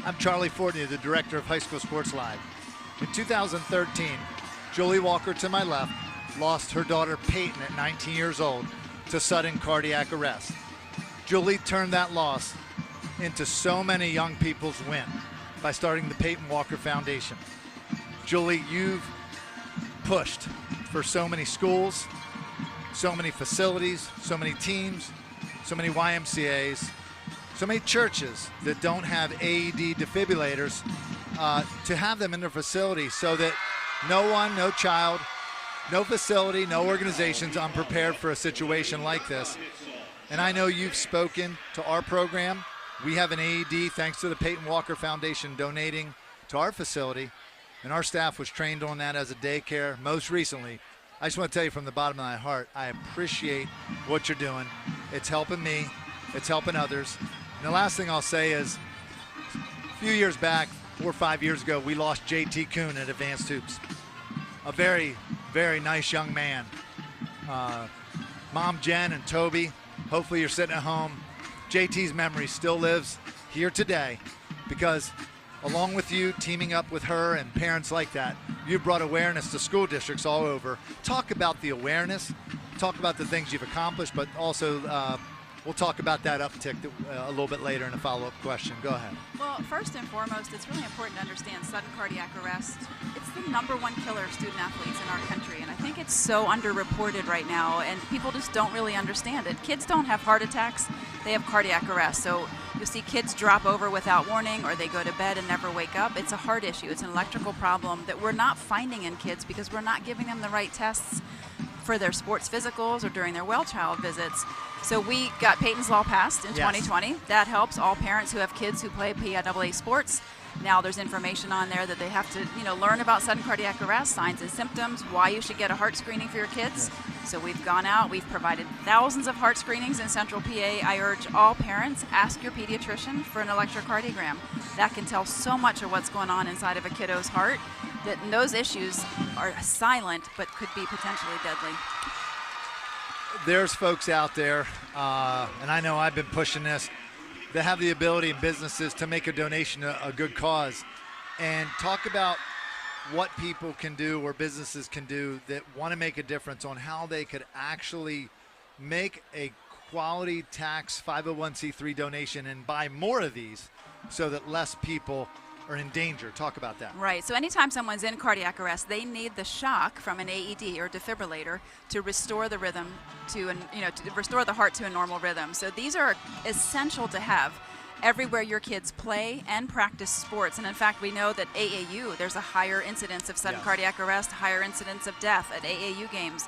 I'm Charlie Fortney, the director of High School Sports Live. In 2013, Julie Walker, to my left, lost her daughter Peyton at 19 years old to sudden cardiac arrest. Julie turned that loss into so many young people's win by starting the Peyton Walker Foundation. Julie, you've pushed for so many schools, so many facilities, so many teams, so many YMCAs, so many churches that don't have AED defibrillators to have them in their facility so that no one, no child, no facility, no organization's unprepared for a situation like this. And I know you've spoken to our program. We have an AED thanks to the Peyton Walker Foundation donating to our facility, and our staff was trained on that as a daycare most recently. I just want to tell you from the bottom of my heart, I appreciate what you're doing. It's helping me, it's helping others. And the last thing I'll say is, a few years back, 4 or 5 years ago, we lost JT Kuhn at Advanced Hoops. A very, very nice young man. Mom Jen and Toby Hopefully you're sitting at home. JT's memory still lives here today because along with you, teaming up with her and parents like that, you brought awareness to school districts all over. Talk about the awareness, talk about the things you've accomplished, but also we'll talk about that uptick a little bit later in a follow-up question. Go ahead. Well, first and foremost, it's really important to understand sudden cardiac arrest. It's the #1 killer of student athletes in our country, and I think it's so underreported right now, and people just don't really understand it. Kids don't have heart attacks, they have cardiac arrest. So you'll see kids drop over without warning, or they go to bed and never wake up. It's a heart issue. It's an electrical problem that we're not finding in kids because we're not giving them the right tests for their sports physicals or during their well child visits. So we got Peyton's Law passed in 2020. That helps all parents who have kids who play PIAA sports. Now there's information on there that they have to, learn about sudden cardiac arrest, signs and symptoms, why you should get a heart screening for your kids. So we've gone out, we've provided thousands of heart screenings in Central PA. I urge all parents, ask your pediatrician for an electrocardiogram. That can tell so much of what's going on inside of a kiddo's heart, that those issues are silent but could be potentially deadly. There's folks out there, and I know I've been pushing this, that have the ability in businesses to make a donation to a good cause, and talk about what people can do or businesses can do that want to make a difference on how they could actually make a quality tax 501c3 donation and buy more of these so that less people are in danger. Talk about that. Right. So anytime someone's in cardiac arrest, they need the shock from an AED or defibrillator to restore the rhythm to restore the heart to a normal rhythm. So these are essential to have everywhere your kids play and practice sports. And in fact, we know that AAU, there's a higher incidence of sudden cardiac arrest, higher incidence of death at AAU games.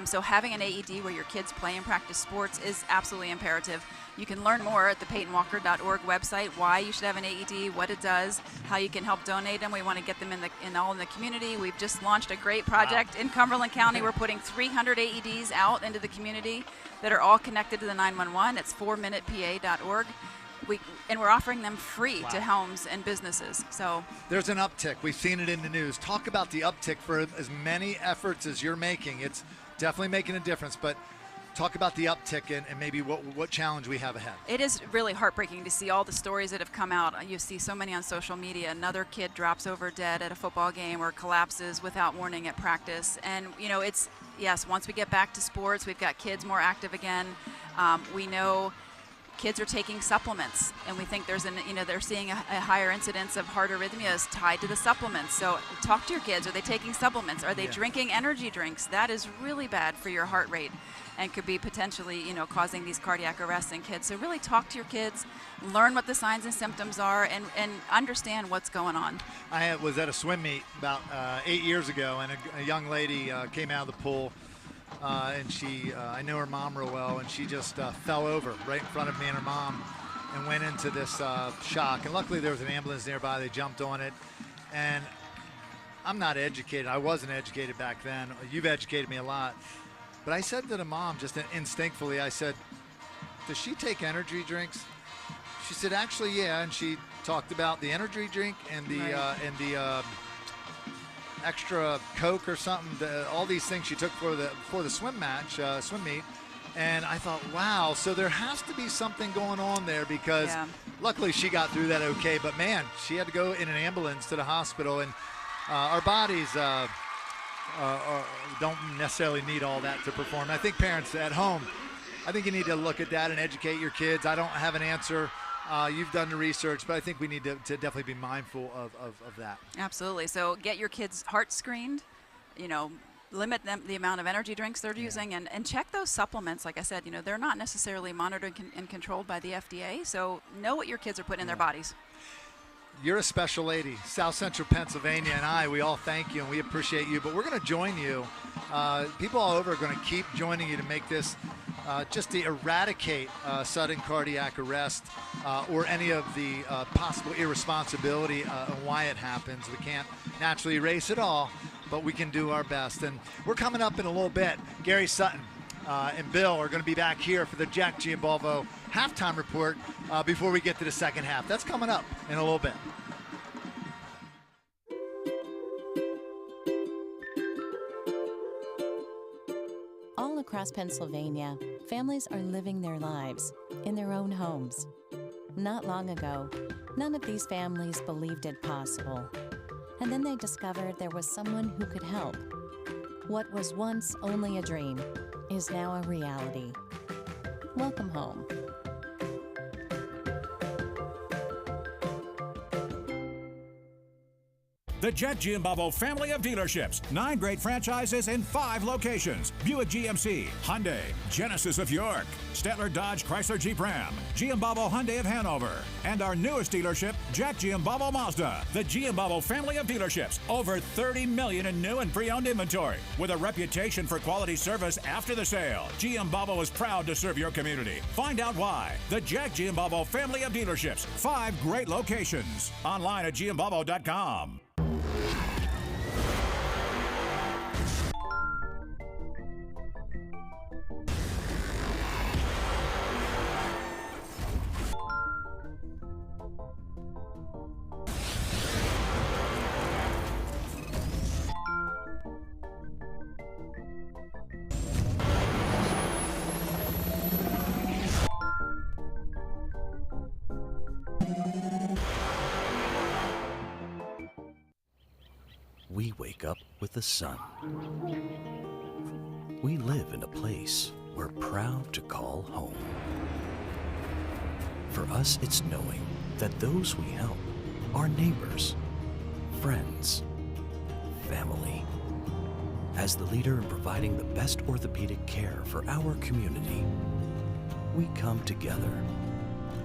So having an AED where your kids play and practice sports is absolutely imperative. You can learn more at the PeytonWalker.org website, why you should have an AED, what it does, how you can help donate them. We want to get them all in the community. We've just launched a great project in Cumberland County. We're putting 300 AEDs out into the community that are all connected to the 911. It's 4minutepa.org. And we're offering them free to homes and businesses. So there's an uptick. We've seen it in the news. Talk about the uptick for as many efforts as you're making. It's definitely making a difference, but talk about the uptick and maybe what challenge we have ahead. It is really heartbreaking to see all the stories that have come out. You see so many on social media. Another kid drops over dead at a football game or collapses without warning at practice. And, it's, yes, once we get back to sports, we've got kids more active again. We know kids are taking supplements, and we think they're seeing a higher incidence of heart arrhythmias tied to the supplements. So talk to your kids. Are they taking supplements? Are they drinking energy drinks? That is really bad for your heart rate and could be potentially, causing these cardiac arrests in kids. So really talk to your kids, learn what the signs and symptoms are, and understand what's going on. I was at a swim meet about 8 years ago, and a young lady came out of the pool. And she, I knew her mom real well, and she just fell over right in front of me and her mom and went into this shock. And luckily there was an ambulance nearby. They jumped on it. And I'm not educated. I wasn't educated back then. You've educated me a lot. But I said to the mom, just instinctively, I said, does she take energy drinks? She said, actually, yeah. And she talked about the energy drink and the extra Coke or something, all these things she took for the swim meet. And I thought, wow, so there has to be something going on there, because luckily she got through that okay, but man, she had to go in an ambulance to the hospital. And our bodies don't necessarily need all that to perform. I think parents at home, I think you need to look at that and educate your kids. I don't have an answer. You've done the research, but I think we need to definitely be mindful of that. Absolutely. So get your kids' heart screened, limit the amount of energy drinks they're using, and check those supplements. Like I said, they're not necessarily monitored and controlled by the FDA, so know what your kids are putting in their bodies. You're a special lady. South Central Pennsylvania and we all thank you and we appreciate you, but we're going to join you. People all over are going to keep joining you to make this just to eradicate sudden cardiac arrest or any of the possible irresponsibility and why it happens. We can't naturally erase it all, but we can do our best. And we're coming up in a little bit. Gary Sutton and Bill are going to be back here for the Jack Giambalvo halftime report before we get to the second half. That's coming up in a little bit. All across across Pennsylvania, families are living their lives in their own homes. Not long ago, none of these families believed it possible. And then they discovered there was someone who could help. What was once only a dream is now a reality. Welcome home. The Jet Giambavo family of dealerships. 9 great franchises in 5 locations. Buick GMC, Hyundai, Genesis of York, Stettler Dodge Chrysler Jeep Ram, Giambavo Hyundai of Hanover, and our newest dealership, Jack Giambavo Mazda. The Giambavo family of dealerships. Over 30 million in new and pre-owned inventory. With a reputation for quality service after the sale, Giambavo is proud to serve your community. Find out why. The Jack Giambavo family of dealerships. 5 great locations. Online at giambavo.com. We wake up with the sun. We live in a place we're proud to call home. For us, it's knowing that those we help are neighbors, friends, family. As the leader in providing the best orthopedic care for our community, we come together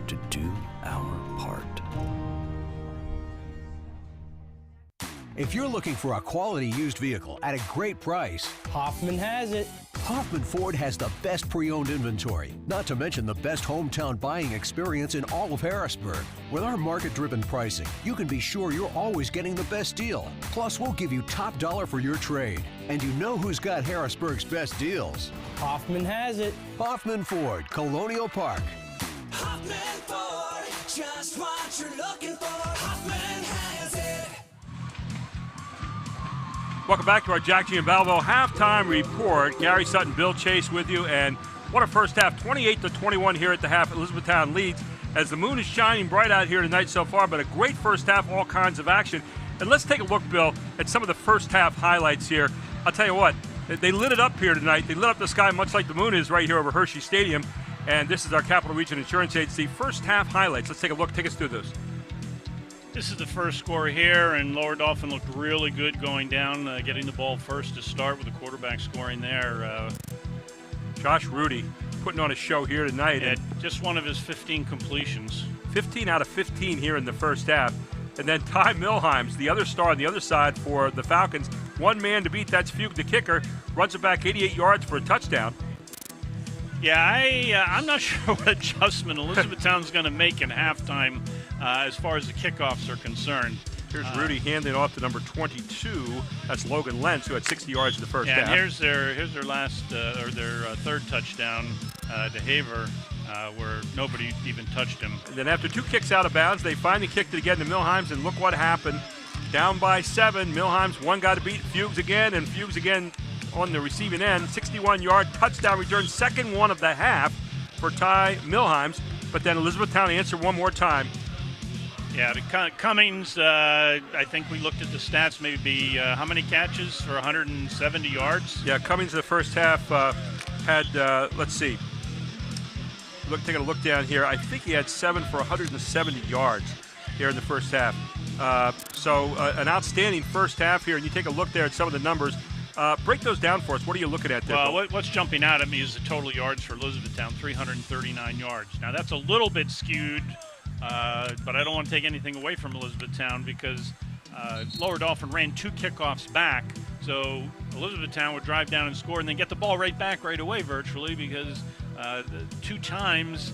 to do our part. If you're looking for a quality used vehicle at a great price, Hoffman has it. Hoffman Ford has the best pre-owned inventory, not to mention the best hometown buying experience in all of Harrisburg. With our market-driven pricing, you can be sure you're always getting the best deal. Plus, we'll give you top dollar for your trade. And you know who's got Harrisburg's best deals? Hoffman has it. Hoffman Ford, Colonial Park. Hoffman Ford, just what you're looking for. Hoffman has it. Welcome back to our Jack Giambavo halftime report. Gary Sutton, Bill Chase with you, and what a first half, 28-21 here at the half. Elizabethtown leads as the moon is shining bright out here tonight so far, but a great first half, all kinds of action. And let's take a look, Bill, at some of the first half highlights here. I'll tell you what, they lit it up here tonight. They lit up the sky much like the moon is right here over Hershey Stadium, and this is our Capital Region Insurance Agency first half highlights. Let's take a look. Take us through those. This is the first score here, and Lower Dauphin looked really good going down, getting the ball first to start with the quarterback scoring there. Josh Rudy putting on a show here tonight. Yeah, just one of his 15 completions. 15 out of 15 here in the first half. And then Ty Milheims, the other star on the other side for the Falcons. One man to beat, that's Fugue, the kicker. Runs it back 88 yards for a touchdown. Yeah, I'm not sure what adjustment Elizabethtown's going to make in halftime as far as the kickoffs are concerned. Here's Rudy handing off to number 22. That's Logan Lentz, who had 60 yards in the first half. And here's their last or their third touchdown to Haver, where nobody even touched him. And then after 2 kicks out of bounds, they finally kicked it again to Milheims, and look what happened. Down by 7, Milheims, one guy to beat, Fugues again, and Fugues again on the receiving end. 61-yard touchdown return, second one of the half for Ty Milheims. But then Elizabethtown answered one more time. Yeah, Cummings, I think we looked at the stats, maybe how many catches for 170 yards? Yeah, Cummings in the first half had, let's see, taking a look down here, I think he had 7 for 170 yards here in the first half. So an outstanding first half here, and you take a look there at some of the numbers. Break those down for us. What are you looking at there? Well, what's jumping out at me is the total yards for Elizabethtown, 339 yards. Now, that's a little bit skewed, but I don't want to take anything away from Elizabethtown because Lower Dauphin ran 2 kickoffs back. So Elizabethtown would drive down and score and then get the ball right back right away virtually because 2 times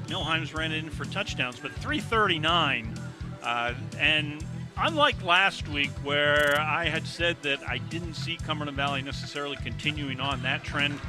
Milheims ran it in for touchdowns. But 339, and unlike last week where I had said that I didn't see Cumberland Valley necessarily continuing on that trend,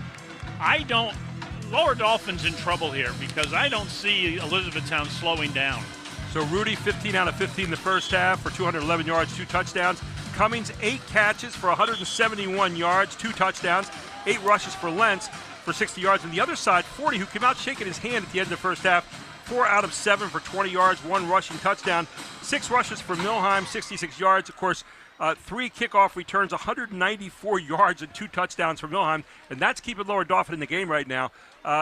Lower Dauphin's in trouble here because I don't see Elizabethtown slowing down. So Rudy, 15 out of 15 in the first half for 211 yards, 2 touchdowns. Cummings, 8 catches for 171 yards, 2 touchdowns. 8 rushes for Lentz for 60 yards. On the other side, 40, who came out shaking his hand at the end of the first half, 4 out of 7 for 20 yards, 1 rushing touchdown. 6 rushes for Milheim, 66 yards. Of course, 3 kickoff returns, 194 yards and 2 touchdowns for Milheim, and that's keeping Lower Dauphin in the game right now.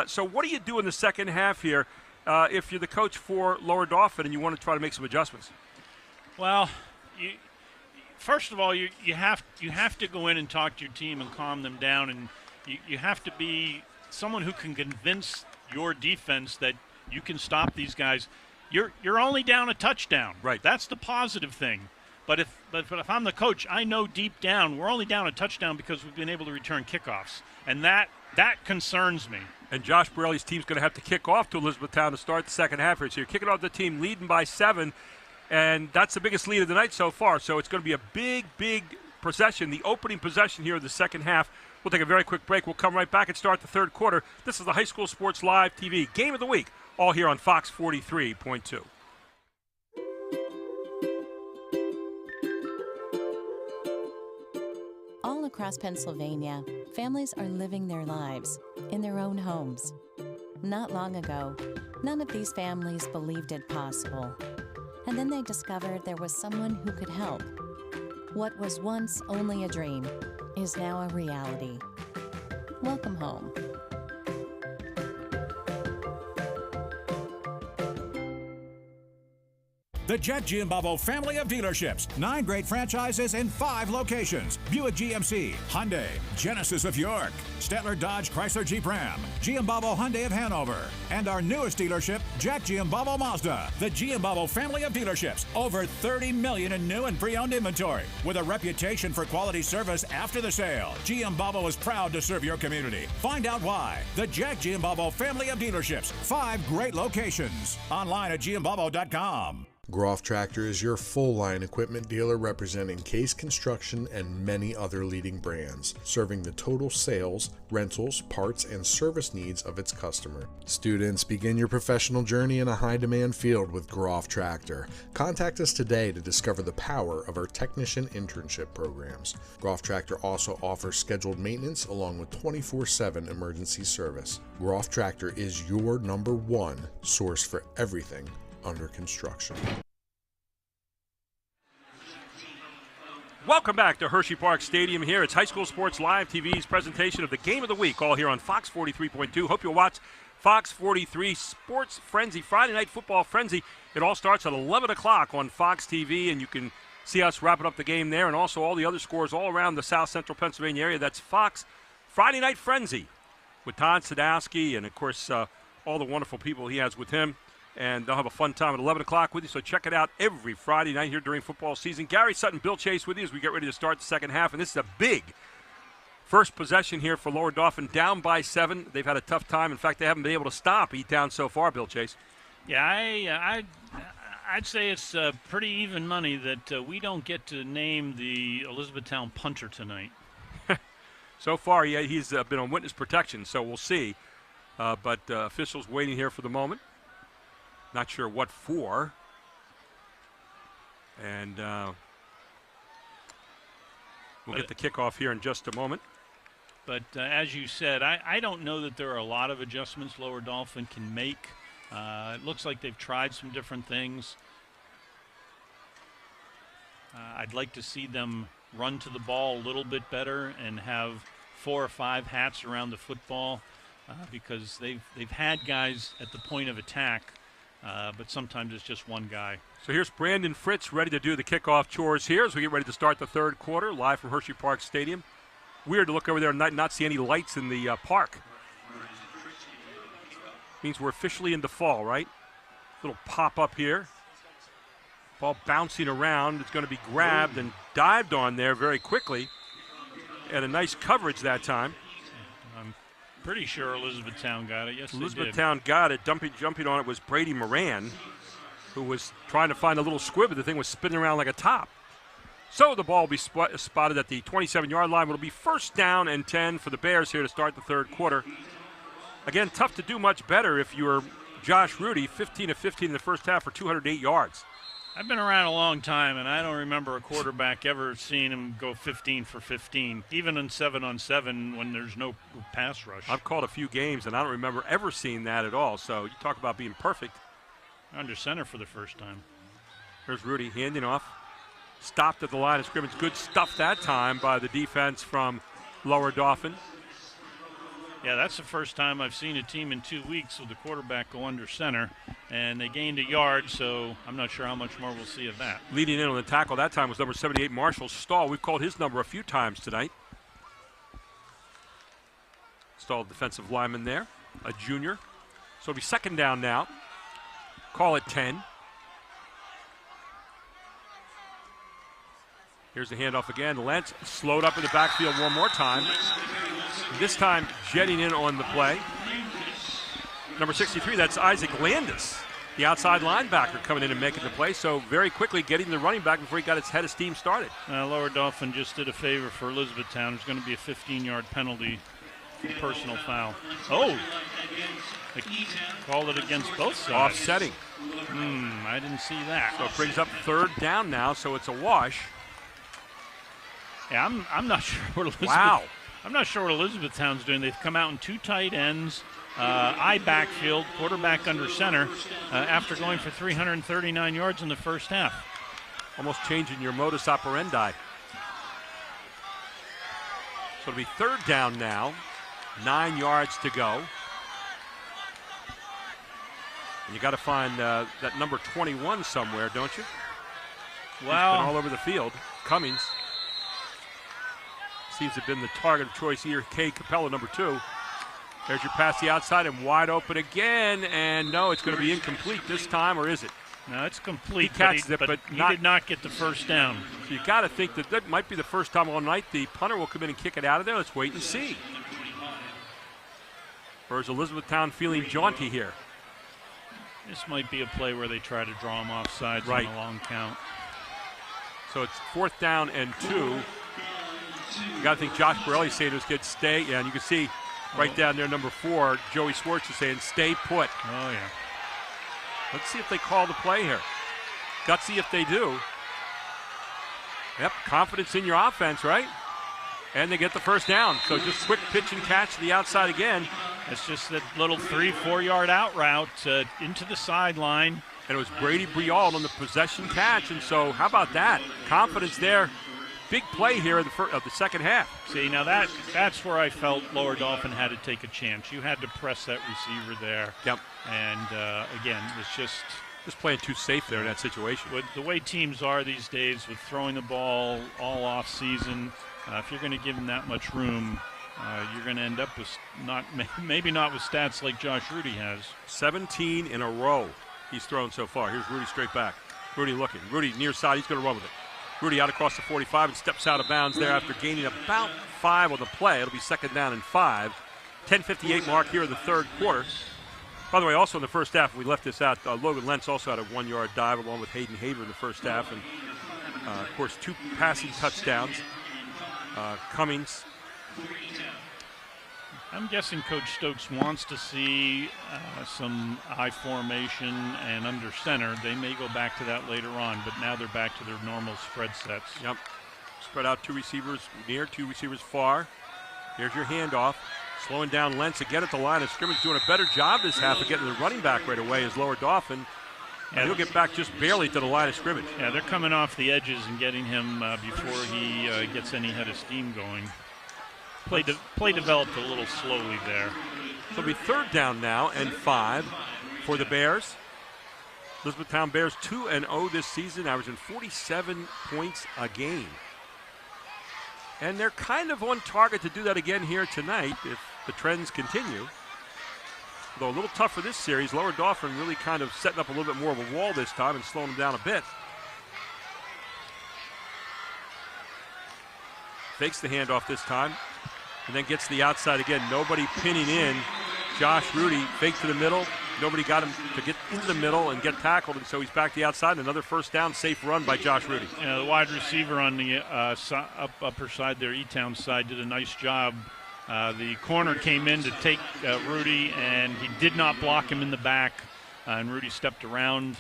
So what do you do in the second half here if you're the coach for Lower Dauphin and you want to try to make some adjustments? Well, first of all, you have to go in and talk to your team and calm them down, and you have to be someone who can convince your defense that you can stop these guys. You're only down a touchdown. Right. That's the positive thing. But if I'm the coach, I know deep down we're only down a touchdown because we've been able to return kickoffs, and that concerns me. And Josh Borelli's team's going to have to kick off to Elizabethtown to start the second half here. So you're kicking off the team leading by 7, and that's the biggest lead of the night so far. So it's going to be a big, big possession, the opening possession here of the second half. We'll take a very quick break. We'll come right back and start the third quarter. This is the High School Sports Live TV Game of the Week, all here on Fox 43.2. All across Pennsylvania, families are living their lives in their own homes. Not long ago, none of these families believed it possible. And then they discovered there was someone who could help. What was once only a dream is now a reality. Welcome home. The Jet Giambavo family of dealerships. 9 great franchises in 5 locations. Buick GMC, Hyundai, Genesis of York, Stettler Dodge Chrysler Jeep Ram, Giambavo Hyundai of Hanover, and our newest dealership, Jack Giambavo Mazda. The Giambavo family of dealerships. Over 30 million in new and pre-owned inventory. With a reputation for quality service after the sale, Giambavo is proud to serve your community. Find out why. The Jack Giambavo family of dealerships. 5 great locations. Online at giambavo.com. Groff Tractor is your full-line equipment dealer representing Case Construction and many other leading brands, serving the total sales, rentals, parts, and service needs of its customer. Students, begin your professional journey in a high-demand field with Groff Tractor. Contact us today to discover the power of our technician internship programs. Groff Tractor also offers scheduled maintenance along with 24/7 emergency service. Groff Tractor is your #1 source for everything under construction. Welcome back to Hersheypark Stadium here. It's High School Sports Live TV's presentation of the Game of the Week, all here on Fox 43.2. Hope you'll watch Fox 43 Sports Frenzy, Friday Night Football Frenzy. It all starts at 11 o'clock on Fox TV, and you can see us wrapping up the game there and also all the other scores all around the South Central Pennsylvania area. That's Fox Friday Night Frenzy with Todd Sadowski and, of course, all the wonderful people he has with him. And they'll have a fun time at 11 o'clock with you, so check it out every Friday night here during football season. Gary Sutton, Bill Chase with you as we get ready to start the second half. And this is a big first possession here for Lower Dauphin, down by 7. They've had a tough time. In fact, they haven't been able to stop E-Town so far, Bill Chase. Yeah, I'd say it's pretty even money that we don't get to name the Elizabethtown punter tonight. So far, yeah, he's been on witness protection, so we'll see. But officials waiting here for the moment. Not sure what for. And we'll get the kickoff here in just a moment. But as you said, I don't know that there are a lot of adjustments Lower Dauphin can make. It looks like they've tried some different things. I'd like to see them run to the ball a little bit better and have 4 or 5 hats around the football because they've had guys at the point of attack. But sometimes it's just one guy. So here's Brandon Fritz ready to do the kickoff chores here as we get ready to start the third quarter, live from Hersheypark Stadium. Weird to look over there and not see any lights in the park. Means we're officially into fall, right? Little pop-up here. Ball bouncing around. It's going to be grabbed and dived on there very quickly. And a nice coverage that time. Pretty sure Elizabethtown got it. Yes, Elizabethtown got it. Jumping on it was Brady Moran, who was trying to find a little squib, but the thing was spinning around like a top. So the ball will be spotted at the 27-yard line. It'll be first down and 10 for the Bears here to start the third quarter. Again, tough to do much better if you're Josh Rudy, 15 of 15 in the first half for 208 yards. I've been around a long time, and I don't remember a quarterback ever seeing him go 15 for 15, even in 7-on-7 when there's no pass rush. I've called a few games, and I don't remember ever seeing that at all. So you talk about being perfect. Under center for the first time. There's Rudy handing off. Stopped at the line of scrimmage. Good stuff that time by the defense from Lower Dauphin. Yeah, that's the first time I've seen a team in 2 weeks with the quarterback go under center, and they gained a yard, so I'm not sure how much more we'll see of that. Leading in on the tackle that time was number 78, Marshall Stahl. We've called his number a few times tonight. Stahl, defensive lineman there, a junior. So it'll be second down now. Call it 10. Here's the handoff again. Lentz slowed up in the backfield one more time. This time jetting in on the play. Number 63, that's Isaac Landis, the outside linebacker, coming in and making the play. So very quickly getting the running back before he got his head of steam started. Lower Dauphin just did a favor for Elizabethtown. There's going to be a 15-yard penalty for personal foul. Oh, they called it against both sides. Offsetting. I didn't see that. So it brings up third down now, so it's a wash. Yeah, I'm not sure what I'm not sure what Elizabethtown's doing. They've come out in two tight ends, I backfield, quarterback under center, after going for 339 yards in the first half. Almost changing your modus operandi. So it'll be third down now, 9 yards to go. And you got to find that number 21 somewhere, don't you? Well, he's been all over the field. Cummings seems to have been the target of choice here. Kay Capella, number 2. There's your pass the outside and wide open again. And no, it's going to be incomplete this time, or is it? No, it's complete. He catches it, but he did not get the first down. So you got to think that might be the first time all night the punter will come in and kick it out of there. Let's wait and see. Or is Elizabethtown feeling jaunty here? This might be a play where they try to draw him off sides on a long count. So it's fourth down and 2. You got to think Josh Borelli saying to his kids, stay. Yeah, and you can see right down there, number 4, Joey Swartz is saying, stay put. Oh, yeah. Let's see if they call the play here. Gutsy if they do. Yep, confidence in your offense, right? And they get the first down. So just quick pitch and catch to the outside again. It's just that little 3-4 yard out route into the sideline. And it was Brady Briald on the possession catch. And so how about that? Confidence there. Big play here of the second half. See, now that's where I felt Lower Dauphin had to take a chance. You had to press that receiver there. Yep. And, again, it's just playing too safe there in that situation. With the way teams are these days with throwing the ball all off season, if you're going to give them that much room, you're going to end up with maybe not with stats like Josh Rudy has. 17 in a row he's thrown so far. Here's Rudy straight back. Rudy looking. Rudy near side. He's going to run with it. Rudy out across the 45 and steps out of bounds there after gaining about 5 on the play. It'll be second down and 5. 10:58 mark here in the third quarter. By the way, also in the first half, we left this out. Logan Lentz also had a 1-yard dive along with Hayden Haver in the first half. And, of course, 2 passing touchdowns. Cummings. I'm guessing Coach Stokes wants to see some I formation and under center. They may go back to that later on, but now they're back to their normal spread sets. Yep. Spread out 2 receivers near, 2 receivers far. Here's your handoff. Slowing down Lentz again at the line of scrimmage, doing a better job this half of getting the running back right away as Lower Dauphin. And he'll get back just barely to the line of scrimmage. Yeah, they're coming off the edges and getting him before he gets any head of steam going. Play developed a little slowly there. So it'll be third down now and 5 for the Bears. Elizabethtown Bears 2-0 this season, averaging 47 points a game. And they're kind of on target to do that again here tonight if the trends continue. Although a little tough for this series, Lower Dauphin really kind of setting up a little bit more of a wall this time and slowing them down a bit. Fakes the handoff this time. And then gets to the outside again. Nobody pinning in. Josh Rudy faked to the middle. Nobody got him to get into the middle and get tackled, and so he's back to the outside. And another first down, safe run by Josh Rudy. Yeah, the wide receiver on the upper side there, E-Town side, did a nice job. The corner came in to take Rudy, and he did not block him in the back. And Rudy stepped around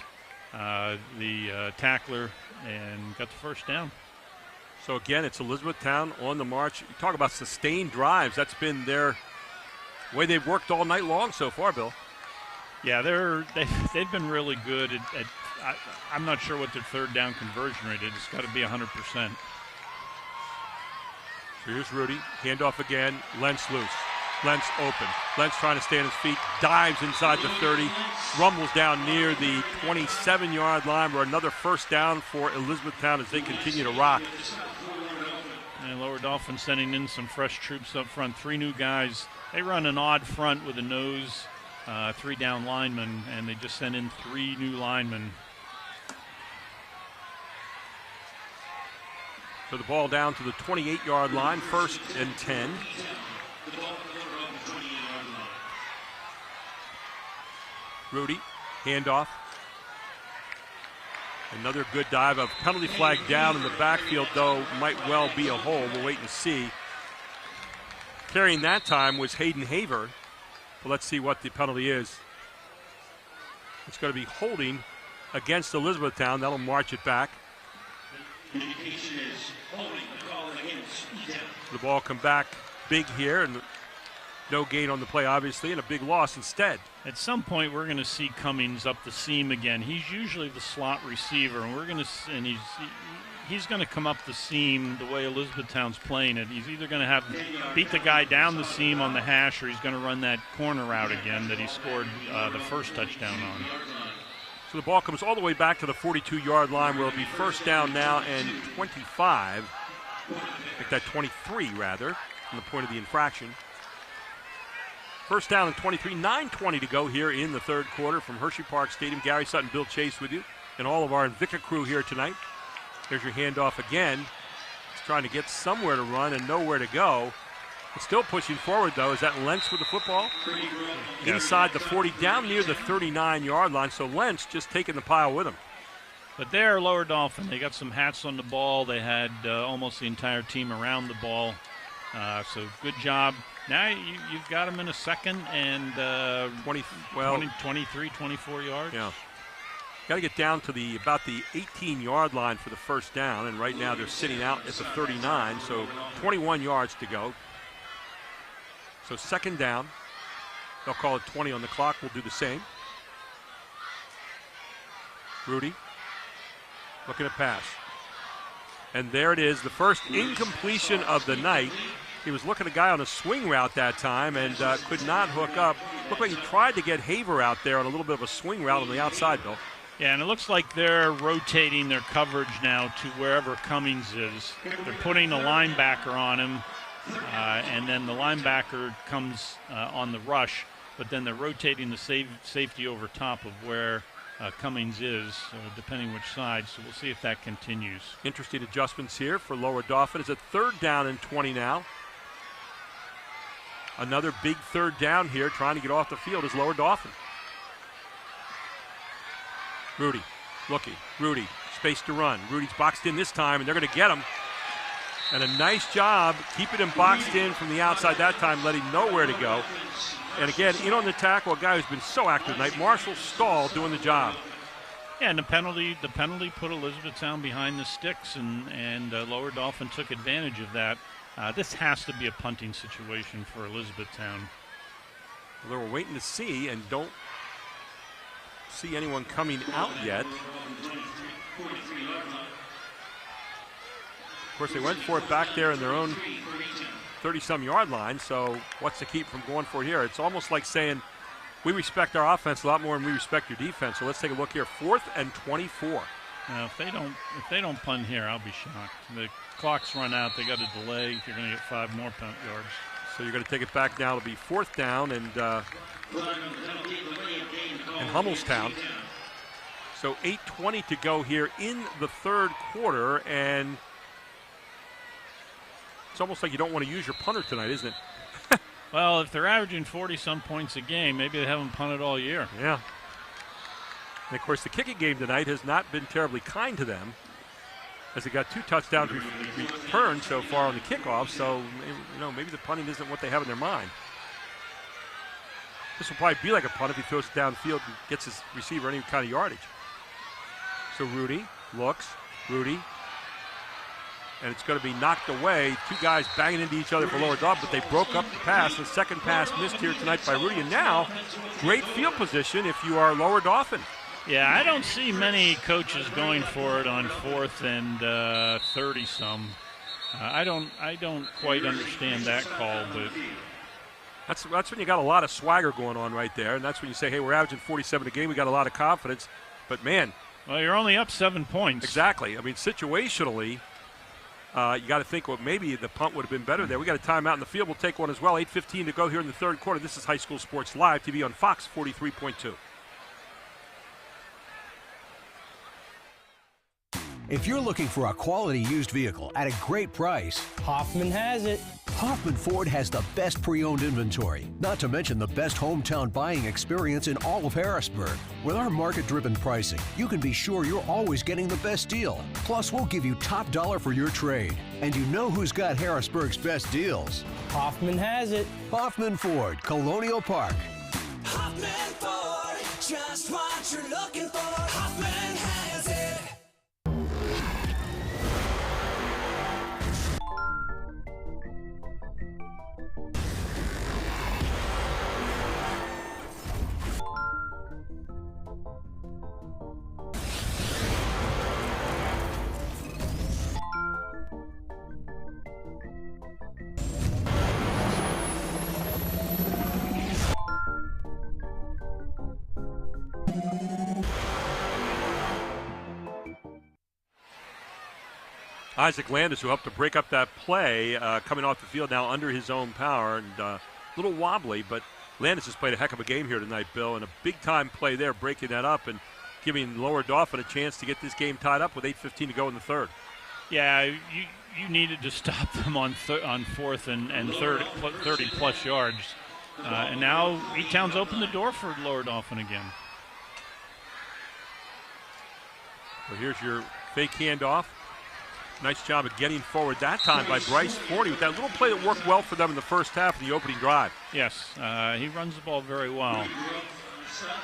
the tackler and got the first down. So again, it's Elizabethtown on the march. You talk about sustained drives. That's been their way they've worked all night long so far, Bill. Yeah, they've been really good at I'm not sure what their third down conversion rate is. It's got to be 100%. So here's Rudy. Handoff again. Lentz loose. Lentz open. Lentz trying to stay on his feet. Dives inside the 30. Rumbles down near the 27-yard line for another first down for Elizabethtown as they continue to rock. And Lower Dauphin sending in some fresh troops up front. 3 new guys. They run an odd front with a nose, 3 down linemen, and they just sent in 3 new linemen. So the ball down to the 28-yard line, 1st and 10. Rudy, handoff. Another good dive. A penalty flag down in the backfield, though, might well be a hole. We'll wait and see. Carrying that time was Hayden Haver. But let's see what the penalty is. It's going to be holding against Elizabethtown. That'll march it back. The ball come back big here, and no gain on the play, obviously, and a big loss instead. At some point, we're going to see Cummings up the seam again. He's usually the slot receiver, and he's going to come up the seam the way Elizabethtown's playing it. He's either going to have beat the guy down the seam on the hash, or he's going to run that corner route again that he scored the first touchdown on. So the ball comes all the way back to the 42-yard line, where it'll be first down now and 25. Make that 23, rather, from the point of the infraction. First down and 23, 9:20 to go here in the third quarter from Hersheypark Stadium. Gary Sutton, Bill Chase with you, and all of our Invicta crew here tonight. There's your handoff again. He's trying to get somewhere to run and nowhere to go. But still pushing forward, though. Is that Lentz with the football? Yes. Inside the 40, down near the 39-yard line. So Lentz just taking the pile with him. But they're Lower Dauphin. They got some hats on the ball. They had almost the entire team around the ball. So good job. Now you've got them in a second and 23, 24 yards. Yeah. Got to get down to about the 18-yard line for the first down, and right now they're sitting out at the 39, so 21 yards to go. So second down. They'll call it 20 on the clock. We'll do the same. Rudy looking to pass. And there it is, the first incompletion of the night. He was looking at a guy on a swing route that time and could not hook up. Looked like he tried to get Haver out there on a little bit of a swing route on the outside, Bill. Yeah, and it looks like they're rotating their coverage now to wherever Cummings is. They're putting a linebacker on him, and then the linebacker comes on the rush, but then they're rotating the safety over top of where Cummings is, depending which side, so we'll see if that continues. Interesting adjustments here for Lower Dauphin. It's a third down and 20 now. Another big third down here, trying to get off the field is Lower Dauphin. Rudy looking. Rudy, space to run. Rudy's boxed in this time, and they're going to get him. And a nice job keeping him boxed in from the outside that time, letting nowhere to go. And again, in on the tackle, a guy who's been so active tonight, Marshall Stahl, doing the job. Yeah, and the penalty put Elizabethtown behind the sticks, and Lower Dauphin took advantage of that. This has to be a punting situation for Elizabethtown. Well, they were waiting to see and don't see anyone coming out yet. Of course, they went for it back there in their own 30-some yard line, so what's to keep from going for it here? It's almost like saying, we respect our offense a lot more than we respect your defense. So let's take a look here. 4th and 24. Now, if they don't punt here, I'll be shocked. The clock's run out. They got a delay. You're going to get 5 more punt yards. So you're going to take it back now to be 4th down and Hummelstown. So 8:20 to go here in the third quarter, and it's almost like you don't want to use your punter tonight, isn't it? Well, if they're averaging 40-some points a game, maybe they haven't punted all year. Yeah. And, of course, the kicking game tonight has not been terribly kind to them, as they got 2 touchdowns returned so far on the kickoff, so maybe the punting isn't what they have in their mind. This will probably be like a punt if he throws it downfield and gets his receiver any kind of yardage. So Rudy looks, Rudy, and it's going to be knocked away. Two guys banging into each other for lower Dauphin, but they broke up the pass. The second pass missed here tonight by Rudy, and now great field position if you are lower Dauphin. Yeah, I don't see many coaches going for it on 4th and 30-some. I don't quite understand that call, but that's when you got a lot of swagger going on right there, and that's when you say, hey, we're averaging 47 a game. We got a lot of confidence, but man, well, you're only up 7 points. Exactly. I mean, situationally, you got to think, well, maybe the punt would have been better there. We got a timeout in the field. We'll take one as well. 8:15 to go here in the third quarter. This is High School Sports Live TV on Fox 43.2. If you're looking for a quality used vehicle at a great price, Hoffman has it. Hoffman Ford has the best pre-owned inventory, not to mention the best hometown buying experience in all of Harrisburg. With our market-driven pricing, you can be sure you're always getting the best deal. Plus, we'll give you top dollar for your trade. And you know who's got Harrisburg's best deals? Hoffman has it. Hoffman Ford, Colonial Park. Hoffman Ford, just what you're looking for. Hoffman has it. Isaac Landis, who helped to break up that play, coming off the field now under his own power, and a little wobbly, but Landis has played a heck of a game here tonight, Bill, and a big-time play there, breaking that up and giving Lower Dauphin a chance to get this game tied up with 8:15 to go in the third. Yeah, you needed to stop them on 4th and 30-plus yards, and now E-Town's opened the door for Lower Dauphin again. Well, here's your fake handoff. Nice job of getting forward that time by Bryce Forney with that little play that worked well for them in the first half of the opening drive. Yes, he runs the ball very well.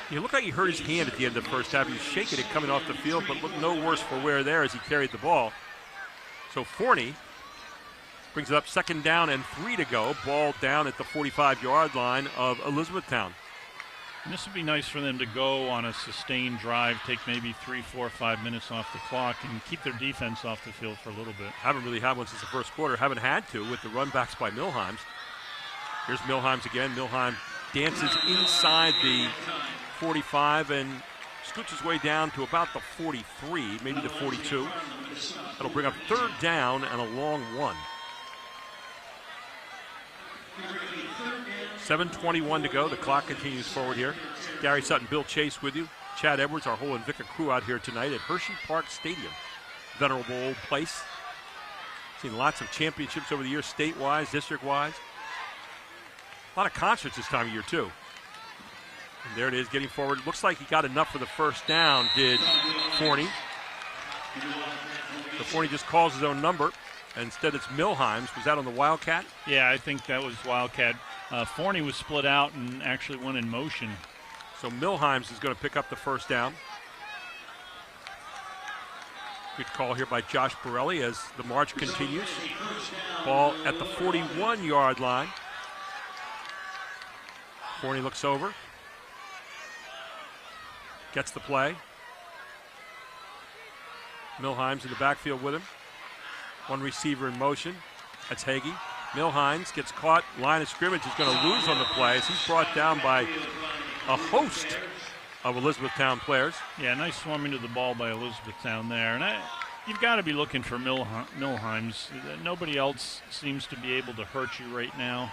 He looked like he hurt his hand at the end of the first half. He was shaking it coming off the field, but looked no worse for wear there as he carried the ball. So Forney brings it up 2nd down and 3 to go. Ball down at the 45-yard line of Elizabethtown. And this would be nice for them to go on a sustained drive, take maybe 3, 4, 5 minutes off the clock, and keep their defense off the field for a little bit. Haven't really had one since the first quarter. Haven't had to with the runbacks by Milheims. Here's Milheims again. Milheim dances inside the 45 and scoots his way down to about the 43, maybe the 42. That'll bring up 3rd down and a long one. 7:21 to go. The clock continues forward here. Gary Sutton, Bill Chase with you. Chad Edwards, our whole Invicta crew out here tonight at Hersheypark Stadium. Venerable old place. Seen lots of championships over the years, state-wise, district-wise. A lot of concerts this time of year, too. And there it is, getting forward. Looks like he got enough for the first down, did Forney. So Forney just calls his own number. Instead, it's Milheims. Was that on the Wildcat? Yeah, I think that was Wildcat. Forney was split out and actually went in motion. So Milheims is going to pick up the first down. Good call here by Josh Borelli as the march continues. Ball at the 41-yard line. Forney looks over. Gets the play. Milheims in the backfield with him. One receiver in motion. That's Hagee. Milheims gets caught. Line of scrimmage is going to lose on the play as he's brought down by a host of Elizabethtown players. Yeah, nice swarming to the ball by Elizabethtown there. And you've got to be looking for Milheims. Nobody else seems to be able to hurt you right now.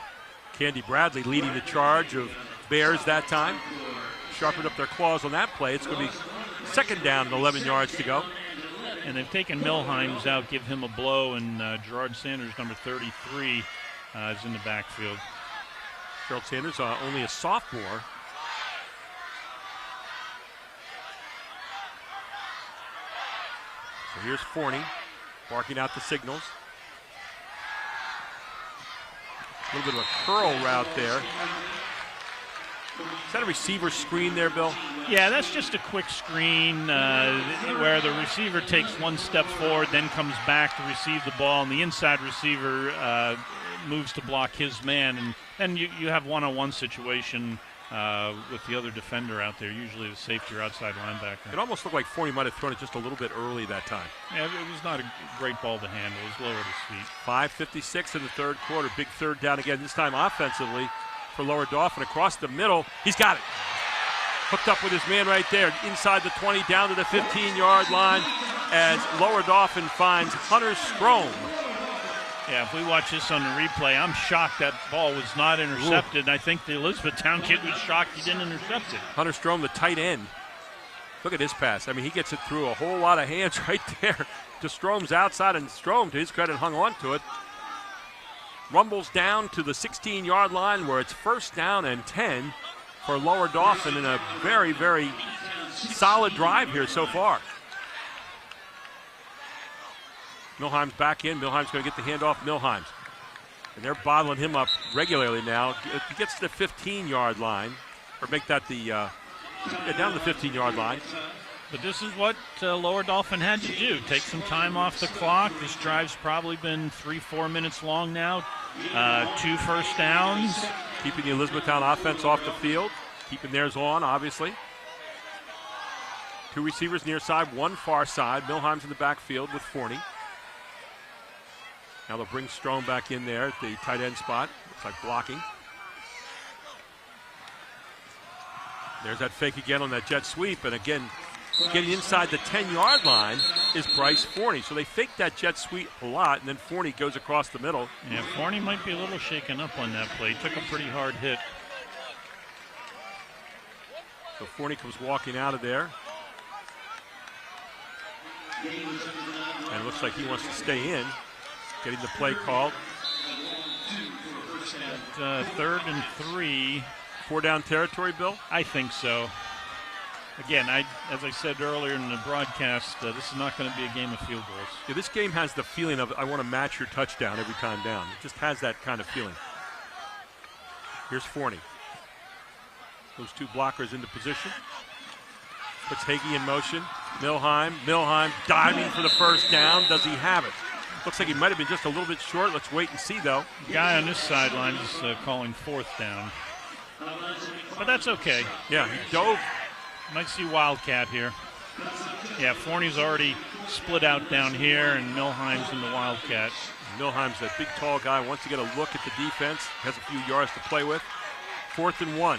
Candy Bradley leading the charge of Bears that time. Sharpened up their claws on that play. It's going to be 2nd down and 11 yards to go. And they've taken Milheims out, give him a blow, and Gerard Sanders, number 33, is in the backfield. Gerald Sanders, only a sophomore. So here's Forney, barking out the signals. A little bit of a curl route there. Is that a receiver screen there, Bill? Yeah, that's just a quick screen where the receiver takes one step forward, then comes back to receive the ball, and the inside receiver moves to block his man. And then you have one-on-one situation with the other defender out there, usually the safety or outside linebacker. It almost looked like Forney might have thrown it just a little bit early that time. Yeah, it was not a great ball to handle. It was low at his feet. 5:56 in the third quarter. Big third down again, this time offensively for Lower Dauphin. Across the middle, he's got it. Hooked up with his man right there, inside the 20, down to the 15-yard line as Lower Dauphin finds Hunter Strome. Yeah, if we watch this on the replay, I'm shocked that ball was not intercepted. I think the Elizabethtown kid was shocked he didn't intercept it. Hunter Strome, the tight end. Look at his pass. I mean, he gets it through a whole lot of hands right there to Strome's outside, and Strome, to his credit, hung on to it. Rumbles down to the 16-yard line where it's first down and 10 for Lower Dauphin in a very, very solid drive here so far. Milheim's back in. Milheim's going to get the handoff. Milheim's. And they're bottling him up regularly now. He gets to the 15-yard line, or make that down to the 15-yard line. But this is what Lower Dauphin had to do. Take some time off the clock. This drive's probably been 3-4 minutes long now. 2 first downs. Keeping the Elizabethtown offense off the field. Keeping theirs on, obviously. 2 receivers near side, 1 far side. Milheim's in the backfield with Forney. Now they'll bring Strome back in there at the tight end spot. Looks like blocking. There's that fake again on that jet sweep. And again, getting inside the 10-yard line is Bryce Forney. So they faked that jet sweep a lot, and then Forney goes across the middle. Yeah, Forney might be a little shaken up on that play. He took a pretty hard hit. So Forney comes walking out of there. And it looks like he wants to stay in. Getting the play called. 3rd and 3. 4 down territory, Bill? I think so. Again, as I said earlier in the broadcast, this is not going to be a game of field goals. Yeah, this game has the feeling of, I want to match your touchdown every time down. It just has that kind of feeling. Here's Forney. Those 2 blockers into position. Puts Hagee in motion. Milheim diving for the first down. Does he have it? Looks like he might have been just a little bit short. Let's wait and see, though. The guy on this sideline is calling 4th down. But that's okay. Yeah, he dove. Might see Wildcat here. Yeah, Forney's already split out down here, and Milheim's in the Wildcat. Milheim's that big, tall guy. Wants to get a look at the defense. Has a few yards to play with. 4th and 1.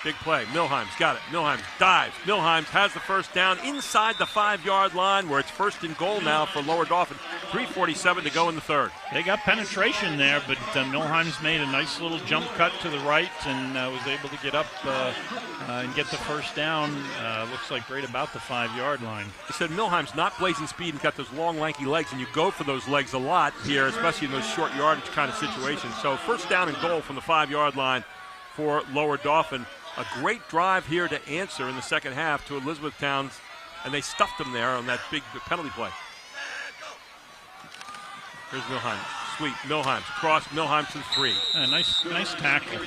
Big play. Milheim's got it. Milheim dives. Milheim has the first down inside the 5-yard line where it's 1st and goal now for Lower Dauphin. 3:47 to go in the 3rd. They got penetration there, but Milheim's made a nice little jump cut to the right and was able to get up and get the first down. Looks like right about the 5-yard line. He said Milheim's not blazing speed and got those long, lanky legs, and you go for those legs a lot here, especially in those short yardage kind of situations. So 1st down and goal from the 5-yard line for Lower Dauphin. A great drive here to answer in the second half to Elizabethtown's, and they stuffed them there on that big penalty play. Here's Milheim. Sweep. Milheim's across. Milheim to the 3. Nice tackle.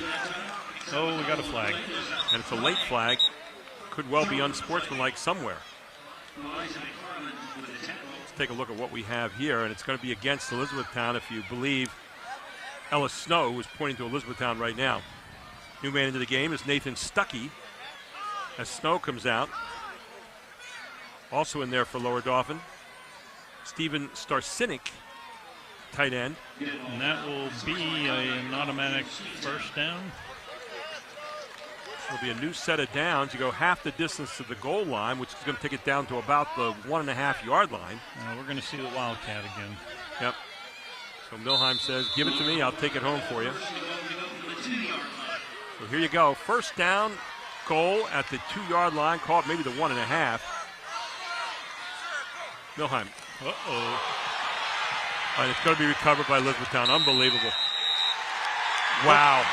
Oh, we got a flag. And it's a late flag. Could well be unsportsmanlike somewhere. Let's take a look at what we have here, and it's going to be against Elizabethtown if you believe Ellis Snow, who's pointing to Elizabethtown right now. New man into the game is Nathan Stuckey as Snow comes out. Also in there for Lower Dauphin, Steven Starsinik, tight end. And that will be an automatic first down. It'll be a new set of downs. You go half the distance to the goal line, which is going to take it down to about the 1.5-yard line. We're going to see the Wildcat again. Yep. So Milheim says, give it to me, I'll take it home for you. So here you go. First down, goal at the 2-yard line. Call it maybe the 1.5. Milheim. Uh-oh. And it's going to be recovered by Elizabethtown. Unbelievable. Wow.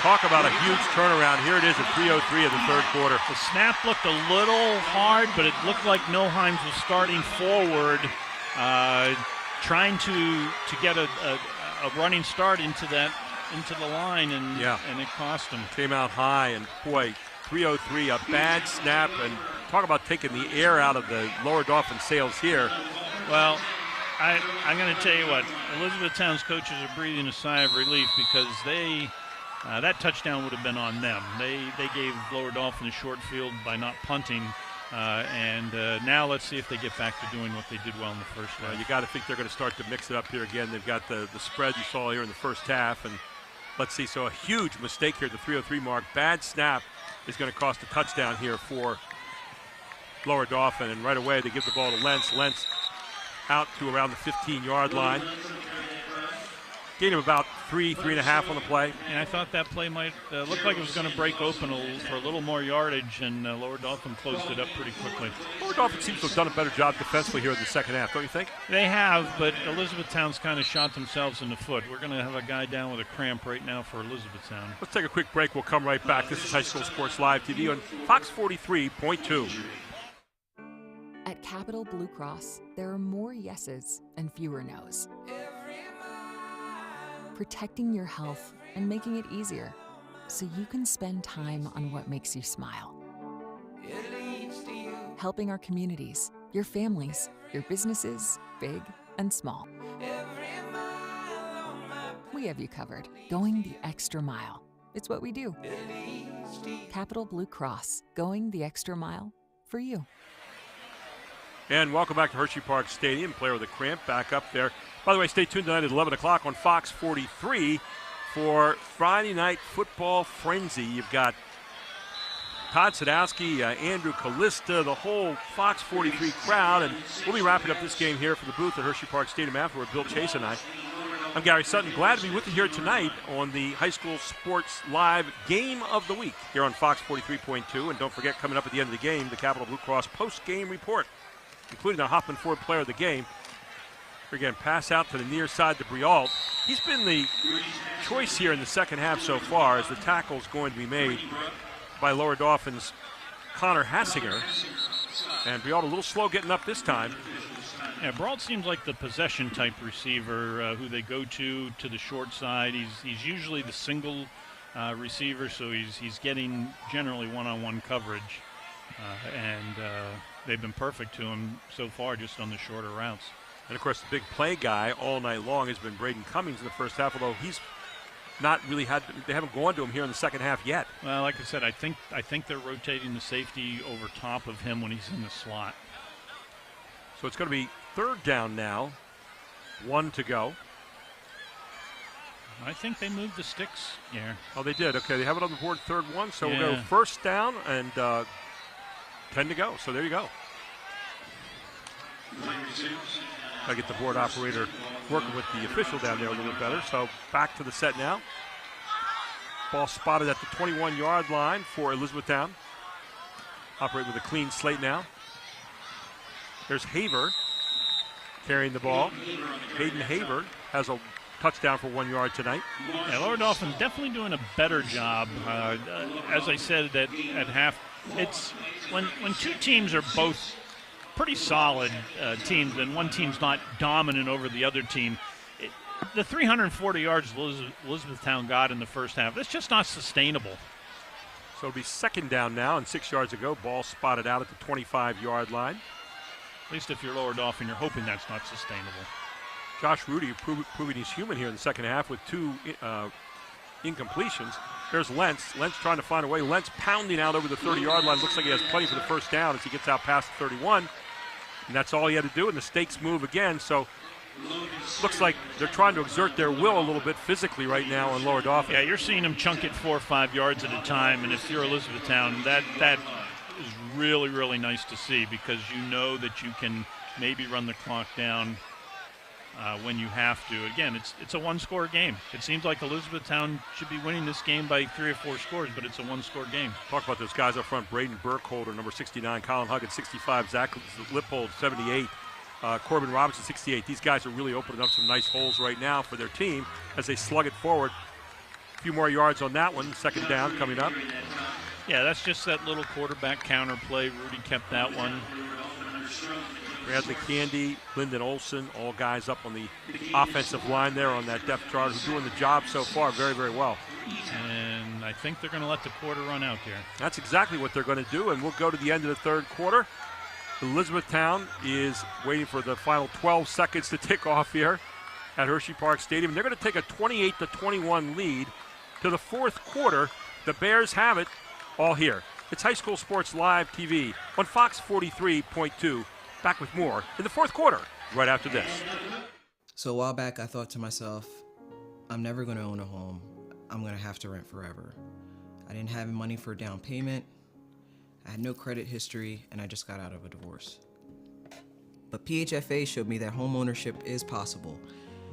Talk about a huge turnaround. Here it is at 3:03 of the 3rd quarter. The snap looked a little hard, but it looked like Milheim was starting forward, trying to get a running start into that into the line, and it cost him. Came out high, and boy, 303, a bad snap, and talk about taking the air out of the Lower Dauphin sails here. Well, I'm going to tell you what, Elizabethtown's coaches are breathing a sigh of relief because that touchdown would have been on them. They gave Lower Dauphin a short field by not punting, and now let's see if they get back to doing what they did well in the first half. You got to think they're going to start to mix it up here again. They've got the spread you saw here in the first half, and let's see. So a huge mistake here at the 3:03 mark. Bad snap is going to cost a touchdown here for Lower Dauphin, and right away they give the ball to Lentz. Lentz out to around the 15-yard line. Gained him about 3.5 on the play. And I thought that play might look like it was going to break open for a little more yardage, and Lower Dauphin closed it up pretty quickly. Lower Dauphin seems to have done a better job defensively here in the second half, don't you think? They have, but Elizabethtown's kind of shot themselves in the foot. We're going to have a guy down with a cramp right now for Elizabethtown. Let's take a quick break. We'll come right back. This is High School Sports Live TV on Fox 43.2. At Capital Blue Cross, there are more yeses and fewer nos. Protecting your health and making it easier so you can spend time on what makes you smile. Helping our communities, your families, your businesses, big and small. We have you covered, going the extra mile. It's what we do. Capital Blue Cross, going the extra mile for you. And welcome back to Hersheypark Stadium. Player with a cramp back up there. By the way, stay tuned tonight at 11 o'clock on Fox 43 for Friday Night Football Frenzy. You've got Todd Sadowski, Andrew Kalista, the whole Fox 43 crowd, and we'll be wrapping up this game here from the booth at Hersheypark Stadium afterward. Bill Chase and I. I'm Gary Sutton. Glad to be with you here tonight on the High School Sports Live Game of the Week here on Fox 43.2. And don't forget, coming up at the end of the game, the Capital Blue Cross post-game report, including the Hoffman Ford player of the game. Again, pass out to the near side to Briault. He's been the choice here in the second half so far, as the tackle is going to be made by Lower Dauphin's Connor Hassinger. And Briault a little slow getting up this time. Yeah, Briault seems like the possession-type receiver who they go to the short side. He's usually the single receiver, so he's getting generally one-on-one coverage. And they've been perfect to him so far just on the shorter routes. And, of course, the big play guy all night long has been Braden Cummings in the first half, although he's not really they haven't gone to him here in the second half yet. Well, like I said, I think they're rotating the safety over top of him when he's in the slot. So it's going to be third down now, 1 to go. I think they moved the sticks. Yeah. Oh, they did. Okay, they have it on the board, third one. So yeah. We'll go first down and 10 to go. So there you go. I get the board operator working with the official down there a little bit better. So back to the set now. Ball spotted at the 21-yard line for Elizabethtown. Operate with a clean slate now. There's Haver carrying the ball. Hayden Haver has a touchdown for 1 yard tonight. Yeah, Lower Dauphin definitely doing a better job. As I said at half, it's when two teams are both pretty solid teams and one team's not dominant over the other team. The 340 yards Elizabethtown got in the first half, that's just not sustainable. So it'll be second down now and 6 yards ago. Ball spotted out at the 25-yard line. At least if you're Lower Dauphin, you're hoping that's not sustainable. Josh Rudy proving he's human here in the second half with 2 incompletions. There's Lentz. Lentz trying to find a way. Lentz pounding out over the 30-yard line. Looks like he has plenty for the first down as he gets out past the 31. And that's all he had to do, and the stakes move again. So looks like they're trying to exert their will a little bit physically right now on Lower Dauphin. Yeah, you're seeing them chunk it 4 or 5 yards at a time, and if you're Elizabethtown, that is really, really nice to see, because you know that you can maybe run the clock down when you have to. Again, it's a one-score game. It seems like Elizabethtown should be winning this game by 3 or 4 scores, but it's a one-score game. Talk about those guys up front. Braden Burkholder, number 69, Colin Huggins, 65, Zach Lippold, 78, Corbin Robinson, 68. These guys are really opening up some nice holes right now for their team as they slug it forward. A few more yards on that one. Second down coming up. Yeah, that's just that little quarterback counter play. Rudy kept that one. Bradley Candy, Lyndon Olson, all guys up on the offensive line there on that depth chart who are doing the job so far very, very well. And I think they're going to let the quarter run out here. That's exactly what they're going to do, and we'll go to the end of the third quarter. Elizabethtown is waiting for the final 12 seconds to tick off here at Hersheypark Stadium. They're going to take a 28-21 lead to the fourth quarter. The Bears have it all here. It's High School Sports Live TV on Fox 43.2. Back with more in the fourth quarter right after this. So a while back, I thought to myself, I'm never going to own a home. I'm going to have to rent forever. I didn't have money for a down payment. I had no credit history, and I just got out of a divorce. But PHFA showed me that home ownership is possible.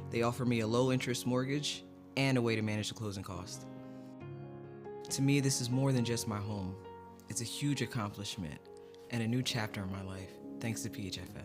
They offer me a low-interest mortgage and a way to manage the closing cost. To me, this is more than just my home. It's a huge accomplishment and a new chapter in my life, thanks to PHFA.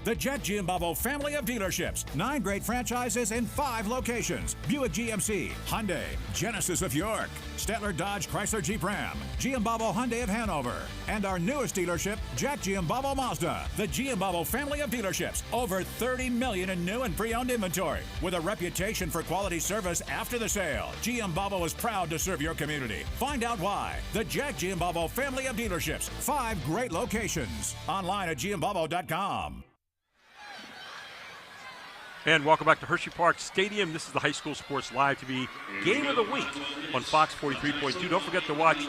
The Jet Giambavo family of dealerships. 9 great franchises in 5 locations. Buick GMC, Hyundai, Genesis of York, Stettler Dodge Chrysler Jeep Ram, Giambavo Hyundai of Hanover, and our newest dealership, Jet Giambavo Mazda. The Giambavo family of dealerships. Over 30 million in new and pre-owned inventory. With a reputation for quality service after the sale, Giambavo is proud to serve your community. Find out why. The Jet Giambavo family of dealerships. 5 great locations. Online at giambavo.com. And welcome back to Hersheypark Stadium. This is the High School Sports Live TV Game of the Week on Fox 43.2. Don't forget to watch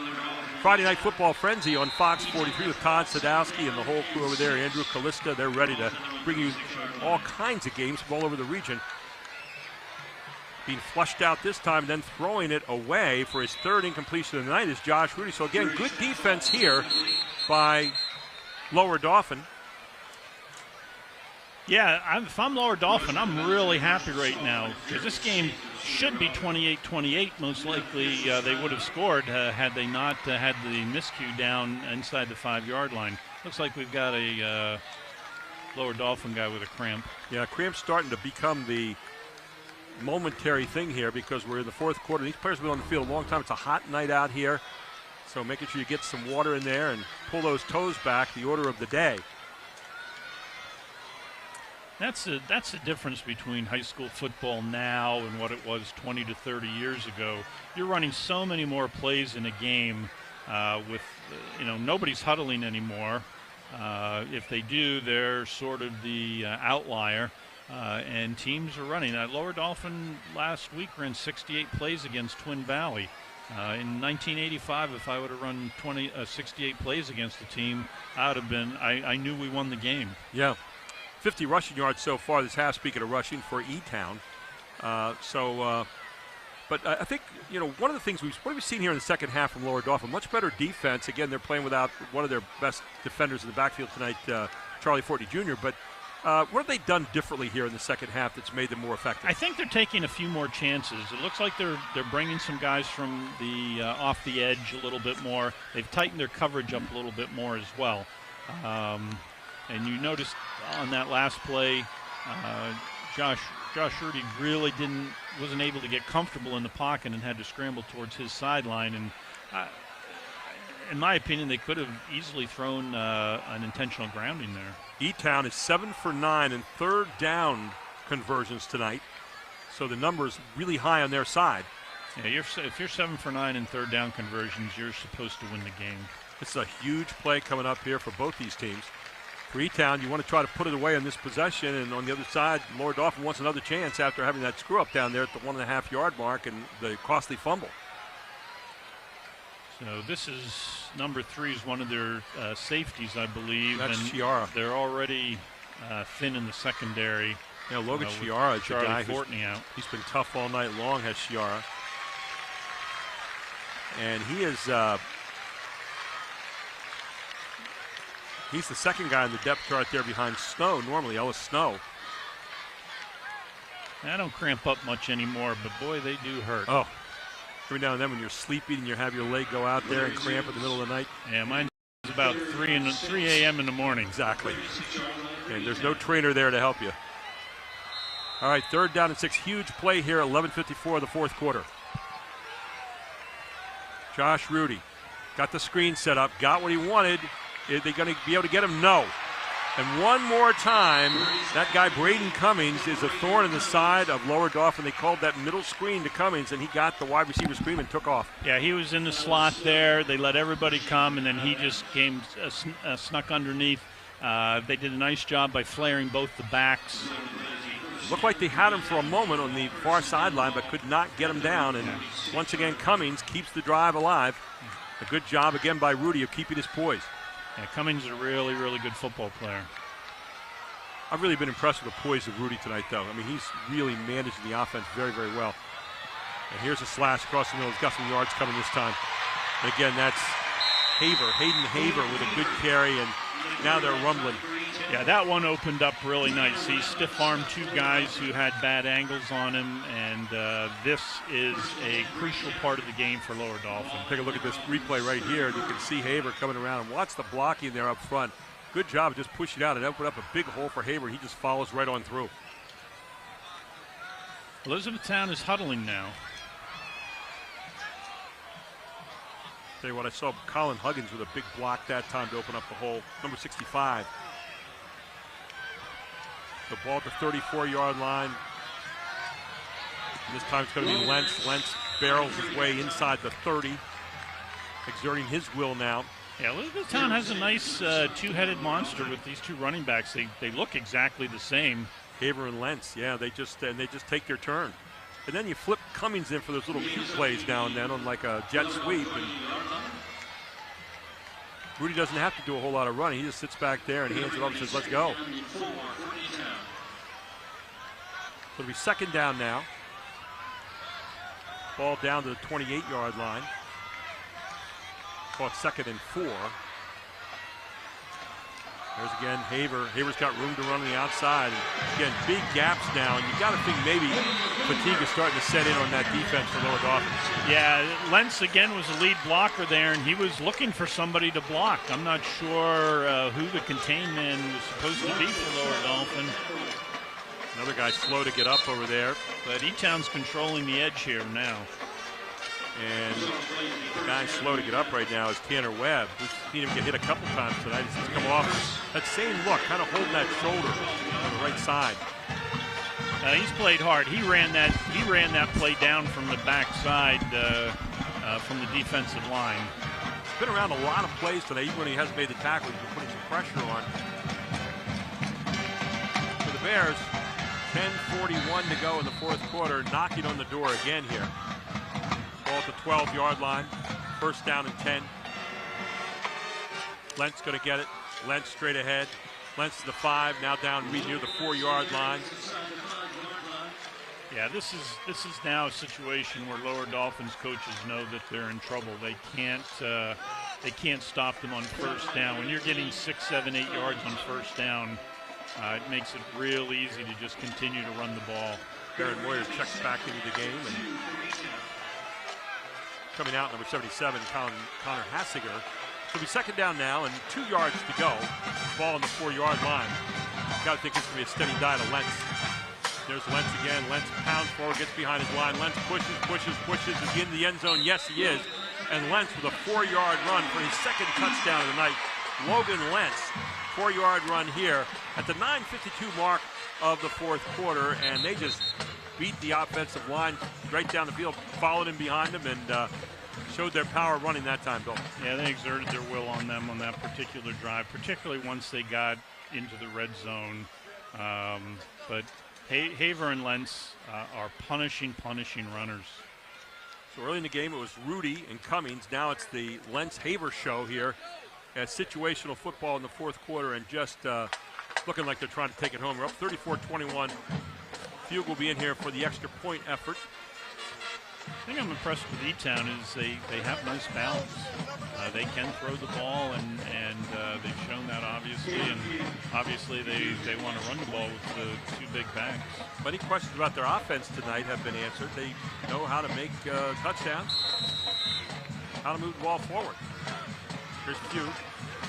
Friday Night Football Frenzy on Fox 43 with Todd Sadowski and the whole crew over there, Andrew Kalista. They're ready to bring you all kinds of games from all over the region. Being flushed out this time, then throwing it away for his third incompletion of the night is Josh Rudy. So again, good defense here by Lower Dauphin. Yeah, if I'm Lower Dauphin, I'm really happy right now because this game should be 28-28. Most likely they would have scored had they not had the miscue down inside the 5-yard line. Looks like we've got a Lower Dauphin guy with a cramp. Yeah, cramp's starting to become the momentary thing here because we're in the fourth quarter. These players have been on the field a long time. It's a hot night out here, so making sure you get some water in there and pull those toes back, the order of the day. That's the difference between high school football now and what it was 20 to 30 years ago. You're running so many more plays in a game with, nobody's huddling anymore. If they do, they're sort of the outlier, and teams are running. Lower Dauphin last week ran 68 plays against Twin Valley. In 1985, if I would have run 68 plays against a team, I knew we won the game. Yeah. 50 rushing yards so far this half, speaking of rushing, for E-Town. But I think, one of the things what have we seen here in the second half from Lower Dauphin? Much better defense. Again, they're playing without one of their best defenders in the backfield tonight, Charlie Fortney Jr., but what have they done differently here in the second half that's made them more effective? I think they're taking a few more chances. It looks like they're bringing some guys from the off the edge a little bit more. They've tightened their coverage up a little bit more as well. And you noticed on that last play, Josh Rudy really wasn't able to get comfortable in the pocket and had to scramble towards his sideline. And in my opinion, they could have easily thrown an intentional grounding there. E-Town is 7 for 9 in third down conversions tonight, so the number is really high on their side. Yeah, if you're 7 for 9 in third down conversions, you're supposed to win the game. It's a huge play coming up here for both these teams. For E-Town, you want to try to put it away on this possession, and on the other side, Lower Dauphin wants another chance after having that screw-up down there at the 1.5-yard mark and the costly fumble. So this is number 3 is one of their safeties, I believe. That's and Chiara. They're already thin in the secondary. Yeah, Logan Chiara is the guy Fortney out. He's been tough all night long, has Chiara. And he is he's the second guy in the depth chart there behind Snow, normally Ellis Snow. I don't cramp up much anymore, but boy, they do hurt. Oh, every now and then when you're sleepy and you have your leg go out there and cramp in the middle of the night. Yeah, mine is about 3 a.m. in the morning. Exactly. And there's no trainer there to help you. All right, 3rd down and 6. Huge play here, 11:54 of the fourth quarter. Josh Rudy got the screen set up, got what he wanted, Are they going to be able to get him? No. And one more time, that guy Braden Cummings is a thorn in the side of Lower Dauphin. They called that middle screen to Cummings, and he got the wide receiver screen and took off. Yeah, he was in the slot there. They let everybody come, and then he just came snuck underneath. They did a nice job by flaring both the backs. Looked like they had him for a moment on the far sideline, but could not get him down. And once again, Cummings keeps the drive alive. A good job again by Rudy of keeping his poise. Yeah, Cummings is a really, really good football player. I've really been impressed with the poise of Rudy tonight, though. I mean, he's really managing the offense very, very well. And here's a slash across the middle. He's got some yards coming this time. And again, that's Hayden Haver with a good carry, and now they're rumbling. Yeah, that one opened up really nice. He stiff-armed two guys who had bad angles on him, and this is a crucial part of the game for Lower Dauphin. Take a look at this replay right here, and you can see Haver coming around, and watch the blocking there up front. Good job just pushing out and open up a big hole for Haver. He just follows right on through. Elizabethtown is huddling now. Tell you what, I saw Colin Huggins with a big block that time to open up the hole. Number 65. The ball at the 34-yard line. And this time it's going to be Lentz. Lentz barrels his way inside the 30, exerting his will now. Yeah, Elizabethtown has a nice two-headed monster with these two running backs. They look exactly the same. Haver and Lentz, yeah, they just take their turn. And then you flip Cummings in for those little cute plays now and then on like a jet sweep. And Rudy doesn't have to do a whole lot of running. He just sits back there and hands it off and says, let's go. So it'll be second down now. Ball down to the 28-yard line. Call it 2nd and 4. There's again Haver. Haver's got room to run on the outside. And again, big gaps now, and you got to think maybe fatigue is starting to set in on that defense for Lower Dauphin. Yeah, Lentz again was the lead blocker there, and he was looking for somebody to block. I'm not sure who the contain man was supposed to be for Lower Dauphin. Another guy slow to get up over there. But E-Town's controlling the edge here now. And the guy slow to get up right now is Tanner Webb. We've seen him get hit a couple times tonight. He's come off that same look, kind of holding that shoulder on the right side. He's played hard. He ran that play down from the backside from the defensive line. He's been around a lot of plays today, even when he hasn't made the tackle. He's been putting some pressure on. For the Bears, 10:41 to go in the fourth quarter, knocking on the door again here. Ball at the 12-yard line, first down and 10. Lentz going to get it. Lentz straight ahead. Lentz to the 5, now down near the 4-yard line. Yeah, this is now a situation where Lower Dauphin's coaches know that they're in trouble. They can't stop them on first down. When you're getting 6, 7, 8 yards on first down, it makes it real easy to just continue to run the ball. Baron Moyer checks back into the game, and coming out, number 77, Connor Hassiger. It'll be second down now and 2 yards to go. Ball on the 4-yard line. Got to think this is going to be a steady dive to Lentz. There's Lentz again. Lentz pounds forward, gets behind his line. Lentz pushes. Is he in the end zone? Yes, he is. And Lentz with a 4-yard run for his second touchdown of the night. Logan Lentz, 4-yard run here at the 9:52 mark of the fourth quarter, and they just beat the offensive line right down the field, followed him behind them, and showed their power running that time, Bill. Yeah, they exerted their will on them on that particular drive, particularly once they got into the red zone. But Haver and Lentz are punishing runners. So early in the game, it was Rudy and Cummings. Now it's the Lentz-Haver show here at situational football in the fourth quarter, and just looking like they're trying to take it home. We're up 34-21. Field will be in here for the extra point effort. The thing I'm impressed with E-Town is they have nice balance. They can throw the ball, and they've shown that obviously. And obviously they want to run the ball with the two big backs. Any questions about their offense tonight have been answered. They know how to make touchdowns, how to move the ball forward. Here's Few,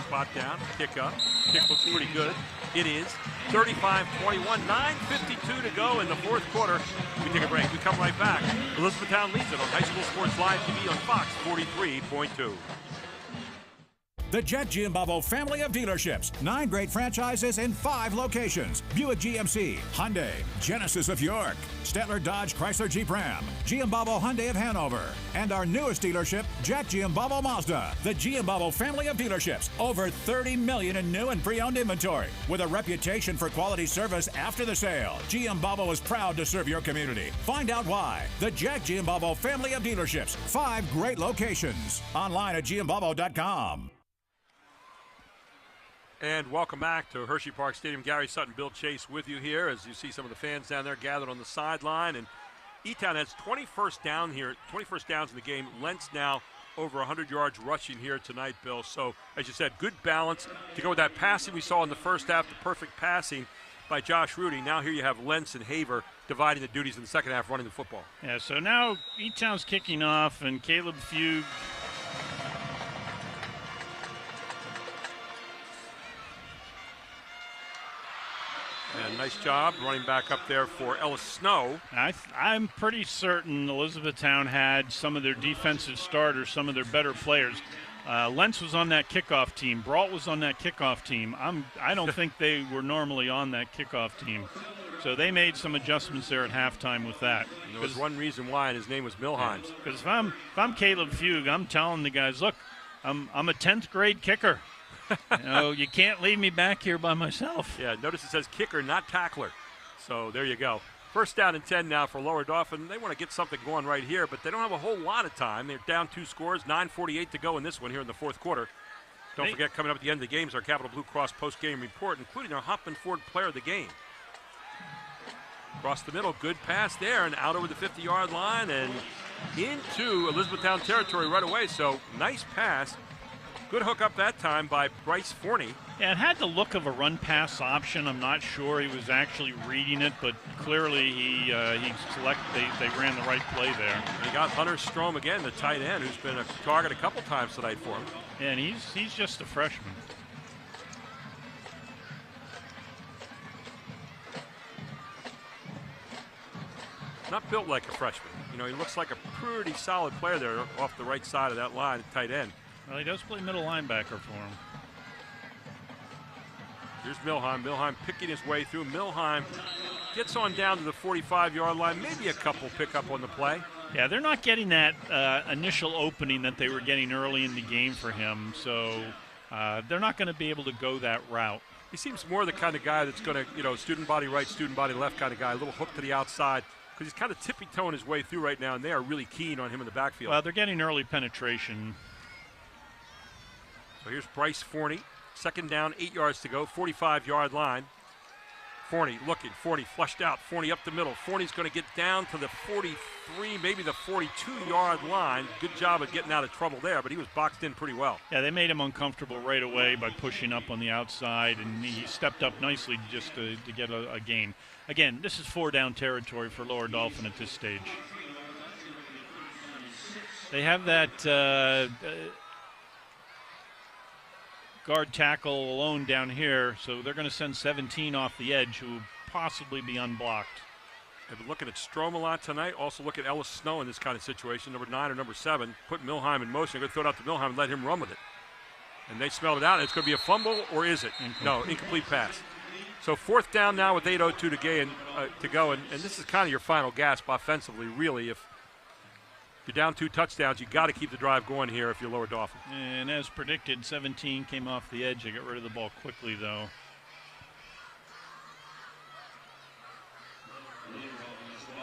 spot down, kick up. Kick looks pretty good. It is 35-21, 9:52 to go in the fourth quarter. We take a break. We come right back. Elizabethtown leads it on High School Sports Live TV on Fox 43.2. The Jet Giambavo family of dealerships. 9 great franchises in 5 locations. Buick GMC, Hyundai, Genesis of York, Stettler Dodge Chrysler Jeep Ram, Giambavo Hyundai of Hanover, and our newest dealership, Jack Giambavo Mazda. The Giambavo family of dealerships. Over 30 million in new and pre-owned inventory. With a reputation for quality service after the sale, Giambavo is proud to serve your community. Find out why. The Jack Giambavo family of dealerships. 5 great locations. Online at Giambavo.com. And welcome back to Hersheypark Stadium. Gary Sutton, Bill Chase with you here as you see some of the fans down there gathered on the sideline. And E-Town has 21st down here, 21st downs in the game. Lentz now over 100 yards rushing here tonight, Bill. So, as you said, good balance to go with that passing we saw in the first half, the perfect passing by Josh Rudy. Now here you have Lentz and Haver dividing the duties in the second half, running the football. Yeah, so now E-Town's kicking off, and Caleb Fugue and nice job running back up there for Ellis Snow. I'm pretty certain Elizabethtown had some of their defensive starters, some of their better players. Lentz was on that kickoff team. Brault was on that kickoff team. I don't think they were normally on that kickoff team. So they made some adjustments there at halftime with that. And there was one reason why, and his name was Milheim. Because if I'm Caleb Fugue, I'm telling the guys, look, I'm a 10th grade kicker. You can't leave me back here by myself. Yeah, notice it says kicker, not tackler. So there you go. First down and 10 now for Lower Dauphin. They want to get something going right here, but they don't have a whole lot of time. They're down 2 scores, 9:48 to go in this one here in the fourth quarter. Don't forget, coming up at the end of the game is our Capital Blue Cross post-game report, including our Hoffman Ford player of the game. Across the middle, good pass there, and out over the 50-yard line and into Elizabethtown territory right away. So nice pass. Good hook up that time by Bryce Forney. Yeah, it had the look of a run-pass option. I'm not sure he was actually reading it, but clearly he selected. They ran the right play there. And he got Hunter Strom again, the tight end, who's been a target a couple times tonight for him. And he's just a freshman. Not built like a freshman. You know, he looks like a pretty solid player there off the right side of that line, tight end. Well, he does play middle linebacker for him. Here's Milheim. Milheim picking his way through. Milheim gets on down to the 45-yard line. Maybe a couple pick up on the play. Yeah, they're not getting that initial opening that they were getting early in the game for him. So they're not going to be able to go that route. He seems more the kind of guy that's going to, student body right, student body left kind of guy. A little hook to the outside. Because he's kind of tippy-toeing his way through right now, and they are really keen on him in the backfield. Well, they're getting early penetration. So here's Bryce Forney. Second down, 8 yards to go, 45-yard line. Forney looking, Forney flushed out, Forney up the middle. Forney's going to get down to the 43, maybe the 42-yard line. Good job of getting out of trouble there, but he was boxed in pretty well. Yeah, they made him uncomfortable right away by pushing up on the outside, and he stepped up nicely just to get a gain. Again, this is 4-down territory for Lower Dauphin at this stage. They have that guard tackle alone down here, so they're going to send 17 off the edge, who will possibly be unblocked. I've been looking at Strom a lot tonight. Also look at Ellis Snow in this kind of situation, number 9 or number 7. Put Milheim in motion. They're going to throw it out to Milheim and let him run with it. And they smelled it out. It's going to be a fumble, or is it? No, incomplete pass. So fourth down now with 8:02 to go, and this is kind of your final gasp offensively, really. If you're down 2 touchdowns, you got to keep the drive going here if you're Lower Dauphin. And as predicted, 17 came off the edge. They got rid of the ball quickly, though.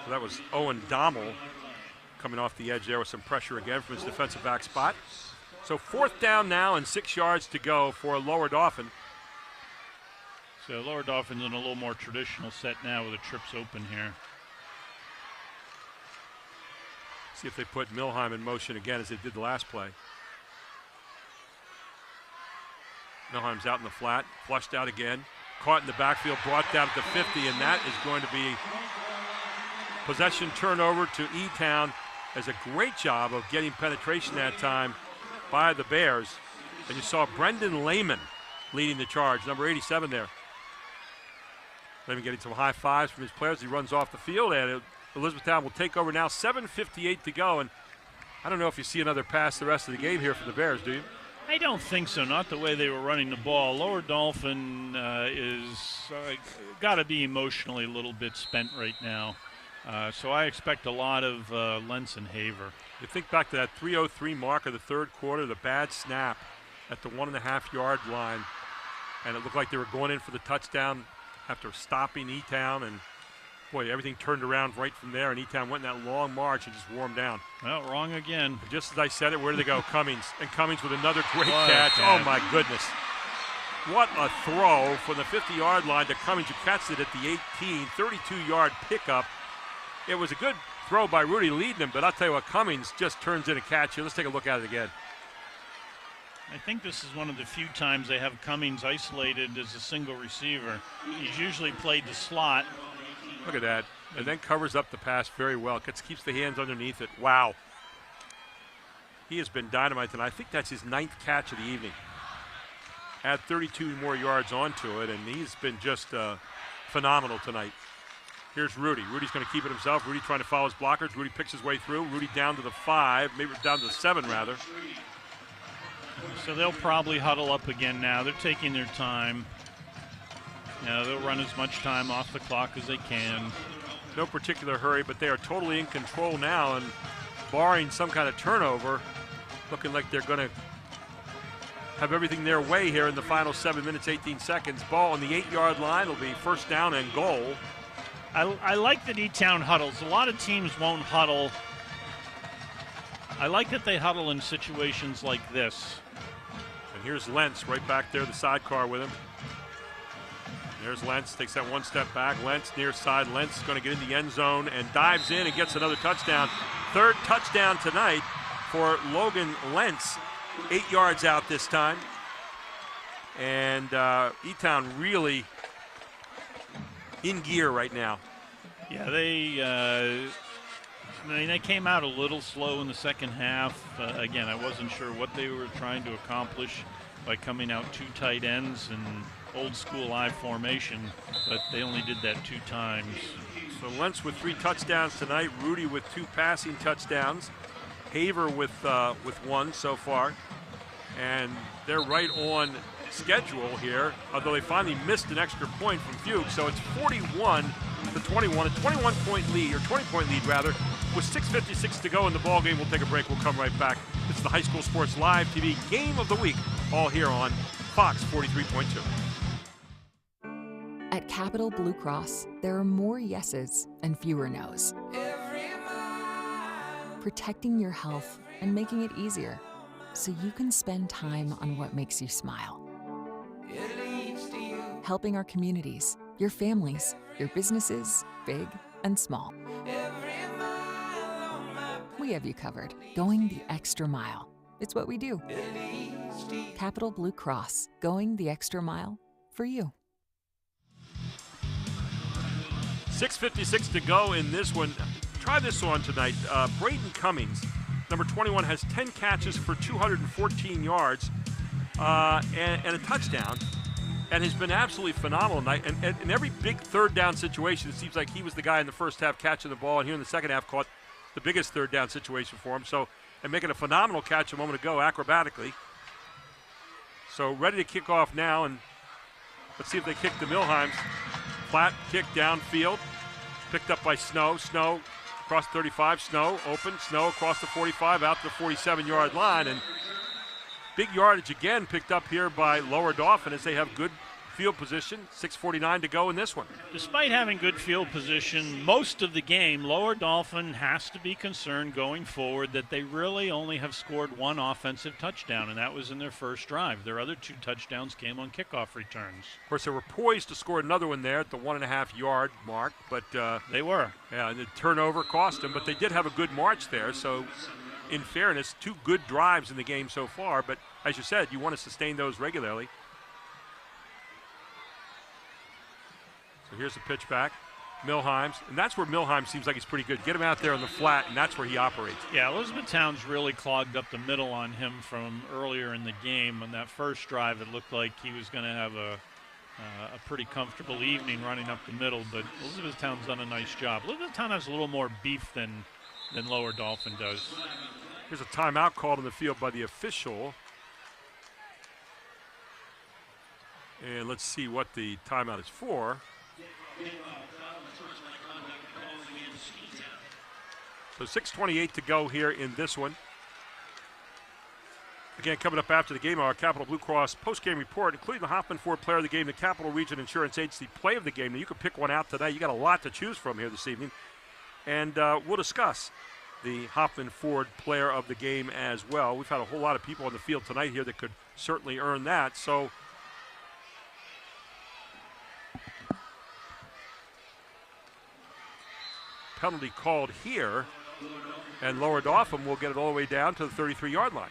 So that was Owen Dommel coming off the edge there with some pressure again from his defensive back spot. So fourth down now and 6 yards to go for Lower Dauphin. So Lower Dauphin's in a little more traditional set now with the trips open here. See if they put Milheim in motion again as they did the last play. Milheim's out in the flat, flushed out again, caught in the backfield, brought down at the 50, and that is going to be possession turnover to E-Town. Does a great job of getting penetration that time by the Bears. And you saw Brendan Lehman leading the charge, number 87 there. Lehman getting some high fives from his players. He runs off the field, and Elizabethtown will take over now. 7:58 to go, and I don't know if you see another pass the rest of the game here from the Bears, do you? I don't think so, not the way they were running the ball. Lower Dauphin is got to be emotionally a little bit spent right now. So I expect a lot of Lentz and Haver. You think back to that 3:03 mark of the third quarter, the bad snap at the 1.5-yard line, and it looked like they were going in for the touchdown after stopping E-Town, and boy, everything turned around right from there, and E-Town went in that long march and just wore them down. Well, wrong again. Just as I said it, where did they go? Cummings. And Cummings with another great What a catch. catch. Oh, my goodness. What a throw from the 50-yard line to Cummings, who catches it at the 18, 32-yard pickup. It was a good throw by Rudy leading him, but I'll tell you what, Cummings just turns in a catch here. Let's take a look at it again. I think this is one of the few times they have Cummings isolated as a single receiver. He's usually played the slot. Look at that. And then covers up the pass very well. Keeps the hands underneath it. Wow. He has been dynamite tonight. I think that's his 9th catch of the evening. Add 32 more yards onto it, and he's been just phenomenal tonight. Here's Rudy. Rudy's going to keep it himself. Rudy trying to follow his blockers. Rudy picks his way through. Rudy down to the 5, maybe down to the 7, rather. So they'll probably huddle up again now. They're taking their time. They'll run as much time off the clock as they can. No particular hurry, but they are totally in control now, and barring some kind of turnover, looking like they're going to have everything their way here in the final 7 minutes, 18 seconds. Ball on the 8-yard line will be first down and goal. I like that E-Town huddles. A lot of teams won't huddle. I like that they huddle in situations like this. And here's Lentz right back there, the sidecar with him. There's Lentz, takes that one step back. Lentz near side. Lentz is going to get in the end zone and dives in and gets another touchdown. 3rd touchdown tonight for Logan Lentz. 8 yards out this time. And E-Town really in gear right now. Yeah, they came out a little slow in the second half. Again, I wasn't sure what they were trying to accomplish by coming out 2 tight ends and old school I formation, but they only did that 2 times. So Lentz with 3 touchdowns tonight. Rudy with 2 passing touchdowns. Haver with 1 so far. And they're right on schedule here, although they finally missed an extra point from Fuchs. So it's 41-21, a 21-point lead, or 20-point lead rather, with 6:56 to go in the ball game. We'll take a break. We'll come right back. It's the High School Sports Live TV Game of the Week, all here on Fox 43.2. At Capital Blue Cross, there are more yeses and fewer nos. Protecting your health and making it easier so you can spend time on what makes you smile. Helping our communities, your families, your businesses, big and small. We have you covered, going the extra mile. It's what we do. Capital Blue Cross, going the extra mile for you. 6:56 to go in this one. Try this one tonight. Braden Cummings, number 21, has 10 catches for 214 yards and a touchdown, and has been absolutely phenomenal tonight. And in every big third down situation, it seems like he was the guy in the first half catching the ball, and here in the second half caught the biggest third down situation for him. So, and making a phenomenal catch a moment ago acrobatically. So ready to kick off now, and let's see if they kick to Milheims. Flat kick downfield, picked up by Snow. Snow across 35, Snow open, Snow across the 45, out to the 47-yard line, and big yardage again picked up here by Lower Dauphin as they have good field position. 6:49 to go in this one. Despite having good field position most of the game, Lower Dauphin has to be concerned going forward that they really only have scored 1 offensive touchdown, and that was in their first drive. Their other 2 touchdowns came on kickoff returns. Of course, they were poised to score another one there at the 1.5-yard mark, but they were. Yeah, and the turnover cost them, but they did have a good march there. So, in fairness, 2 good drives in the game so far, but as you said, you want to sustain those regularly. So here's the pitch back, Milheims, and that's where Milheims seems like he's pretty good. Get him out there on the flat, and that's where he operates. Yeah, Elizabethtown's really clogged up the middle on him from earlier in the game. On that first drive, it looked like he was going to have a pretty comfortable evening running up the middle, but Elizabethtown's done a nice job. Elizabethtown has a little more beef than Lower Dauphin does. Here's a timeout called in the field by the official. And let's see what the timeout is for. So 6:28 to go here in this one. Again, coming up after the game, our Capital Blue Cross post-game report, including the Hoffman Ford Player of the Game, the Capital Region Insurance Agency Play of the Game. Now, you can pick one out today. You got a lot to choose from here this evening. And we'll discuss the Hoffman Ford Player of the Game as well. We've had a whole lot of people on the field tonight here that could certainly earn that. So penalty called here, and Lower Dauphin will get it all the way down to the 33-yard line.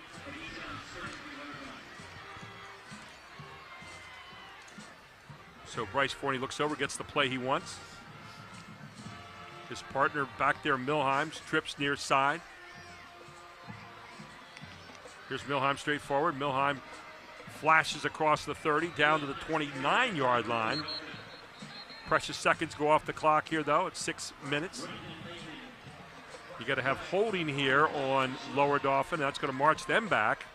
So Bryce Forney looks over, gets the play he wants. His partner back there, Milheim, trips near side. Here's Milheim straight forward. Milheim flashes across the 30, down to the 29-yard line. Precious seconds go off the clock here, though. It's 6 minutes. You got to have holding here on Lower Dauphin. That's going to march them back.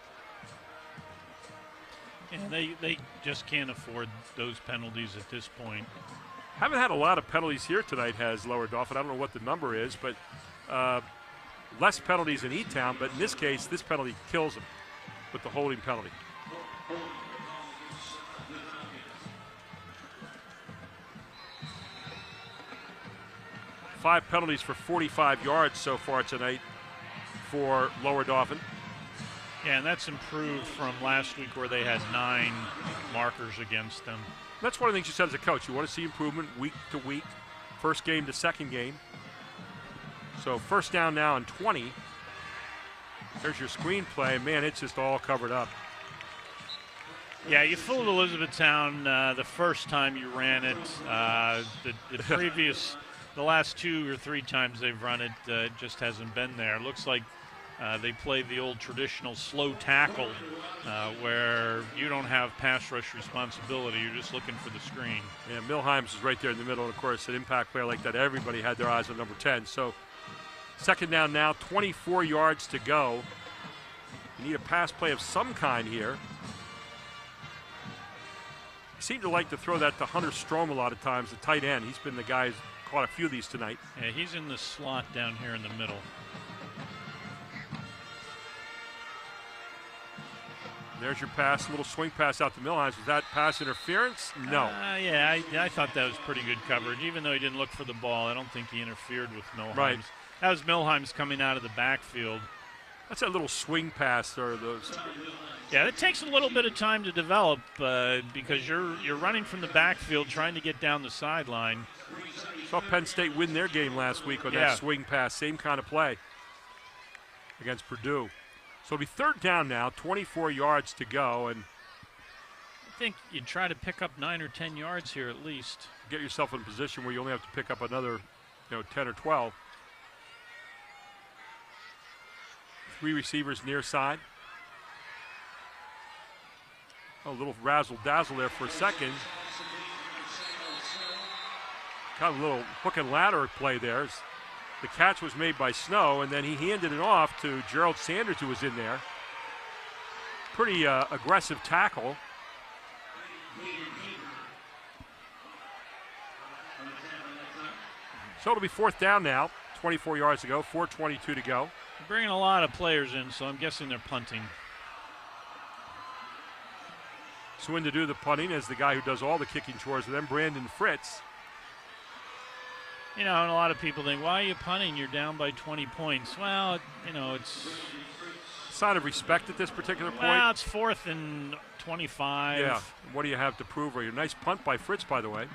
And they just can't afford those penalties at this point. Haven't had a lot of penalties here tonight, has Lower Dauphin. I don't know what the number is, but less penalties in E-Town. But in this case, this penalty kills them with the holding penalty. Five penalties for 45 yards so far tonight for Lower Dauphin. Yeah, and that's improved from last week where they had 9 markers against them. That's one of the things you said as a coach. You want to see improvement week to week, first game to second game. So first down now and 20. There's your screenplay. Man, it's just all covered up. Yeah, you fooled Elizabethtown the first time you ran it. The last 2 or 3 times they've run it, just hasn't been there. It looks like they play the old traditional slow tackle where you don't have pass rush responsibility. You're just looking for the screen. Yeah, Milheim's is right there in the middle. And, of course, an impact player like that, everybody had their eyes on number 10. So second down now, 24 yards to go. You need a pass play of some kind here. You seem to like to throw that to Hunter Strom a lot of times, the tight end. He's been the guy who's caught a few of these tonight. Yeah, he's in the slot down here in the middle. There's your pass, a little swing pass out to Milheim. Was that pass interference? No. Yeah, I thought that was pretty good coverage. Even though he didn't look for the ball, I don't think he interfered with Milheim. Right. That was Milheim's coming out of the backfield. That's that little swing pass or those. Yeah, it takes a little bit of time to develop because you're running from the backfield trying to get down the sideline. Saw Penn State win their game last week on that swing pass. Same kind of play against Purdue. So it'll be third down now, 24 yards to go. And I think you try to pick up 9 or 10 yards here at least. Get yourself in a position where you only have to pick up another 10 or 12. 3 receivers near side. A little razzle-dazzle there for a second. Kind of a little hook and ladder play there. The catch was made by Snow, and then he handed it off to Gerald Sanders, who was in there. Pretty aggressive tackle. So it'll be fourth down now, 24 yards to go, 4:22 to go. They're bringing a lot of players in, so I'm guessing they're punting. So in to do the punting is the guy who does all the kicking chores with them, Brandon Fritz. You know, and a lot of people think, why are you punting? You're down by 20 points. Well, it's a sign of respect at this particular point. Well, it's 4th and 25. Yeah, what do you have to prove? A nice punt by Fritz, by the way.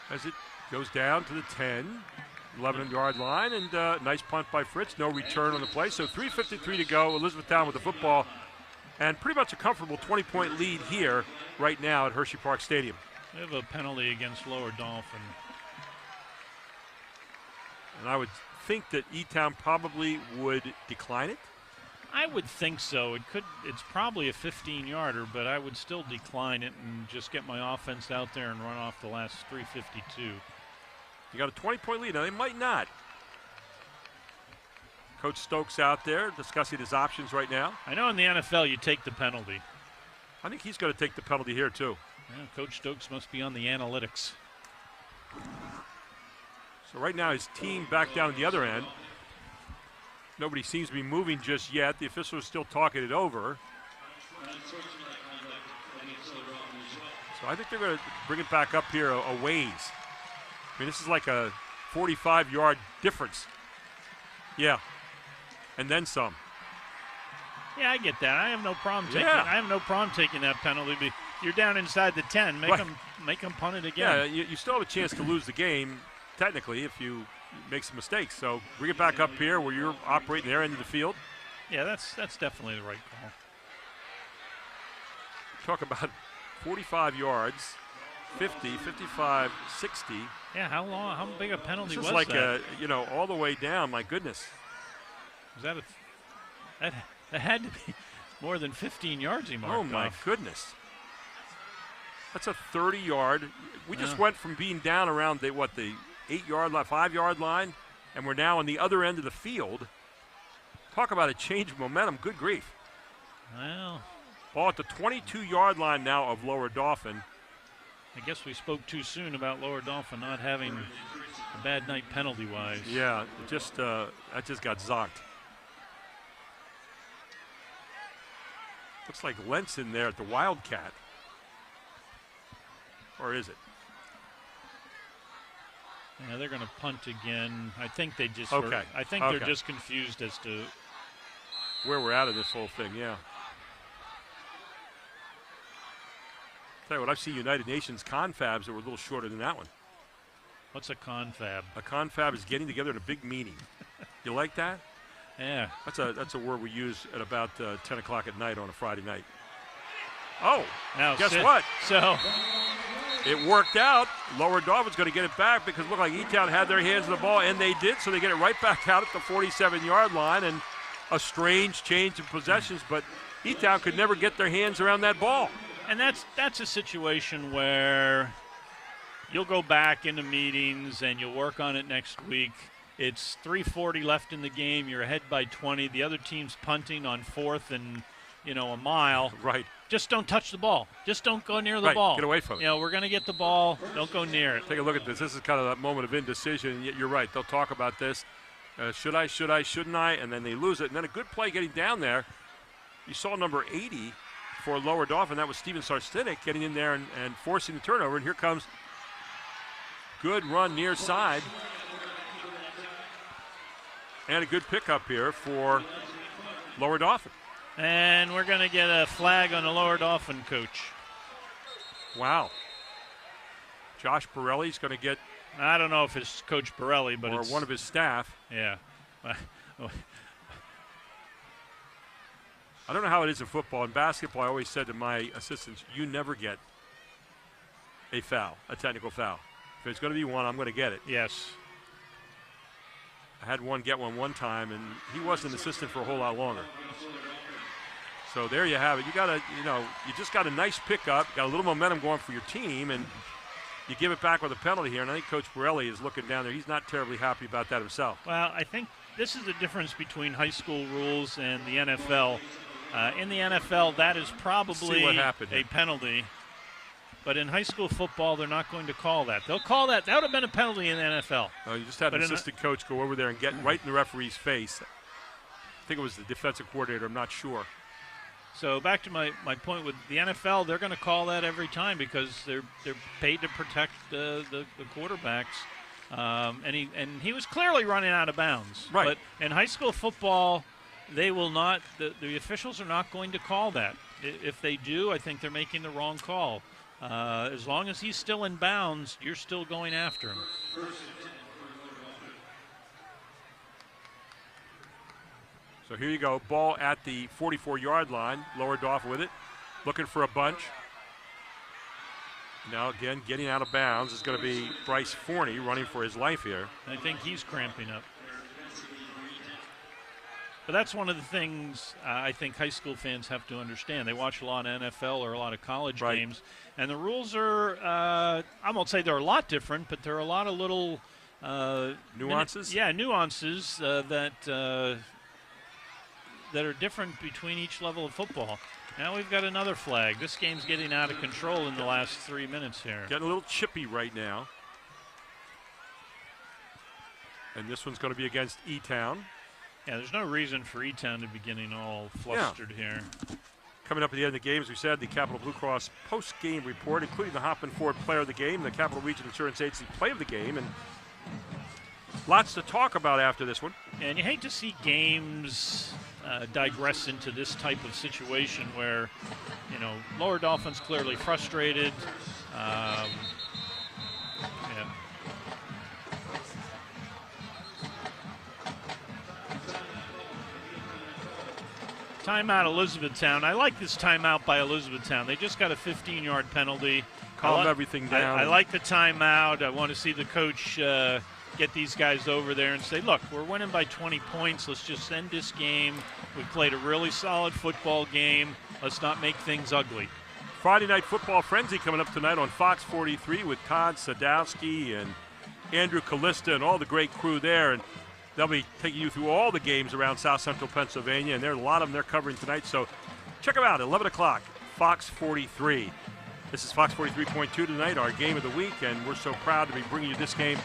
As it goes down to the 10, 11-yard line, and nice punt by Fritz. No return on the play, so 3:53 to go. Elizabethtown with the football, and pretty much a comfortable 20-point lead here right now at Hersheypark Stadium. We have a penalty against Lower Dauphin. And I would think that E-Town probably would decline it. I would think so. It's probably a 15-yarder, but I would still decline it and just get my offense out there and run off the last 3:52. You got a 20-point lead. Now, they might not. Coach Stokes out there discussing his options right now. I know in the NFL you take the penalty. I think he's going to take the penalty here, too. Yeah, Coach Stokes must be on the analytics. So right now his team back down at the other end. Nobody seems to be moving just yet. The official is still talking it over. So I think they're going to bring it back up here a ways. I mean, this is like a 45-yard difference. Yeah. And then some. Yeah, I get that. I have no problem taking. Yeah. I have no problem taking that penalty. But you're down inside the 10. Make them punt it again. Yeah, you still have a chance to lose the game, technically, if you make some mistakes. So bring it back up here where you're operating their end of the field. Yeah, that's definitely the right call. Talk about 45 yards, 50, 55, 60. Yeah, how long? How big a penalty This was is like that? all the way down. My goodness. Was that that had to be more than 15 yards he marked Oh my off. goodness. That's a 30-yard. We just Yeah. went from being down around the 8-yard line, 5-yard line, and we're now on the other end of the field. Talk about a change of momentum. Good grief. Well, ball at the 22-yard line now of Lower Dauphin. I guess we spoke too soon about Lower Dauphin not having a bad night penalty-wise. Yeah, that just got zonked. Looks like Lentz in there at the Wildcat. Or is it? Yeah, they're going to punt again. I think they just. Okay. I think they're just confused as to where we're at in this whole thing. Yeah. Tell you what, I've seen United Nations confabs that were a little shorter than that one. What's a confab? A confab is getting together in a big meeting. You like that? Yeah. That's a word we use at about 10 o'clock at night on a Friday night. Oh, now guess what? So it worked out. Lower Dauphins going to get it back because it looked like E-Town had their hands on the ball, and they did, so they get it right back out at the 47-yard line, and a strange change of possessions, but E-Town could never get their hands around that ball. And that's a situation where you'll go back into meetings and you'll work on it next week. It's 3:40 left in the game. You're ahead by 20. The other team's punting on 4th and, a mile. Right. Just don't touch the ball. Just don't go near the ball. Get away from it. We're going to get the ball. Don't go near it. Take a look at this. This is kind of that moment of indecision. You're right. They'll talk about this. Should I, shouldn't I? And then they lose it. And then a good play getting down there. You saw number 80 for Lower Dauphin. That was Steven Sarstinik getting in there and forcing the turnover. And here comes good run near side. And a good pickup here for Lower Dauphin. And we're going to get a flag on the Lower Dauphin coach. Wow. Josh Borelli's going to get. I don't know if it's Coach Borelli, but or it's one of his staff. Yeah. I don't know how it is in football. In basketball, I always said to my assistants, you never get a foul, a technical foul. If there's going to be one, I'm going to get it. Yes. I had one get one time, and he wasn't an assistant for a whole lot longer. So there you have it. You got you just got a nice pickup, got a little momentum going for your team, and you give it back with a penalty here. And I think Coach Borelli is looking down there. He's not terribly happy about that himself. Well, I think this is the difference between high school rules and the NFL. In the NFL, that is probably a penalty. But in high school football, they're not going to call that. They'll call that. That would have been a penalty in the NFL. No, you just had an assistant coach go over there and get right in the referee's face. I think it was the defensive coordinator. I'm not sure. So back to my point with the NFL, they're going to call that every time because they're paid to protect the quarterbacks. And he was clearly running out of bounds. Right. But in high school football, they will not. The officials are not going to call that. If they do, I think they're making the wrong call. As long as he's still in bounds, you're still going after him. So here you go, ball at the 44-yard line. Lower Dauphin with it, looking for a bunch. Now again, getting out of bounds is going to be Bryce Forney running for his life here. I think he's cramping up. But that's one of the things I think high school fans have to understand. They watch a lot of NFL or a lot of college games, and the rules are, I won't say they're a lot different, but there are a lot of little nuances? Nuances that are different between each level of football. Now we've got another flag. This game's getting out of control in the last 3 minutes here. Getting a little chippy right now. And this one's going to be against E-Town. Yeah, there's no reason for E-Town to be getting all flustered here. Coming up at the end of the game, as we said, the Capital Blue Cross post-game report, including the Hoffman Ford player of the game, the Capital Region Insurance Agency play of the game, and lots to talk about after this one. And you hate to see games digress into this type of situation where, you know, Lower Dauphin's clearly frustrated. Yeah. Timeout Elizabethtown. I like this timeout by Elizabethtown. They just got a 15-yard penalty. Calm everything down. I like the timeout. I want to see the coach get these guys over there and say, look, we're winning by 20 points. Let's just end this game. We played a really solid football game. Let's not make things ugly. Friday Night Football Frenzy coming up tonight on Fox 43 with Todd Sadowski and Andrew Kalista and all the great crew there. And they'll be taking you through all the games around South Central Pennsylvania, and there are a lot of them they're covering tonight. So check them out at 11 o'clock, Fox 43. This is Fox 43.2 tonight, our game of the week, and we're so proud to be bringing you this game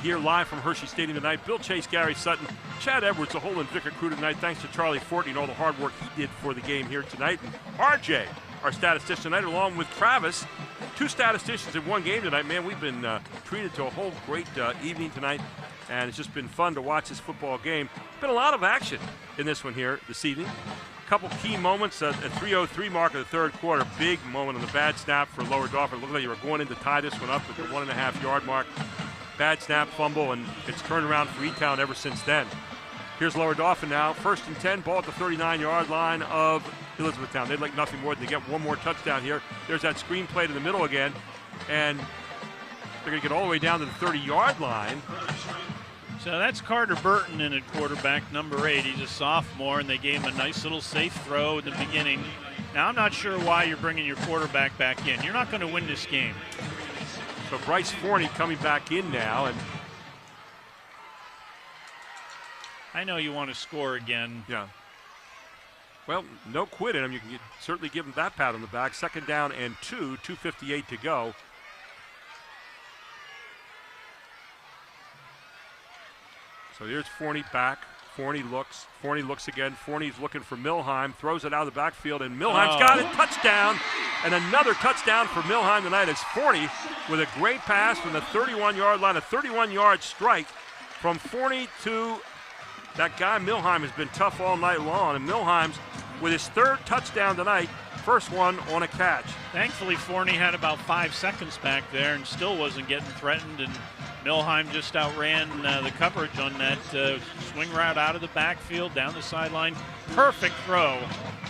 here live from Hershey Stadium tonight. Bill Chase, Gary Sutton, Chad Edwards, the whole Invicta crew tonight. Thanks to Charlie Fortney and all the hard work he did for the game here tonight. And RJ, our statistician tonight, along with Travis, 2 statisticians in one game tonight. Man, we've been treated to a whole great evening tonight, and it's just been fun to watch this football game. Been a lot of action in this one here this evening. Couple key moments at 3:03 mark of the third quarter. Big moment on the bad snap for Lower Dauphin. It looked like you were going in to tie this one up at the 1.5 yard mark. Bad snap, fumble, and it's turned around for E-Town ever since then. Here's Lower Dauphin now. 1st and 10, ball at the 39-yard line of Elizabethtown. They'd like nothing more than to get one more touchdown here. There's that screen play to the middle again, and they're going to get all the way down to the 30-yard line. So that's Carter Burton in at quarterback, number 8. He's a sophomore, and they gave him a nice little safe throw at the beginning. Now, I'm not sure why you're bringing your quarterback back in. You're not going to win this game. So Bryce Forney coming back in now, and I know you want to score again. Yeah. Well, no quitting him. You can certainly give him that pat on the back. 2nd down and 2, 2:58 to go. So here's Forney back. Forney looks again. Forney's looking for Milheim, throws it out of the backfield, and Milheim's got it. Touchdown. And another touchdown for Milheim tonight. It's Forney with a great pass from the 31-yard line, a 31-yard strike from Forney to that guy. Milheim has been tough all night long, and Milheim's with his 3rd touchdown tonight, first one on a catch. Thankfully, Forney had about 5 seconds back there and still wasn't getting threatened, and Milheim just outran the coverage on that swing route out of the backfield, down the sideline. Perfect throw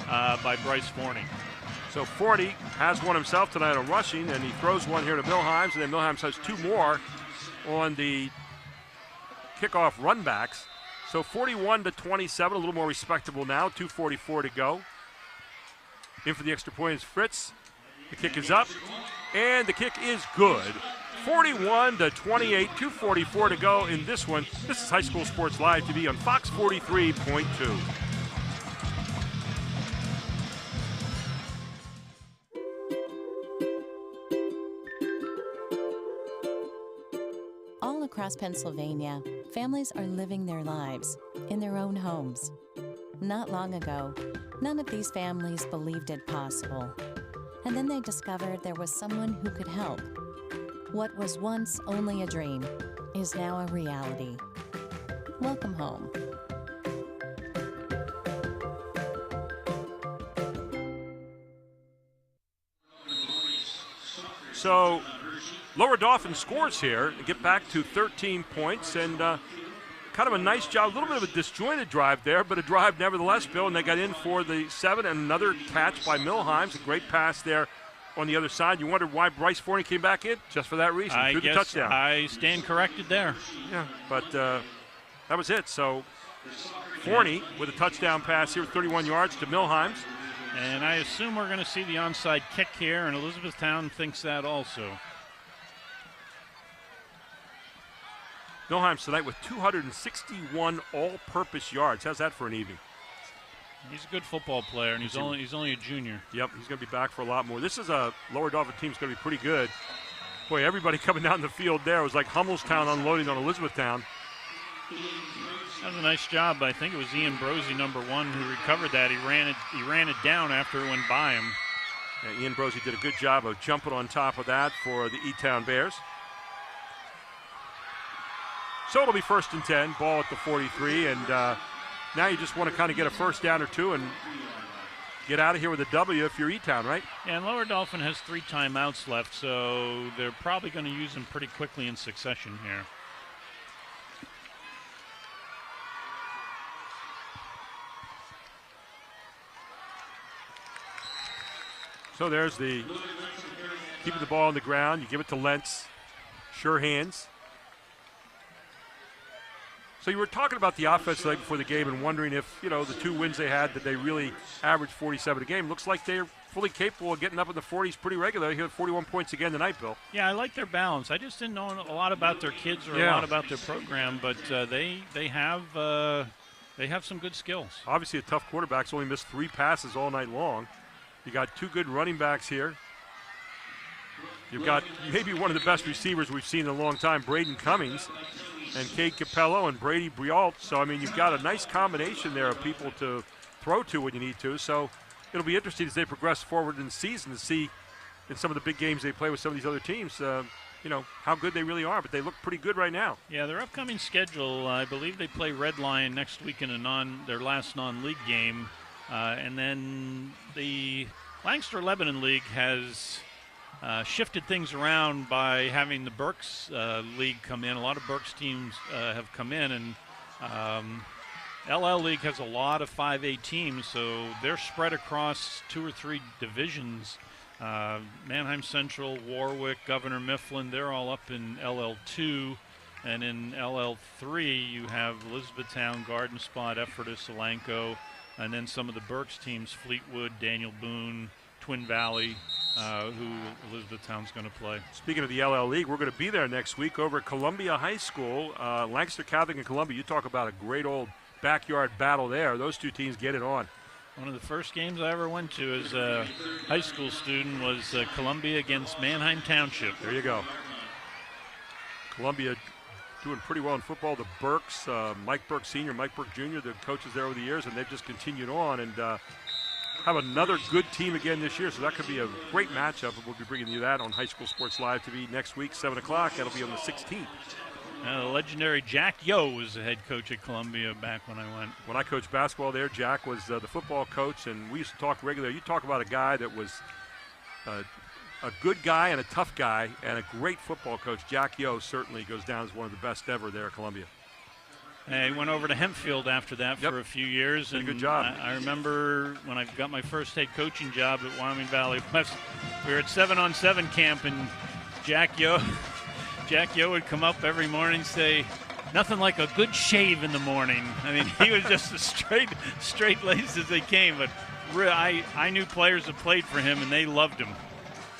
by Bryce Forney. So Forney has one himself tonight on rushing, and he throws one here to Milheim, and then Milheim has 2 more on the kickoff runbacks. So 41-27, a little more respectable now, 2:44 to go. In for the extra point is Fritz. The kick is up, and the kick is good. 41-28, 2:44 to go in this one. This is High School Sports Live TV on Fox 43.2. All across Pennsylvania, families are living their lives in their own homes. Not long ago, none of these families believed it possible. And then they discovered there was someone who could help. What was once only a dream is now a reality. Welcome home. So Lower Dauphin scores here to get back to 13 points, and kind of a nice job, a little bit of a disjointed drive there, but a drive nevertheless, Bill, and they got in for the 7, and another catch by Milheim. A great pass there on the other side. You wondered why Bryce Forney came back in? Just for that reason. I threw the touchdown. I stand corrected there. Yeah, but that was it. So Forney with a touchdown pass here, 31 yards to Milheim. And I assume we're going to see the onside kick here, and Elizabethtown thinks that also. Milheim tonight with 261 all-purpose yards. How's that for an evening? He's a good football player, and he's only a junior. Yep, he's going to be back for a lot more. This is a Lower Dauphin team's going to be pretty good. Boy, everybody coming down the field there. It was like Hummelstown unloading on Elizabethtown. That was a nice job. I think it was Ian Brosey, number 1, who recovered that. He ran it down after it went by him. Yeah, Ian Brosey did a good job of jumping on top of that for the E-Town Bears. So it'll be 1st and 10, ball at the 43, and now you just want to kind of get a first down or two and get out of here with a W if you're E-Town, right? Yeah, and Lower Dauphin has 3 timeouts left, so they're probably going to use them pretty quickly in succession here. So there's the keeping the ball on the ground. You give it to Lentz. Sure hands. So you were talking about the offense the night before the game and wondering if, the 2 wins they had, that they really averaged 47 a game. Looks like they're fully capable of getting up in the 40s pretty regularly. He had 41 points again tonight, Bill. Yeah, I like their balance. I just didn't know a lot about their kids or a lot about their program, but they have some good skills. Obviously, a tough quarterback's only missed 3 passes all night long. You got 2 good running backs here. You've got maybe one of the best receivers we've seen in a long time, Braden Cummings, and Cade Capello and Brady Brialt. So, I mean, you've got a nice combination there of people to throw to when you need to. So it'll be interesting as they progress forward in the season to see in some of the big games they play with some of these other teams, how good they really are. But they look pretty good right now. Yeah, their upcoming schedule, I believe they play Red Lion next week in their last non-league game. And then the Lancaster Lebanon League has shifted things around by having the Berks League come in. A lot of Berks teams have come in, and LL League has a lot of 5A teams, so they're spread across 2 or 3 divisions. Manheim Central, Warwick, Governor Mifflin, they're all up in LL2. And in LL3, you have Elizabethtown, Garden Spot, Ephrata, Solanco, and then some of the Berks teams, Fleetwood, Daniel Boone, Twin Valley, who Elizabethtown's going to play. Speaking of the LL League, we're going to be there next week over at Columbia High School. Lancaster Catholic and Columbia, you talk about a great old backyard battle there. Those 2 teams get it on. One of the first games I ever went to as a high school student was Columbia against Manheim Township. There you go. Columbia doing pretty well in football. The Burks, Mike Burke Sr., Mike Burke Jr., the coaches there over the years, and they've just continued on and have another good team again this year. So that could be a great matchup, and we'll be bringing you that on High School Sports Live TV next week, 7 o'clock. That'll be on the 16th. The legendary Jack Yo was the head coach at Columbia back when I went. When I coached basketball there, Jack was the football coach, and we used to talk regularly. You talk about a guy that was a good guy and a tough guy and a great football coach. Jack Yo certainly goes down as one of the best ever there at Columbia. He went over to Hempfield after that for a few years. Did a good job. I remember when I got my first head coaching job at Wyoming Valley West, we were at 7-on-7 camp, and Jack Yo would come up every morning and say, nothing like a good shave in the morning. I mean, he was just as straight-laced as they came, but I knew players that played for him, and they loved him.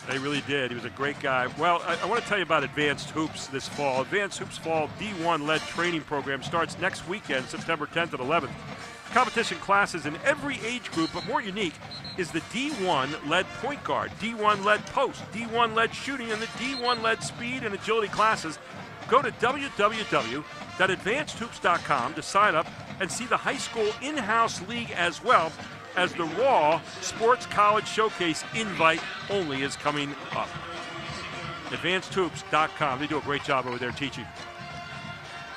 They really did. He was a great guy. Well, I want to tell you about Advanced Hoops this fall. Advanced Hoops Fall D1-led training program starts next weekend, September 10th and 11th. Competition classes in every age group, but more unique is the D1-led point guard, D1-led post, D1-led shooting, and the D1-led speed and agility classes. Go to www.advancedhoops.com to sign up and see the high school in-house league as well as the Raw Sports College Showcase invite only is coming up. AdvancedHoops.com. They do a great job over there teaching.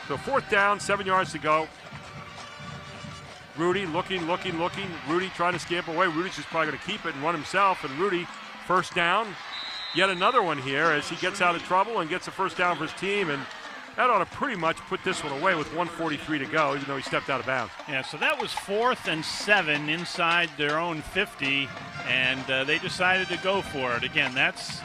So 4th down, 7 yards to go. Rudy looking. Rudy trying to scamper away. Rudy's just probably going to keep it and run himself. And Rudy, 1st down. Yet another one here as he gets out of trouble and gets a 1st down for his team. And that ought to pretty much put this one away with 1:43 to go, even though he stepped out of bounds. Yeah, so that was 4th and 7 inside their own 50, and they decided to go for it. Again, that's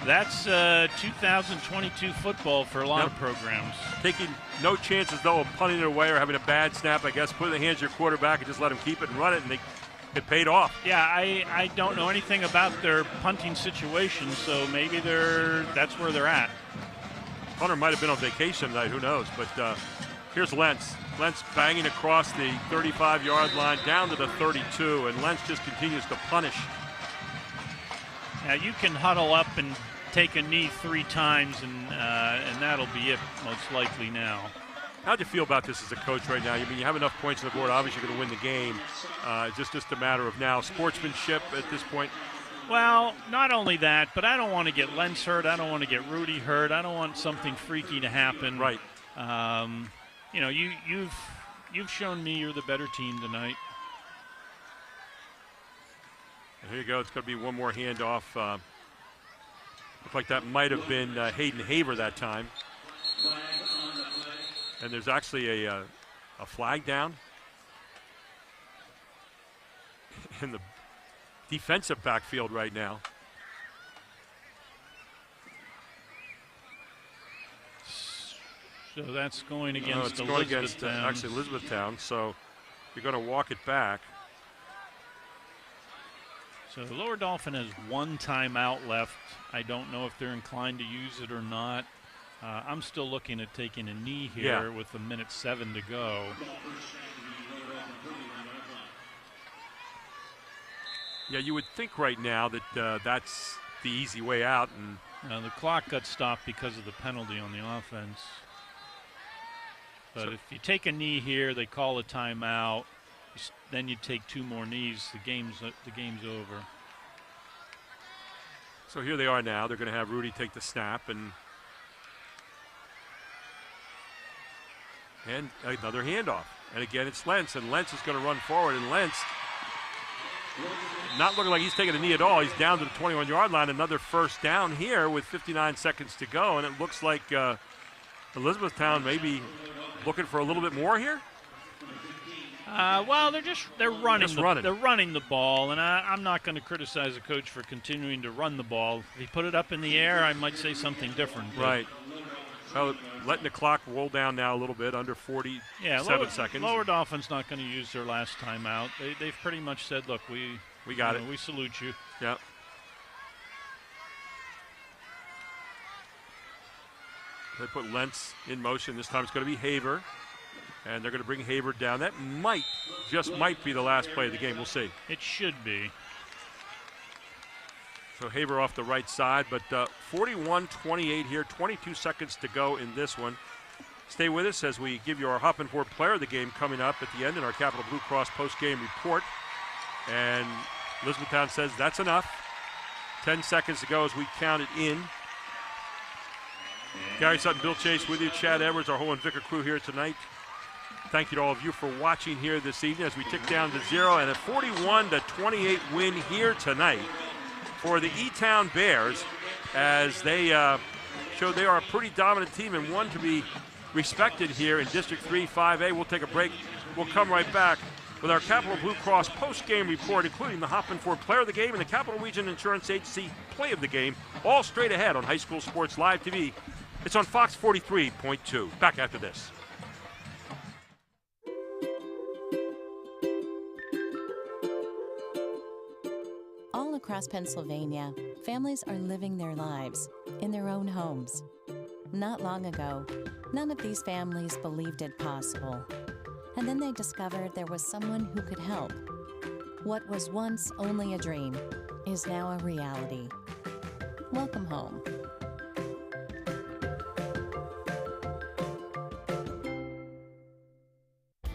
2022 football for a lot of programs. Taking no chances, though, of punting it away or having a bad snap, I guess. Put it in the hands of your quarterback and just let him keep it and run it, and it paid off. Yeah, I don't know anything about their punting situation, so maybe that's where they're at. Hunter might have been on vacation tonight, who knows, but Here's Lentz. Lentz banging across the 35-yard line down to the 32, and Lentz just continues to punish. Now you can huddle up and take a knee 3 times, and that'll be it most likely now. How do you feel about this as a coach right now? I mean, you have enough points on the board. Obviously, you're going to win the game. Just a matter of now sportsmanship at this point. Well, not only that, but I don't want to get Lentz hurt. I don't want to get Rudy hurt. I don't want something freaky to happen. Right. You know, you've shown me you're the better team tonight. And here you go. It's going to be one more handoff. Looks like that might have been Hayden Haver that time. And there's actually a flag down in the defensive backfield right now. So that's going against Elizabethtown. Elizabethtown. Elizabethtown. So you're going to walk it back. So Lower Dauphin has 1 timeout left. I don't know if they're inclined to use it or not. I'm still looking at taking a knee here with 1:07 to go. Yeah, you would think right now that that's the easy way out. And the clock got stopped because of the penalty on the offense. But if you take a knee here, they call a timeout. Then you take 2 more knees. The game's over. So here they are now. They're going to have Rudy take the snap and another handoff. And again, it's Lentz, and Lentz is going to run forward, and Lentz not looking like he's taking a knee at all. He's down to the 21-yard line. Another first down here with 59 seconds to go, and it looks like Elizabethtown maybe looking for a little bit more here. Well, they're running the ball, and I'm not going to criticize a coach for continuing to run the ball. If he put it up in the air, I might say something different. Right. Well, letting the clock roll down now a little bit, under 47 seconds. Lower Dauphin's not going to use their last timeout. They've pretty much said, look, we got it. We salute you. Yep. They put Lentz in motion. This time it's going to be Haver. And they're going to bring Haver down. That just might be the last play of the game. We'll see. It should be. So Haver off the right side, but 41-28 here, 22 seconds to go in this one. Stay with us as we give you our Hoffman Ford player of the game coming up at the end in our Capital Blue Cross post-game report. And Elizabethtown says that's enough. 10 seconds to go as we count it in. Gary Sutton, Bill Chase with you, Chad Edwards, our whole and Vicar crew here tonight. Thank you to all of you for watching here this evening as we tick down to 0 and a 41-28 win here tonight for the E-Town Bears as they show they are a pretty dominant team and one to be respected here in District 3 5A. We'll take a break. We'll come right back with our Capital Blue Cross post-game report, including the Hoffman Ford player of the game and the Capital Region Insurance Agency play of the game, all straight ahead on High School Sports Live TV. It's on Fox 43.2. Back after this. All across Pennsylvania, families are living their lives in their own homes. Not long ago, none of these families believed it possible. And then they discovered there was someone who could help. What was once only a dream is now a reality. Welcome home.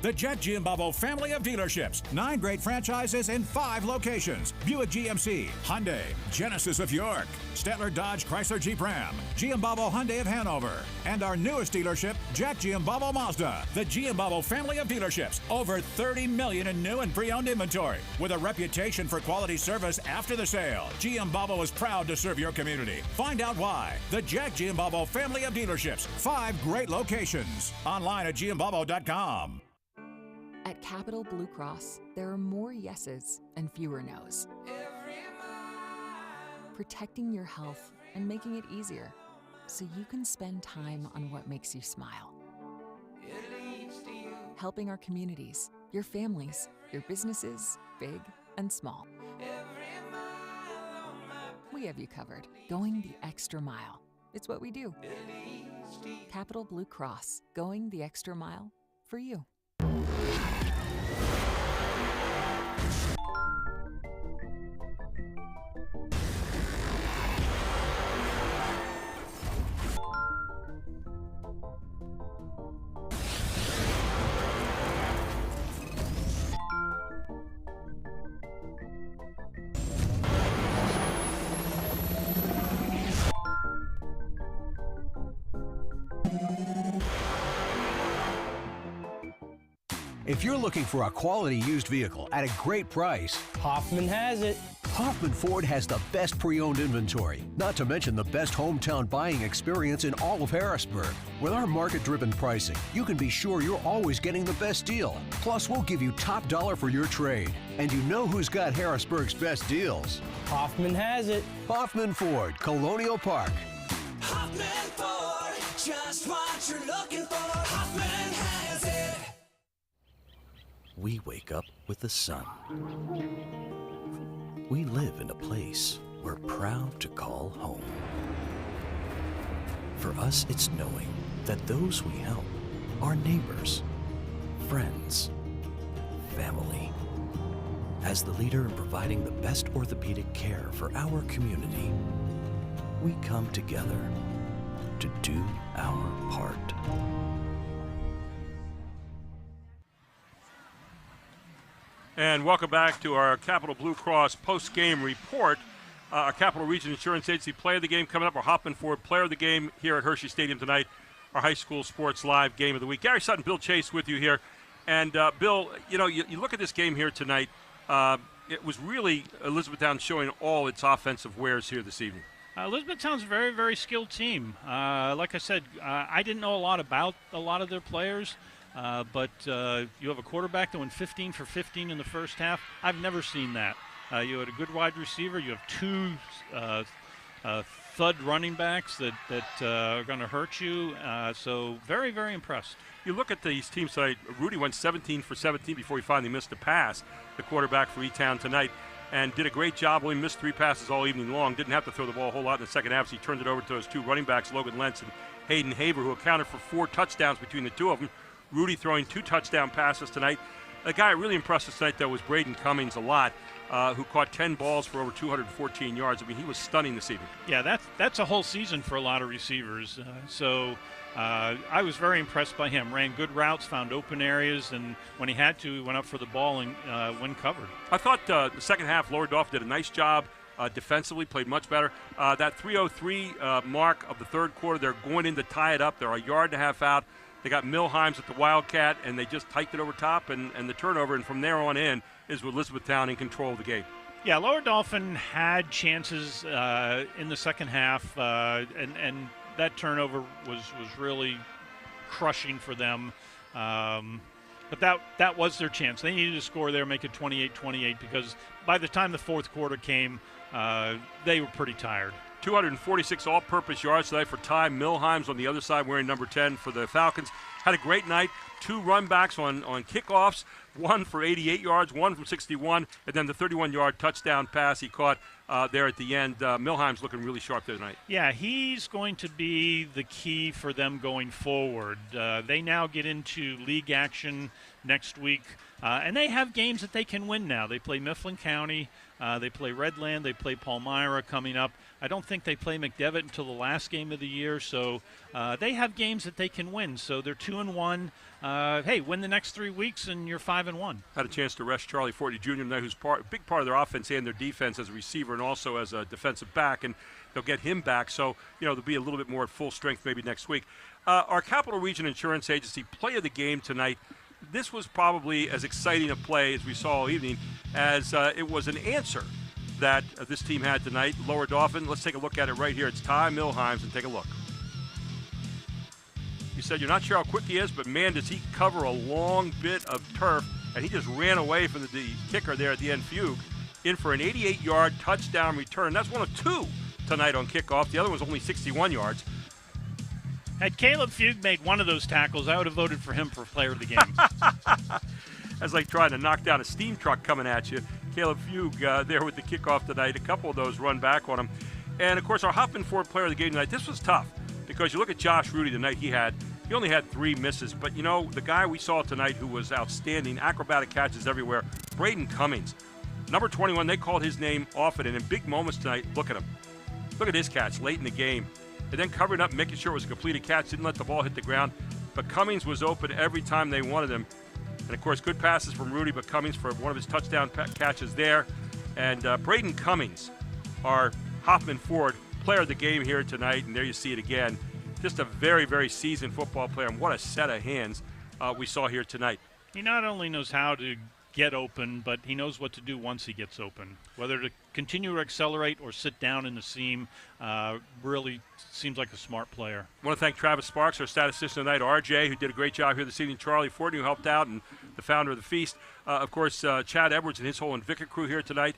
The Jet Giambavo family of dealerships. 9 great franchises in 5 locations. Buick GMC, Hyundai, Genesis of York, Stettler Dodge Chrysler Jeep Ram, Giambavo Hyundai of Hanover, and our newest dealership, Jack Giambavo Mazda. The Giambavo family of dealerships. Over 30 million in new and pre-owned inventory. With a reputation for quality service after the sale, Giambavo is proud to serve your community. Find out why. The Jack Giambavo family of dealerships. 5 great locations. Online at giambavo.com. At Capital Blue Cross, there are more yeses and fewer nos. Protecting your health and making it easier so you can spend time on what makes you smile. Helping our communities, your families, your businesses, big and small. We have you covered, going the extra mile. It's what we do. Capital Blue Cross, going the extra mile for you. If you're looking for a quality used vehicle at a great price, Hoffman has it. Hoffman Ford has the best pre-owned inventory, not to mention the best hometown buying experience in all of Harrisburg. With our market-driven pricing, you can be sure you're always getting the best deal. Plus, we'll give you top dollar for your trade. And you know who's got Harrisburg's best deals. Hoffman has it. Hoffman Ford, Colonial Park. Hoffman Ford, just what you're looking for. Hoffman has it. We wake up with the sun. We live in a place we're proud to call home. For us, it's knowing that those we help are neighbors, friends, family. As the leader in providing the best orthopedic care for our community, we come together to do our part. And welcome back to our Capital Blue Cross post-game report. Our Capital Region Insurance Agency Player of the Game coming up. Our Hoffman Ford Player of the Game here at Hershey Stadium tonight. Our High School Sports Live Game of the Week. Gary Sutton, Bill Chase with you here. And, Bill, you look at this game here tonight. It was really Elizabethtown showing all its offensive wares here this evening. Elizabethtown's a very, very skilled team. Like I said, I didn't know a lot about a lot of their players. But you have a quarterback that went 15 for 15 in the first half. I've never seen that. You had a good wide receiver. You have two thud running backs that are going to hurt you. So very, very impressed. You look at these teams tonight. Rudy went 17 for 17 before he finally missed a pass, the quarterback for E-Town tonight, and did a great job. Only missed 3 passes all evening long. Didn't have to throw the ball a whole lot in the second half, so he turned it over to those 2 running backs, Logan Lentz and Hayden Haver, who accounted for 4 touchdowns between the 2 of them. Rudy throwing 2 touchdown passes tonight. A guy really impressed us tonight, though, was Braden Cummings a lot, who caught 10 balls for over 214 yards. I mean, he was stunning this evening. Yeah, that's a whole season for a lot of receivers. I was very impressed by him. Ran good routes, found open areas, and when he had to, he went up for the ball and when covered. I thought the second half, Lower Dauphin did a nice job defensively, played much better. That 3:03 mark of the third quarter, they're going in to tie it up. They're a yard and a half out. They got Milheims at the Wildcat, and they just hiked it over top and the turnover, and from there on in is with Elizabethtown in control of the game. Yeah, Lower Dauphin had chances in the second half, and that turnover was really crushing for them. But that was their chance. They needed to score there, make it 28-28, because by the time the fourth quarter came, they were pretty tired. 246 all-purpose yards tonight for Ty Milheims on the other side, wearing number 10 for the Falcons. Had a great night. 2 runbacks on kickoffs, 1 for 88 yards, 1 from 61, and then the 31-yard touchdown pass he caught there at the end. Milheims looking really sharp there tonight. Yeah, he's going to be the key for them going forward. They now get into league action next week, and they have games that they can win now. They play Mifflin County. They play Redland. They play Palmyra coming up. I don't think they play McDevitt until the last game of the year, so they have games that they can win. So they're 2-1. Hey, win the next 3 weeks and you're 5-1. Had a chance to rest Charlie Fortney Jr. tonight, who's a big part of their offense and their defense as a receiver and also as a defensive back, and they'll get him back. So, they'll be a little bit more at full strength maybe next week. Our Capital Region Insurance Agency play of the game tonight. This was probably as exciting a play as we saw all evening, as it was an answer that this team had tonight. Lower Dauphin, let's take a look at it right here. It's Ty Milheims, and take a look. You said you're not sure how quick he is, but man, does he cover a long bit of turf, and he just ran away from the kicker there at the end, Fugue, in for an 88-yard touchdown return. That's one of 2 tonight on kickoff. The other was only 61 yards. Had Caleb Fugue made one of those tackles, I would have voted for him for player of the game. That's like trying to knock down a steam truck coming at you. Caleb Fugue there with the kickoff tonight. A couple of those run back on him. And, of course, our Hoffman Ford player of the game tonight. This was tough because you look at Josh Rudy the night he only had 3 misses. But, you know, the guy we saw tonight who was outstanding, acrobatic catches everywhere, Braden Cummings. Number 21, they called his name often, and in big moments tonight, look at him. Look at his catch late in the game. And then covering up, making sure it was a completed catch, didn't let the ball hit the ground. But Cummings was open every time they wanted him. And, of course, good passes from Rudy, but Cummings for one of his touchdown catches there. And Braden Cummings, our Hoffman Ford player of the game here tonight, and there you see it again. Just a very, very seasoned football player, and what a set of hands we saw here tonight. He not only knows how to get open, but he knows what to do once he gets open. Whether to continue to accelerate or sit down in the seam, really seems like a smart player. I want to thank Travis Sparks, our statistician tonight, RJ, who did a great job here this evening, Charlie Ford, who helped out, and the founder of the Feast. Of course, Chad Edwards and his whole Invicta crew here tonight.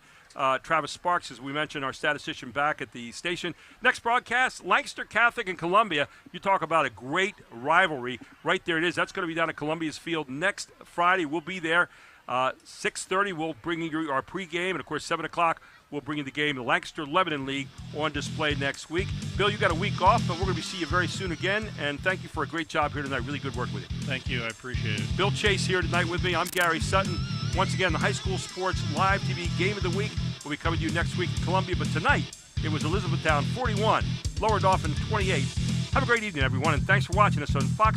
Travis Sparks, as we mentioned, our statistician back at the station. Next broadcast, Lancaster Catholic and Columbia. You talk about a great rivalry. Right there it is. That's going to be down at Columbia's Field next Friday. We'll be there. 6:30, we'll bring you our pregame. And, of course, 7 o'clock, we'll bring you the game. The Lancaster-Lebanon League on display next week. Bill, you got a week off, but we're going to see you very soon again. And thank you for a great job here tonight. Really good work with you. Thank you. I appreciate it. Bill Chase here tonight with me. I'm Gary Sutton. Once again, the High School Sports Live TV Game of the Week will be coming to you next week in Columbia. But tonight, it was Elizabethtown 41, Lower Dauphin 28. Have a great evening, everyone, and thanks for watching us on Fox